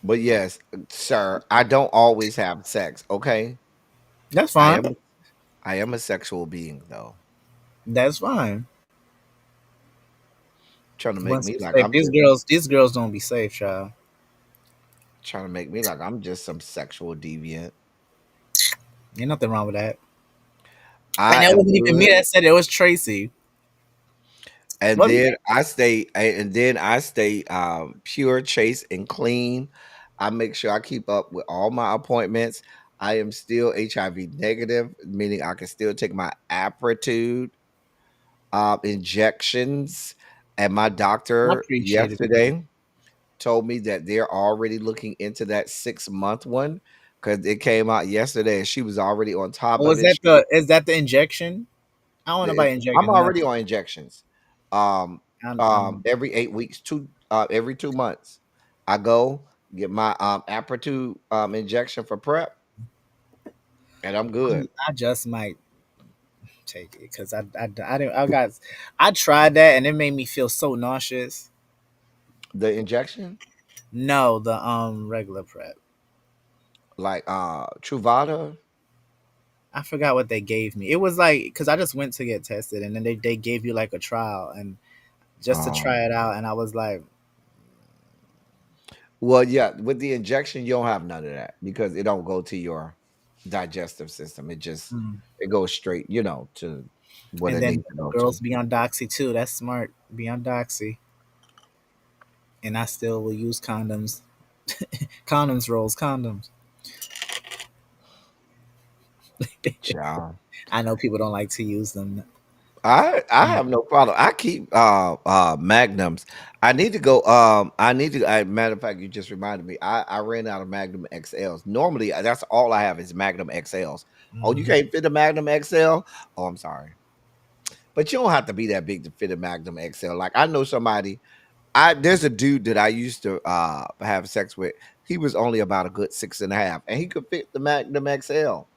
But yes, sir, I don't always have sex, okay? That's I fine. am I am a sexual being though. That's fine. Trying to make Once me it's like safe, I'm just some these girls don't be safe, child. trying to make me like I'm just some sexual deviant. Ain't nothing wrong with that. And I that am wasn't even me good. that said it. It was Tracy. And Well, then I stay pure, chaste, and clean. I make sure I keep up with all my appointments. I am still HIV negative, meaning I can still take my aptitude injections. And my I doctor appreciate it. yesterday told me that they're already looking into that 6 month one because it came out yesterday and she was already on top Oh, of it. She is that the injection? I don't know about I'm injecting already nothing. on injections. Um, I'm every 8 weeks, every 2 months, I go get my aptitude injection for prep, and I'm good. I just might take it because I didn't I tried that and it made me feel so nauseous. The injection, No, the regular prep. like Truvada. I forgot what they gave me. It was like because I just went to get tested and then they gave you like a trial and just to Um, try it out and I was like, well, yeah, with the injection, you don't have none of that because it don't go to your digestive system. hmm. It goes straight, to what And it then needs to go girls to. be on doxy too. That's smart. Be on doxy, and I still will use condoms. Condoms rolls condoms. Child. I know people don't like to use them. I have no problem. I keep magnums. I need to matter of fact, you just reminded me. I ran out of Magnum XLs. Normally that's all I have is Magnum XLs. Oh, you Mhm. can't fit a Magnum XL? Oh, I'm sorry. But you don't have to be that big to fit a Magnum XL. Like I know somebody, I there's a dude that I used to have sex with. He was only about a good 6.5, and he could fit the Magnum XL.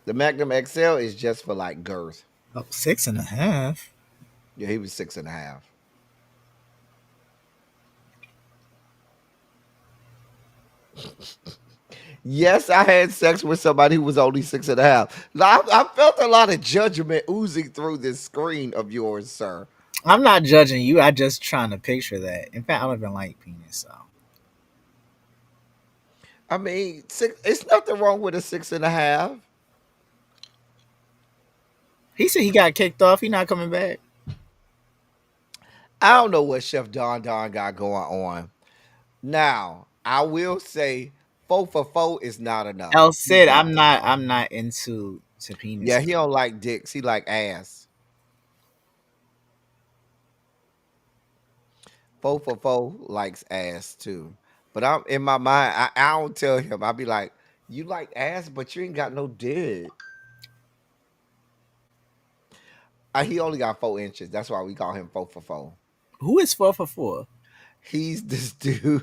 The Magnum XL is just for like girth. Oh, 6.5. Yeah, he was 6.5. Yes, I had sex with somebody who was only 6.5. Now, I felt a lot of judgment oozing through this screen of yours, sir. I'm not judging you. I just trying to picture that. In fact, I don't even like penis. So I mean, it's nothing wrong with a 6.5. he said he got kicked off. He not coming back. I don't know what Chef Don got going on. Now, I will say 4 for 4 is not enough. El He's said not. I'm not into to Yeah, penises. he don't like dicks. He like ass. 4 for 4 likes ass too. But I'm in my mind, I don't tell him. I be like, you like ass, but you ain't got no dick. He only got 4 inches. That's why we call him 4 for 4. Who is 4 for 4? He's this dude.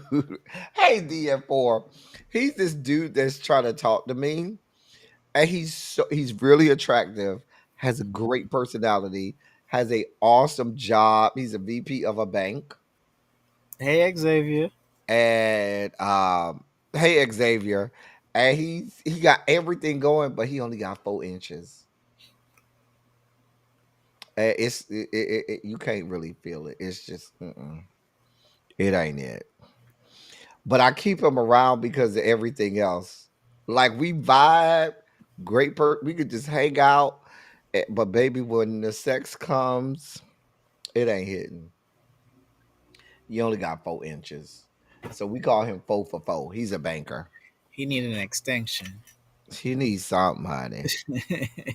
Hey, DF4. He's this dude that's trying to talk to me. And he's really attractive, has a great personality, has a awesome job. He's a VP of a bank. Hey Xavier. And hey Xavier. And he got everything going, but he only got 4 inches. And you can't really feel it. It's just it ain't it. But I keep him around because of everything else. Like we vibe, we could just hang out. But baby, when the sex comes, it ain't hitting. You only got 4 inches. So we call him 4 for 4. He's a banker. He needed an extension. He needs something, honey.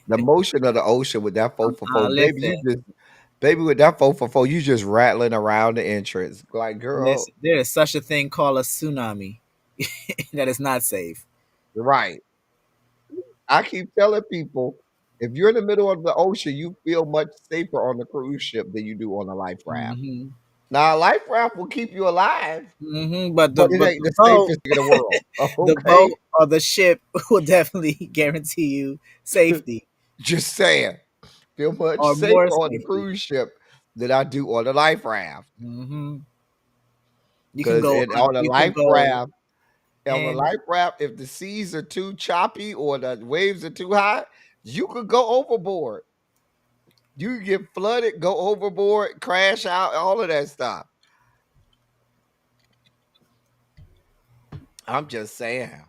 The motion of the ocean with that 4 for 4. Listen, Baby, with that 4 for 4, you just rattling around the entrance. Like, girl, listen. There is such a thing called a tsunami that is not safe. right. I keep telling people If you're in the middle of the ocean, you feel much safer on the cruise ship than you do on a life raft. Hmm. Now, a life raft will keep you alive, But but it ain't the safest thing in the world. the Okay, boat or the ship will definitely guarantee you safety just saying, feel much or more safer on the safety. cruise ship than I do on the life raft. Hmm. You can Because go. on a You can life go raft, and if the seas are too choppy or the waves are too high, you could go overboard. You can get flooded, go overboard, crash out, all of that stuff. I'm just saying.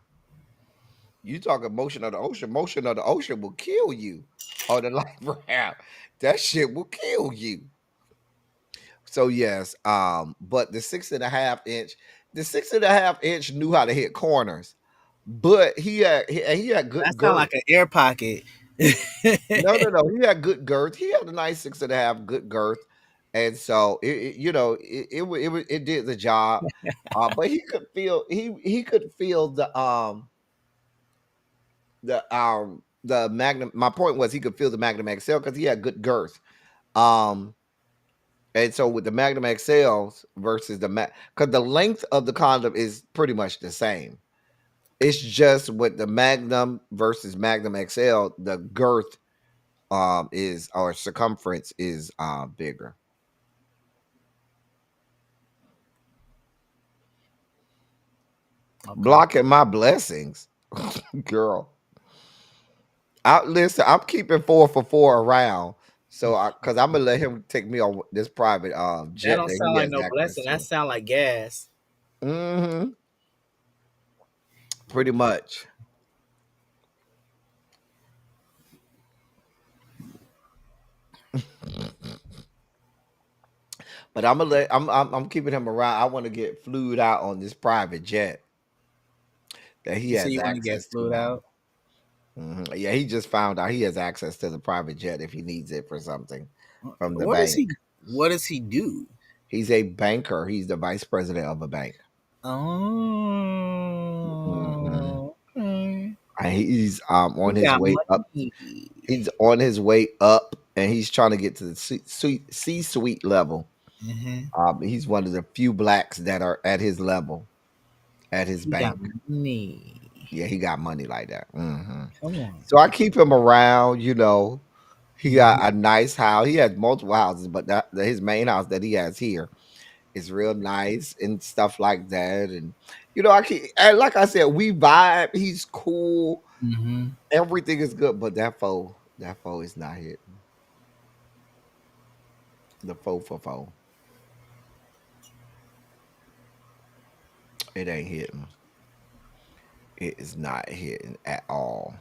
You talk motion of the ocean. Motion of the ocean will kill you on the life raft. That shit will kill you. So yes, but the 6.5 inch knew how to hit corners, but he had that good sound girth. like an air pocket. No, no, no. He had good girth. He had a nice 6.5 good girth, and so it did the job. But he could feel the Magnum. My point was he could feel the Magnum XL because he had good girth. Um, and so with the Magnum XLs versus because the length of the condom is pretty much the same. It's just with the Magnum versus Magnum XL, the girth is or circumference is bigger. Okay. Blocking my blessings, girl. I listen. I'm keeping 4 for 4 around, so because I'm gonna let him take me on this private That jet don't that sound he like has no access blessing. That to. sound like gas. Hmm. Pretty much. But I'm keeping him around. I want to get flued out on this private jet that he You say has you want to get access to flued now. out. Yeah, he just found out he has access to the private jet if he needs it for something from the What does bank. he? What does he do? He's a banker. He's the vice president of a bank. Hmm. Oh, okay. And he's He on his got way up. money. He's on his way up, and he's trying to get to the C-suite level. Hmm. He's one of the few blacks that are at his level at his He got bank. money. Yeah, he got money like that. Come on. So I keep him around. He Hmm. got a nice house. He has multiple houses, but his main house that he has here is real nice and stuff like that. And I keep and like I said, we vibe. He's cool. Hmm. Everything is good, but that foe is not hitting. The foe for foe, it ain't hitting. It is not hitting at all.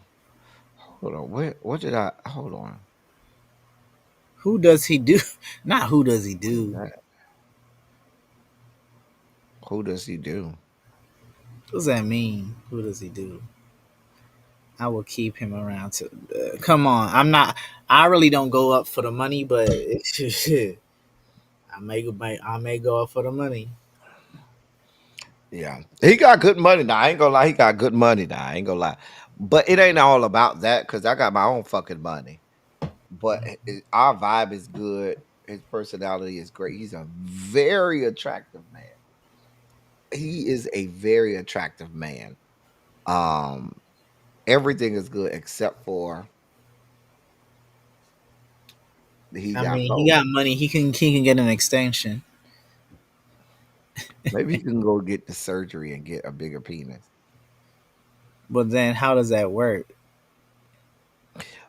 Hold on, what did I? Hold on, Who does he do? Not who does he what is do? that? Who does he do? What does that mean? Who does he do? I will keep him around to. Come on, I'm not. I really don't go up for the money, but I may go up for the money. Yeah, he got good money now. I ain't gonna lie, he got good money now. I ain't gonna lie, but it ain't all about that because I got my own fucking money. But our vibe is good. His personality is great. He's a very attractive man. He is a very attractive man. Um, Everything is good except for he I got mean, he both. got money. He can get an extension. Maybe he can go get the surgery and get a bigger penis. But then, how does that work?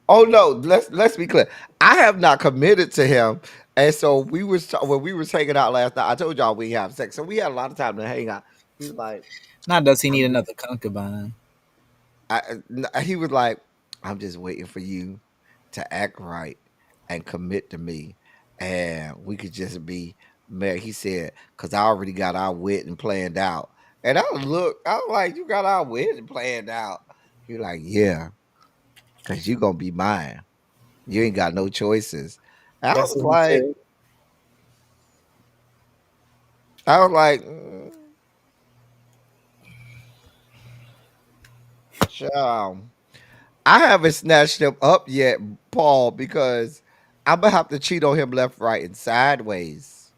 Oh no, let's be clear. I have not committed to him, and so when we was hanging out last night. I told y'all we have sex, so we had a lot of time to hang out. He was like, Not does he need I'm just, another concubine? he was like, I'm just waiting for you to act right and commit to me, and we could just be married. He said, because I already got our wedding planned out, and I was like, you got our wedding planned out? He like, yeah, because you gonna be mine. You ain't got no choices. I That's was what he like, said. I was like, child. I haven't snatched him up yet, Paul, because I'm gonna have to cheat on him left, right, and sideways.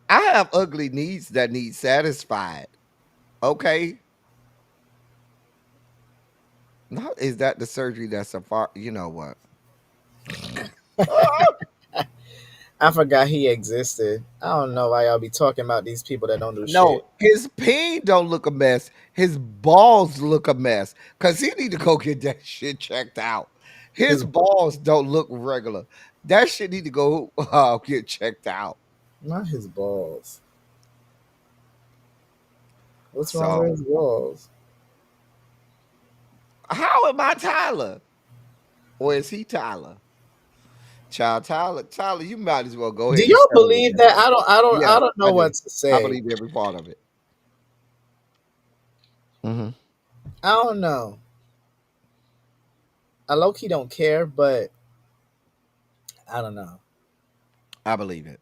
I have ugly needs that need satisfied. Okay. Not is that the surgery that's a far you know what? I forgot he existed. I don't know why y'all be talking about these people that don't do No, shit. his peen don't look a mess. His balls look a mess. Cause he need to go get that shit checked out. His His balls don't look regular. That shit need to go get checked out. not his balls. What's wrong with So his balls? how am I Tyler? Or is he Tyler? Child Tyler, you might as well go Do ahead and y'all settle with believe that? that. I Yes, don't I know do. what to I say. believe every part of it. Hmm. I don't know. I low key don't care, but I don't know. I believe it.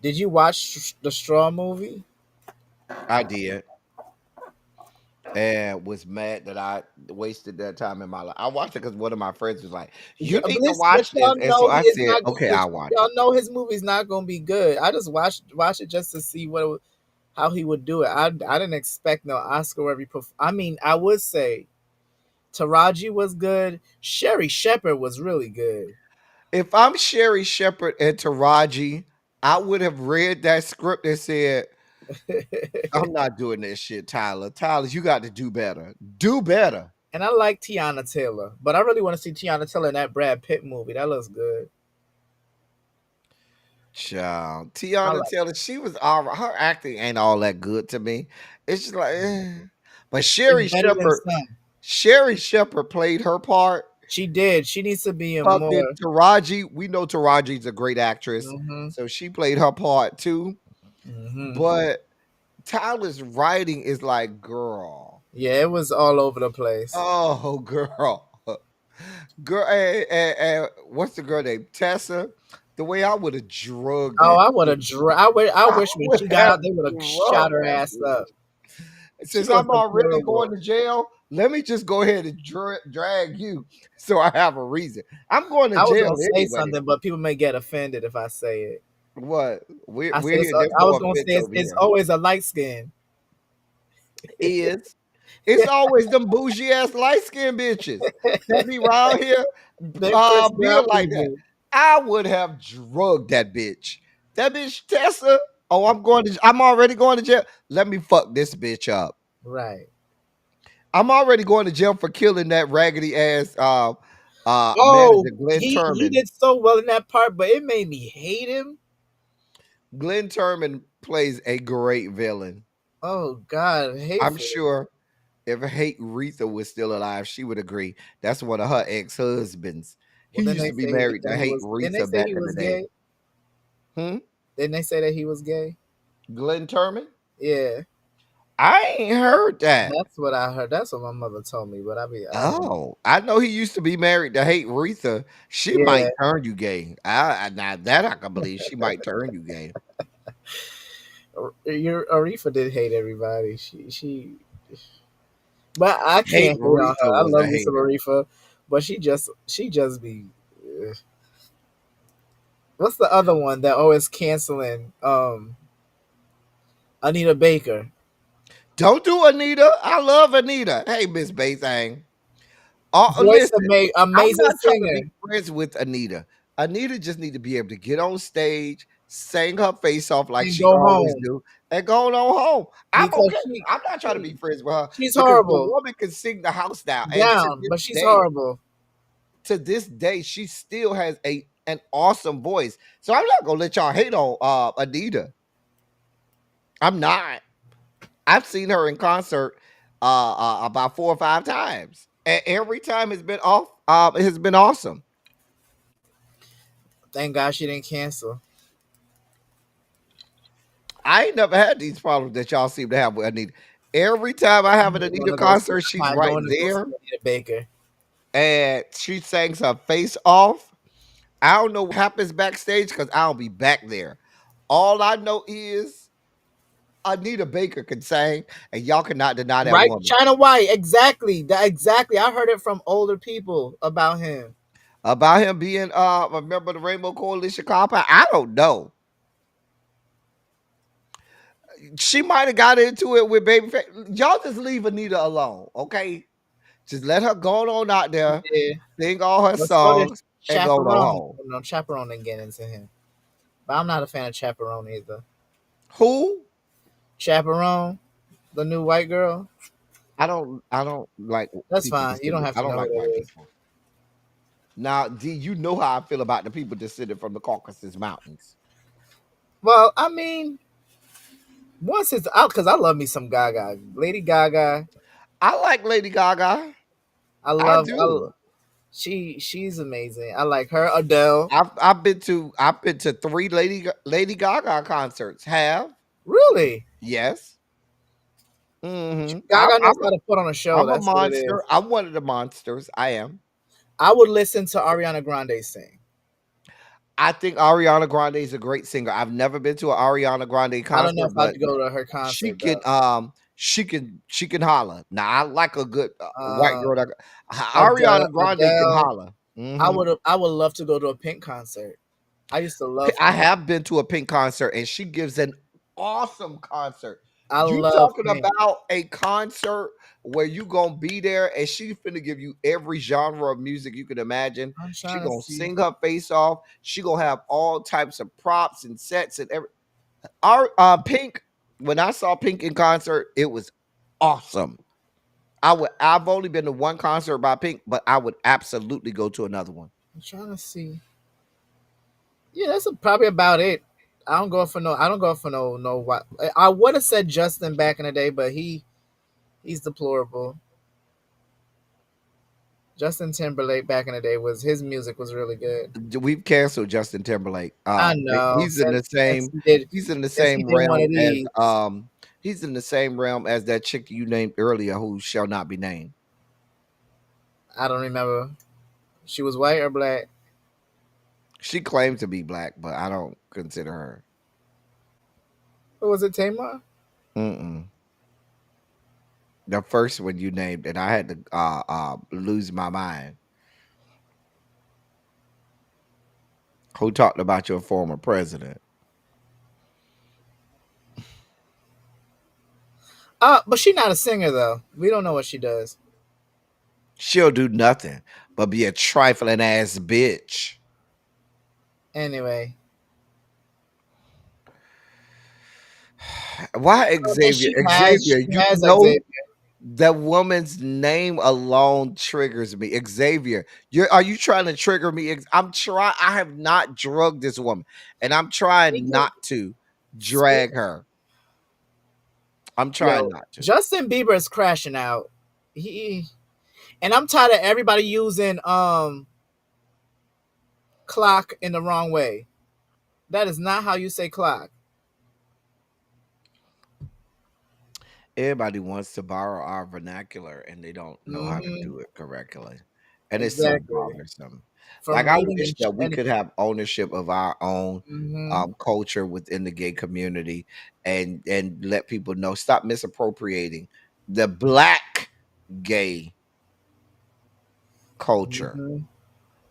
Did you watch the Straw movie? I did. And was mad that I wasted that time in my life. I watched it because one of my friends was like, "You need to But watch this," y'all and so know he I is said, not. "Okay, But I'll watch y'all it." know his movie's not gonna be good. I just watch it just to see how he would do it. I didn't expect no Oscar every. I mean, I would say Taraji was good. Sherry Shepherd was really good. If I'm Sherry Shepherd and Taraji, I would have read that script and said, "I'm not doing this shit, Tyler. Tyler, you got to do better. Do better." And I like Tiana Taylor, but I really want to see Tiana Taylor in that Brad Pitt movie. That looks good. Child, I Tiana like. Taylor, she was all right. Her acting ain't all that good to me. It's just like, but She's better than some. Sherry Shepherd played her part. She did. She needs to be in Fuck did more. Taraji. We know Taraji's a great actress, Hmm. so she played her part too. Hmm. But Tyler's writing is like, girl, Yeah, it was all over the place. oh girl, girl, and what's the girl name? Tessa. The way I would have drugged Oh, that I would have. bitch. I I wish when would she got have out, they would have shot drugged her that ass bitch. up. She Since was I'm already going deplorable. to jail, let me just go ahead and drag you so I have a reason. I'm going to I was jail gonna say anyway. something, but people may get offended if I say it. What? I We're said here. There's I no was gonna offense say over it's here. always a light skin. Is it's always them bougie ass light skinned bitches that be around here They're Chris Brown being like that. people, I would have drugged that bitch. That bitch Tessa. Oh, I'm already going to jail. Let me fuck this bitch up. right? I'm already going to jail for killing that raggedy ass Oh, manager, Glenn he Turman. did so well in that part, but it made me hate him. Glenn Turman plays a great villain. Oh God, I'm hateful. sure if Hate Retha was still alive, she would agree. That's one of her ex-husbands. He Well, then used they to be say married that to he Hate was. Then they Retha say back he in the was day. gay. Hmm? Didn't they say that he was gay? Glenn Turman? Yeah, I ain't heard that. that's what I heard. That's what my mother told me. But I don't know. Oh, I know he used to be married to Hate Retha. She Yeah, might turn you gay. Now that I can believe she might turn you gay. your Arifa did hate everybody. But I Hate can't hate on Retha her. I was love a me some hater. Arifa, but she just be. uh, What's the other one that always canceling? Anita Baker, Don't do Anita. I love Anita. Hey, Miss Bathang. voice Listen, I'm amazing not trying to be singer, friends with Anita. Anita just need to be able to get on stage, sing her face off like and she go always home do, and go on home. I'm because okay. I'm not trying to be friends with her she's because the horrible. woman can sing the house down, and Down, but she's horrible. to this day, she still has an awesome voice. So I'm not gonna let y'all hate on Anita. I'm not. I've seen her in concert about 4 or 5 times, and every time it's been off. It has been awesome. Thank God she didn't cancel. I ain't never had these problems that y'all seem to have with Anita. Every time I have an I'm Anita not going to go. concert, I'm she's not right going to go see there Anita Baker. and she sings her face off. I don't know what happens backstage because I don't be back there. All I know is Anita Baker can sing, and y'all cannot deny that Right, woman. China White, exactly. That exactly. I heard it from older people about him. About him being a member of the Rainbow Coalition compound, I don't know. She might have got into it with Babyface. Y'all just leave Anita alone, okay? Just let her go on out there, Yeah, sing all her but so did songs, and go on Chaperone. home. No, Chaperone didn't get into him, but I'm not a fan of Chaperone either. Who? Chaperone, the new white girl. I don't like That's people fine. You don't descending. have I to don't know who like white that is. people. Now, D, you know how I feel about the people descended from the Caucasus Mountains. Well, I mean, once it's out, because I love me some Gaga, Lady Gaga. I like Lady Gaga. I I love. do. She's amazing. I like her. Adele. I've been to three Lady Gaga concerts. Have Really, yes. I'm Gaga I'm knows how to put on a show. I'm a That's what it monster. is. I'm one of the monsters. I am. I would listen to Ariana Grande sing. I think Ariana Grande is a great singer. I've never been to an Ariana Grande I don't know concert, if but I'd go to her she concert can though. she can holler. Now I like a good white Uh, girl. Adele, Ariana Grande can Adele. holler. Hmm. I would love to go to a Pink concert. I used to love I Pink. have been to a Pink concert, and she gives an awesome concert. I You love talking Pink. about a concert where you gonna be there, and she finna give you every genre of music you can imagine. I'm She trying to gonna see. sing her face off. She gonna have all types of props and sets and every. Our Pink. When I saw Pink in concert, it was awesome. I've only been to one concert by Pink, but I would absolutely go to another one. I'm trying to see. Yeah, that's probably about it. I don't go for no. I don't go for no. What I would have said Justin back in the day, but he's deplorable. Justin Timberlake back in the day was his music was really good. We've canceled Justin Timberlake. I know. He's in the Since same he did he's in the since he same did one realm of as these. he's in the same realm as that chick you named earlier who shall not be named. I don't remember. She was white or black. She claims to be black, but I don't consider her. What was it, Tamar? Mm-mm. The first one you named, and I had to lose my mind. Who talked about your former president? But she's not a singer though. We don't know what she does. She'll do nothing but be a trifling ass bitch. Anyway, Why and Xavier? Xavier, she you has know Xavier. that woman's name alone triggers me. Xavier, are you trying to trigger me? I'm trying. I have not drugged this woman, and I'm trying Speaking, not to speak, drag her. I'm trying yo, not to. Justin Bieber is crashing out. He and I'm tired of everybody using clock in the wrong way. That is not how you say clock. Everybody wants to borrow our vernacular, and they don't know how to Hmm. do it correctly, and it's so Exactly. bothersome. Like From I reading wish that we and could have ownership of our own hmm culture within the gay community, and let people know. Stop misappropriating the black gay culture, hmm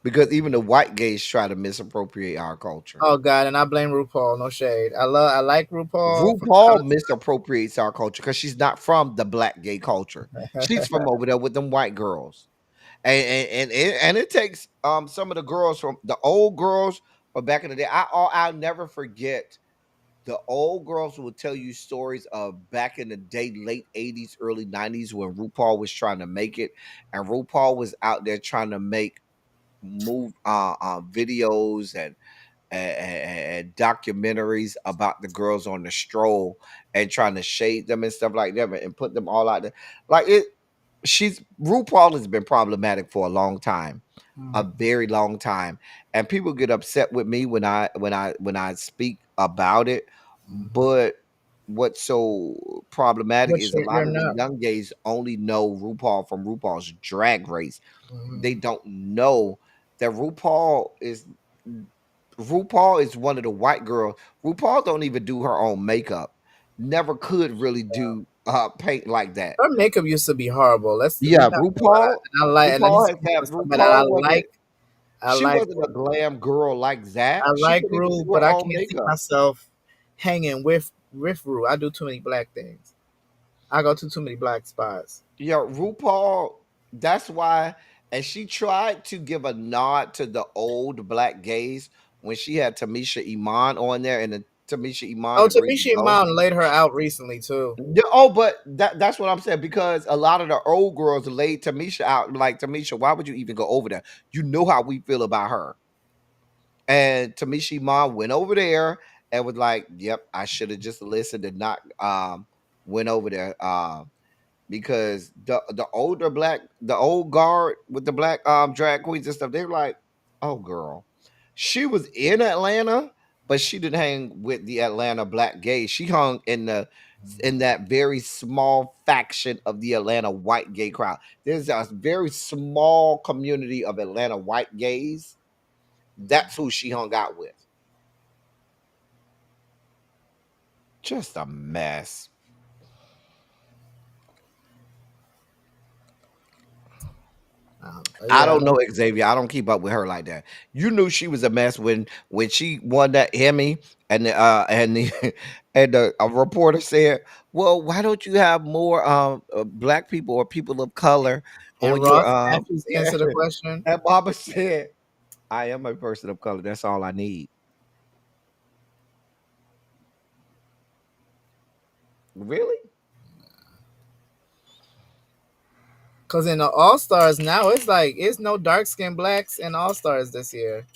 because even the white gays try to misappropriate our culture. Oh God, and I blame RuPaul. No shade. I like RuPaul for the RuPaul content. misappropriates our culture because she's not from the black gay culture. She's from over there with them white girls, and it takes some of the girls from the old girls from back in the day. I'll never forget the old girls who would tell you stories of back in the day, late 80s, early 90s, when RuPaul was trying to make it, and RuPaul was out there trying to make move videos and documentaries about the girls on the stroll and trying to shade them and stuff like that and put them all out there. Like it, she's RuPaul has been problematic for a long time, a Mhm. very long time, and people get upset with me when I speak about it. Mhm. But what's so problematic But is a you're lot of the not. young gays only know RuPaul from RuPaul's Drag Race. They Mhm. don't know that RuPaul is one of the white girls. RuPaul don't even do her own makeup. never could really do paint like that. Her makeup used to be horrible. We Yeah, not gonna lie. And I RuPaul just has came that. from somebody I RuPaul wasn't. like. I She like wasn't a glam girl like I that. She like couldn't even Rue, do but her I own can't see makeup. myself hanging with Rue. I do too many black things. I go to too many black spots. Yeah, RuPaul. That's why, and she tried to give a nod to the old black gays when she had Tamisha Iman on there, and then Tamisha Iman Oh, agreed to Tamisha go. Mountain laid her out recently too. Yeah, oh, but that's what I'm saying because a lot of the old girls laid Tamisha out like Tamisha. Why would you even go over there? You know how we feel about her. And Tamisha Iman went over there and was like, "Yep, I should have just listened and not went over there." Because the old guard with the black drag queens and stuff, they were like, oh girl, she was in Atlanta, but she didn't hang with the Atlanta black gays. She hung in that very small faction of the Atlanta white gay crowd. There's a very small community of Atlanta white gays. That's who she hung out with. Just a mess. I Yeah, don't know, Xavier. I don't keep up with her like that. You knew she was a mess when she won that Emmy, and the and the a reporter said, "Well, why don't you have more black people or people of color and on your Ross Matthews yeah?" answered the question. And Baba said, "I am a person of color. That's all I need." Really? Cause in the All Stars now, it's like it's no dark skinned blacks in All Stars this year.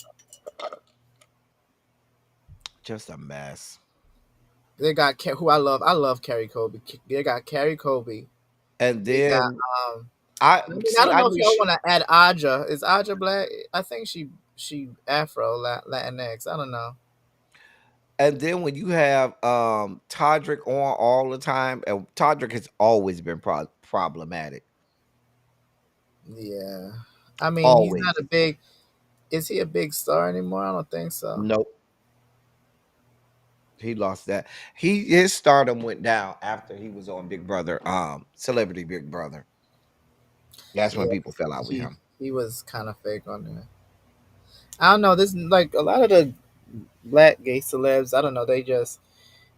Just a mess. They got who I love. I love Carrie Colby. They got Carrie Colby. And They got then um. I I mean, I see. don't I know if knew y'all she. want to add Aja. Is Aja black? I think she Afro Latinx. I don't know. And then when you have Todrick on all the time, and Todrick has always been problematic. Yeah, I mean he's not Always. a big. Is he a big star anymore? I don't think so. Nope. He lost that. His stardom went down after he was on Big Brother, Celebrity Big Brother. That's when Yeah, people fell out with he him. he was kind of fake on there. I don't know. This like a lot of the black gay celebs. I don't know. They just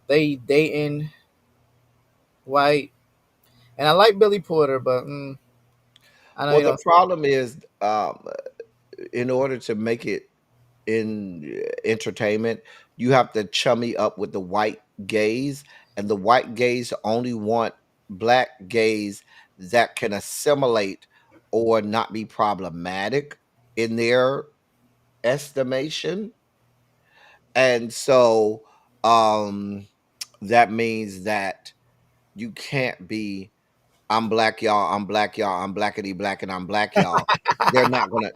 they dating white, and I like Billy Porter, but I know Well, you the don't. problem is, in order to make it in entertainment, you have to chummy up with the white gays, and the white gays only want black gays that can assimilate or not be problematic in their estimation. And so that means that you can't be I'm black y'all, I'm black y'all, I'm blackity black and I'm black y'all. They're not gonna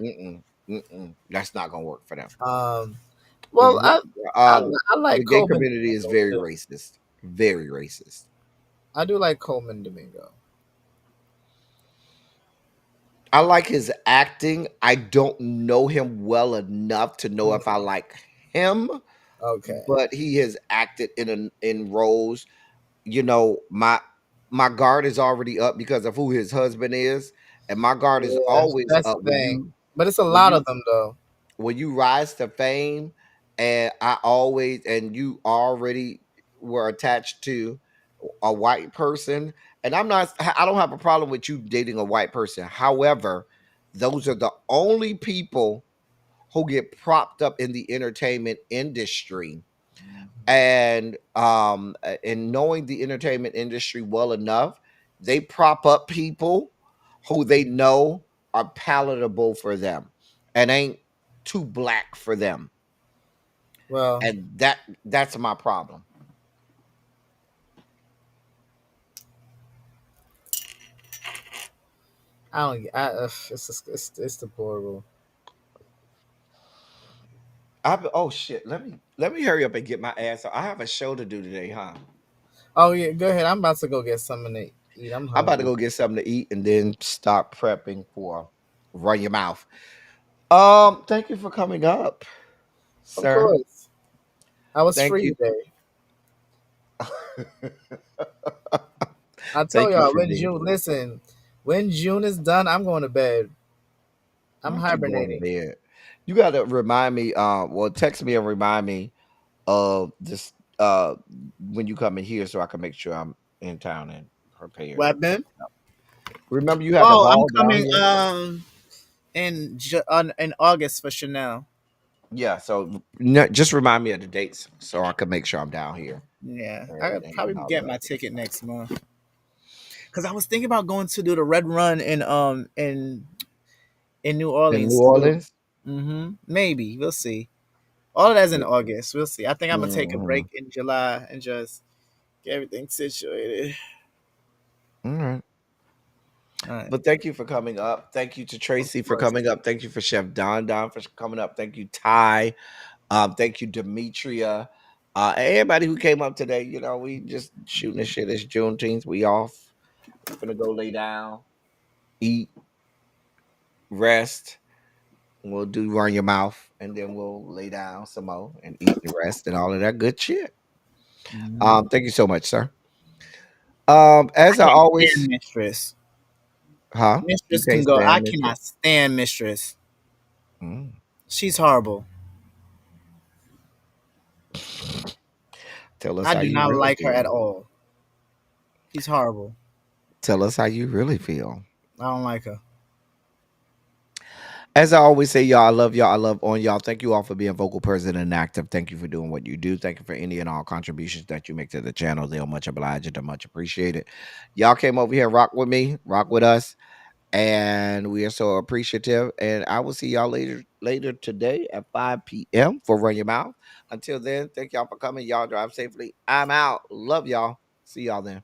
that's not gonna work for them. Um, The well, I like the gay Coleman community is Domingo very too. racist. Very racist. I do like Coleman Domingo. I like his acting. I don't know him well enough to know if I Mhm. like him, Okay. but he has acted in roles. You know, my guard is already up because of who his husband is, and my guard is Yeah, always that's up the thing. But it's a when lot you of them though. when you rise to fame, and you already were attached to a white person, and I don't have a problem with you dating a white person. However, those are the only people who get propped up in the entertainment industry. And in knowing the entertainment industry well enough, they prop up people who they know are palatable for them and ain't too black for them. Well, And that's my problem. I don't. It's deplorable. Oh shit, let me hurry up and get my ass up. I have a show to do today, huh? Oh yeah, go ahead. I'm about to go get something to eat. I'm I'm about to hungry. go get something to eat and then start prepping for run your mouth. Thank you for coming up, Of sir. course. I was Thank free you. today. I told Thank you y'all for when being June. here. Listen, when June is done, I'm going to bed. I'm Not you going to hibernating. bed. You got to remind me. Well, text me and remind me of this. When you come in here, so I can make sure I'm in town and prepared. Weapon. Remember, you had the Oh, I'm ball down coming here. in August for Chanel. Yeah. So no, just remind me of the dates so I can make sure I'm down here Yeah, I and could probably all get that. my ticket next month. Cause I was thinking about going to do the Red Run in New In New Orleans to do. Orleans. Maybe we'll see. All of that's in Yeah. August. We'll see. I think I'm gonna take a Mhm. break in July and just get everything situated. All right. All right, But thank you for coming up. Thank you to of Tracy for course. coming up. Thank you for Chef Don for coming up. Thank you, Ty. Thank you, Demetria. And everybody who came up today. You know, we just shooting the shit. It's Juneteenth. We off. We're gonna go lay down, eat, rest. We'll do run your mouth, and then we'll lay down some more and eat and rest and all of that good shit. Mhm. Thank you so much, sir. As I Can't stand always, Mistress. huh? You Mistress can can't go. I stand Mistress. cannot stand Mistress. Mm. She's horrible. Tell us I how do you not really like her at feel. all. She's horrible. Tell us how you really feel. I don't like her. As I always say, y'all, I love y'all. I love on y'all. Thank you all for being vocal, present, and active. Thank you for doing what you do. Thank you for any and all contributions that you make to the channel. They're much obliged and much appreciated. Y'all came over here and rock with me, rock with us, and we are so appreciative. And I will see y'all later today at 5 p.m. for Run Your Mouth. Until then, thank y'all for coming. Y'all drive safely. I'm out. Love y'all. See y'all then.